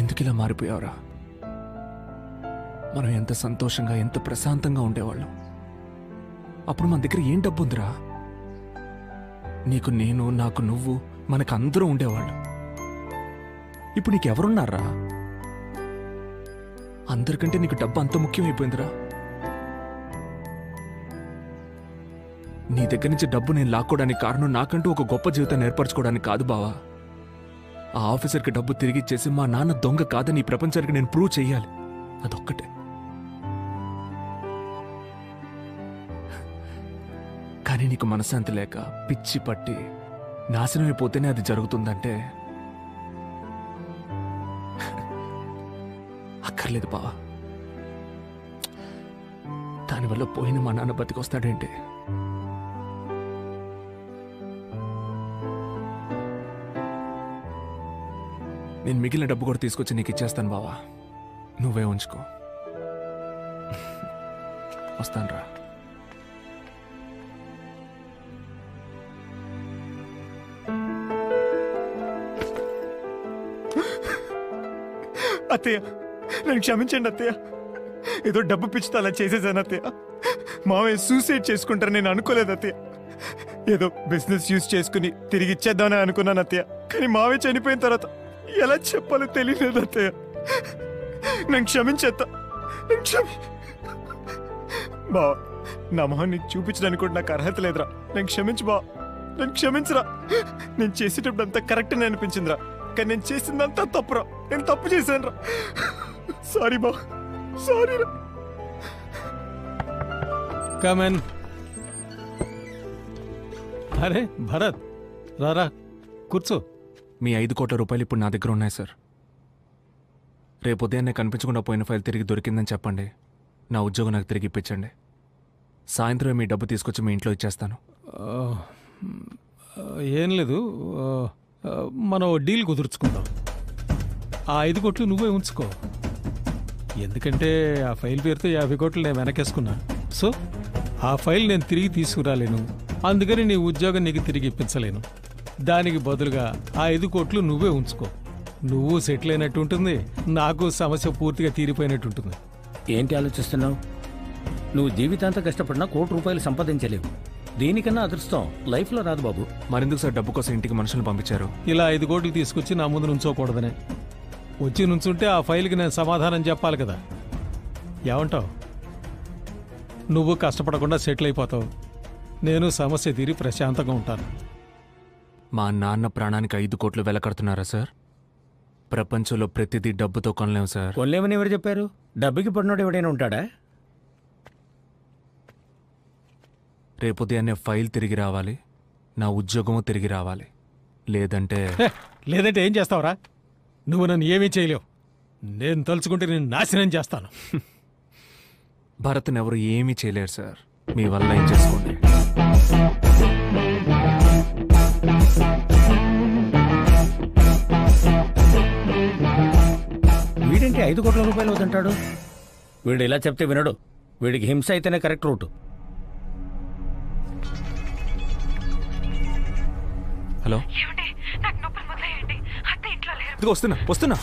ఎందుకు ఇలా మారిపోయావురా? మనం ఎంత సంతోషంగా ఎంత ప్రశాంతంగా ఉండేవాళ్ళం. అప్పుడు మన దగ్గర ఏం డబ్బు ఉందిరా? నీకు నేను, నాకు నువ్వు, మనకు అందరూ ఉండేవాళ్ళు. ఇప్పుడు నీకెవరున్నారా? అందరికంటే నీకు డబ్బు అంత ముఖ్యమైపోయిందిరా. నీ దగ్గర నుంచి డబ్బు నేను లాక్కోవడానికి కారణం నాకంటూ ఒక గొప్ప జీవితాన్ని ఏర్పరచుకోవడానికి కాదు బావా. ఆ ఆఫీసర్కి డబ్బు తిరిగి ఇచ్చేసి మా నాన్న దొంగ కాదని ఈ ప్రపంచానికి నేను ప్రూవ్ చెయ్యాలి. అదొక్కటే. కానీ నీకు మనశ్శాంతి లేక పిచ్చి పట్టి నాశనమైపోతేనే అది జరుగుతుందంటే అక్కర్లేదు బావా. దానివల్ల పోయిన మా నాన్న బతికొస్తాడేంటి? నేను మిగిలిన డబ్బు కూడా తీసుకొచ్చి నీకు ఇచ్చేస్తాను బావా. నువ్వే ఉంచుకో. వస్తానురా. అత్తయ్య నన్ను క్షమించండి అత్తయ్య. ఏదో డబ్బు పిచ్చితో అలా చేసేసాను అత్తయ్య. మావయ్య సూసైడ్ చేసుకుంటారు నేను అనుకోలేదు అత్తయ్య. ఏదో బిజినెస్ యూజ్ చేసుకుని తిరిగి ఇచ్చేద్దామని అనుకున్నాను అత్తయ్య. కానీ మావయ్య చనిపోయిన తర్వాత ఎలా చెప్పాలో తెలియలేదు అత్తయ్య. నన్ను క్షమించేత్తా. బావా, నా మొహం నీకు చూపించడానికి కూడా నాకు అర్హత లేదురా. నన్ను క్షమించు బావా, నన్ను క్షమించరా. నేను చేసేటప్పుడు అంతా కరెక్ట్ అని అనిపించిందిరా, కానీ నేను చేసిందంతా తప్పురా. నేను తప్పు చేశాను రా. సారీ బా, సారీ రా. కమన్. అరే భరత్, రారా కూర్చో. మీ 5 కోట్ల రూపాయలు ఇప్పుడు నా దగ్గర ఉన్నాయి సార్. రేపు ఉదయాన్నే కనిపించకుండా పోయిన ఫైల్ తిరిగి దొరికిందని చెప్పండి. నా ఉద్యోగం నాకు తిరిగి ఇప్పించండి. సాయంత్రం మీ డబ్బు తీసుకొచ్చి మీ ఇంట్లో ఇచ్చేస్తాను. ఏం లేదు, మనం డీల్ కుదుర్చుకుందాం. ఆ 5 కోట్లు నువ్వే ఉంచుకో. ఎందుకంటే ఆ ఫైల్ పేరుతో 50 కోట్లు నేను వెనకేసుకున్నా. సో ఆ ఫైల్ నేను తిరిగి తీసుకురాలేను. అందుకని నీ ఉద్యోగం నీకు తిరిగి ఇప్పించలేను. దానికి బదులుగా ఆ 5 కోట్లు నువ్వే ఉంచుకో. నువ్వు సెటిల్ అయినట్టు ఉంటుంది, నాకు సమస్య పూర్తిగా తీరిపోయినట్టు ఉంటుంది. ఏంటి ఆలోచిస్తున్నావు? నువ్వు జీవితాంతం కష్టపడినా ₹1 సంపాదించలేవు. దీనికన్నా అదృష్టం లైఫ్లో రాదు బాబు. మరెందుకు సార్ డబ్బు కోసం ఇంటికి మనుషులను పంపించారు? ఇలా 5 కోట్లు తీసుకొచ్చి నా ముందు నుంచోకూడదనే. వచ్చి నుంచుంటే ఆ ఫైల్కి నేను సమాధానం చెప్పాలి కదా. ఏమంటావు? నువ్వు కష్టపడకుండా సెటిల్ అయిపోతావు, నేను సమస్య తీరి ప్రశాంతంగా ఉంటాను. మా నాన్న ప్రాణానికి 5 కోట్లు వెలకడుతున్నారా సార్? ప్రపంచంలో ప్రతిదీ డబ్బుతో కొనలేము సార్. కొనలేమని ఎవరు చెప్పారు? డబ్బుకి పడినోడు ఎవడైనా ఉంటాడా? రేపు ఉదయాన్నే ఫైల్ తిరిగి రావాలి, నా ఉద్యోగము తిరిగి రావాలి. లేదంటే ఏం చేస్తావురా? నువ్వు నన్ను ఏమీ చేయలేవు. నేను తలుచుకుంటే నేను నాశనం చేస్తాను. భరత్ని ఎవరు ఏమీ చేయలేరు సార్. మీ వల్ల ఏం చేసుకోండి. వీడింటి 5 కోట్ల రూపాయలు వద్దంటాడు. వీడు ఇలా చెప్తే వినడు. వీడికి హింస అయితేనే కరెక్ట్ రూటు. హలో, ఇదిగో వస్తున్నా.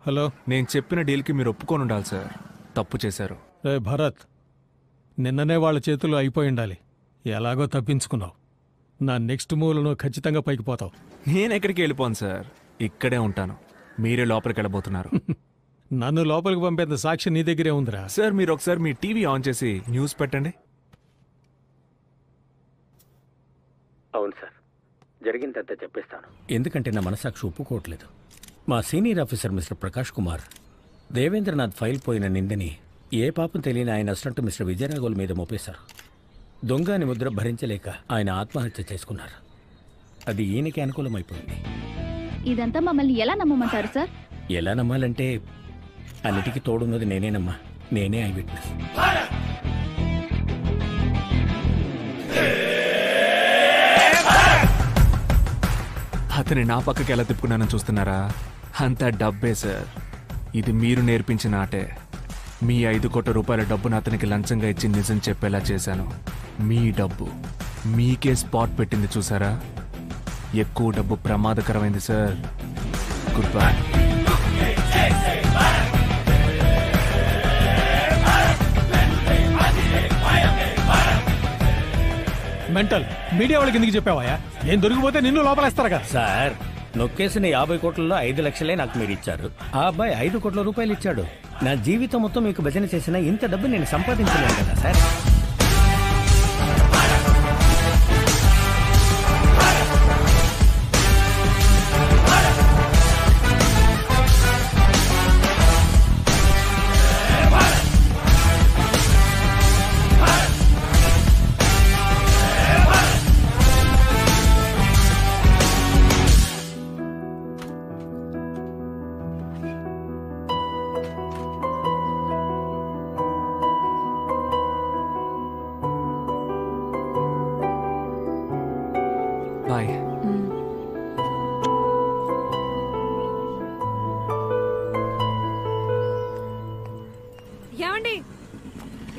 హలో. నేను చెప్పిన డీల్కి మీరు ఒప్పుకొని ఉండాలి సార్. తప్పు చేశారు. రే భరత్, నిన్ననే వాళ్ళ చేతుల్లో అయిపోయి ఉండాలి. ఎలాగో తప్పించుకున్నావు. నా నెక్స్ట్ మూవ్లో ఖచ్చితంగా పైకి పోతావు. నేను ఎక్కడికి వెళ్ళిపోను సార్, ఇక్కడే ఉంటాను. మీరే లోపలికి వెళ్ళబోతున్నారు. నన్ను లోపలికి పంపేంత సాక్షి నీ దగ్గరే ఉందిరా. సార్ మీరు ఒకసారి మీ టీవీ ఆన్ చేసి న్యూస్ పెట్టండి. అవును సార్, జరిగిందంతా చెప్పేస్తాను. ఎందుకంటే నా మనసాక్షి ఒప్పుకోవట్లేదు. మా senior officer mister Prakash Kumar Devendranath file పోయిన నిందని ఏ పాపం తెలియని ఆయన అసిస్టెంట్ మిస్టర్ విజయరాఘవుల మీద మోపేశారు. దొంగని ముద్ర భరించలేక ఆయన ఆత్మహత్య చేసుకున్నారు. అది ఈయనకి అనుకూలమైపోయింది. ఇదంతా మమ్మల్ని ఎలా నమ్మమంటారు సార్? ఎలా నమ్మాలంటే అన్నిటికీ తోడున్నది నేనేనమ్మా. నేనే ఐ విట్నెస్. అతని నా పక్కకి ఎలా తిప్పుకున్నానని చూస్తున్నారా? అంతా డబ్బే సార్. ఇది మీరు నేర్పించిన ఆటే. మీ 5 కోట్ల రూపాయల డబ్బును అతనికి లంచంగా ఇచ్చి నిజం చెప్పేలా చేశాను. మీ డబ్బు మీకే స్పాట్ పెట్టింది చూసారా? ఎక్కువ డబ్బు ప్రమాదకరమైంది sir. Goodbye. Mental media వాళ్ళకి ఎందుకు చెప్పావా? నేను దొరికిపోతే నిన్ను లోపలేస్తారుగా. సార్, నొక్కేసిన 50 కోట్లలో 5 లక్షలే నాకు మీరు ఇచ్చారు. ఆ అబ్బాయి 5 కోట్ల రూపాయలు ఇచ్చాడు. నా జీవితం మొత్తం మీకు భజన చేసిన ఇంత డబ్బు నేను సంపాదించలేను కదా సార్. బాయ్. ఏమండి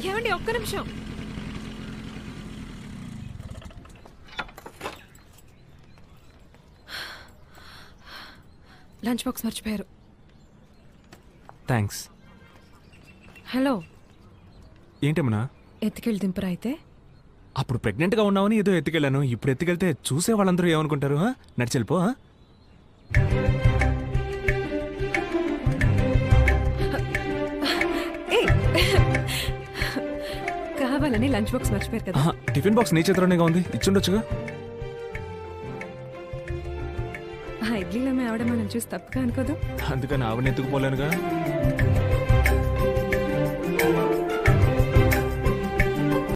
ఏమండి, ఒక్క నిమిషం. లంచ్ బాక్స్ మర్చిపోయారు. థ్యాంక్స్. హలో, ఏంటమ్మా? ఎత్తుకెళ్ళి దింపరా అయితే? అప్పుడు ప్రెగ్నెంట్గా ఉన్నావని ఏదో ఎత్తుకెళ్ళాను. ఇప్పుడు ఎత్తుకెళ్తే చూసే వాళ్ళందరూ ఏమనుకుంటారు? నడిచెళ్ళిపో. కావాలని లంచ్ బాక్స్ మర్చిపోయారు కదా. టిఫిన్ బాక్స్ నీ చేతిలోనేగా ఉంది, ఇచ్చుండొచ్చుగా. ఆ ఇడ్లీలో మీ ఆవిడ మనం చూసి తప్పుగా అనుకోదు. అందుకని ఆవిడని ఎత్తుకుపోలేనుగా.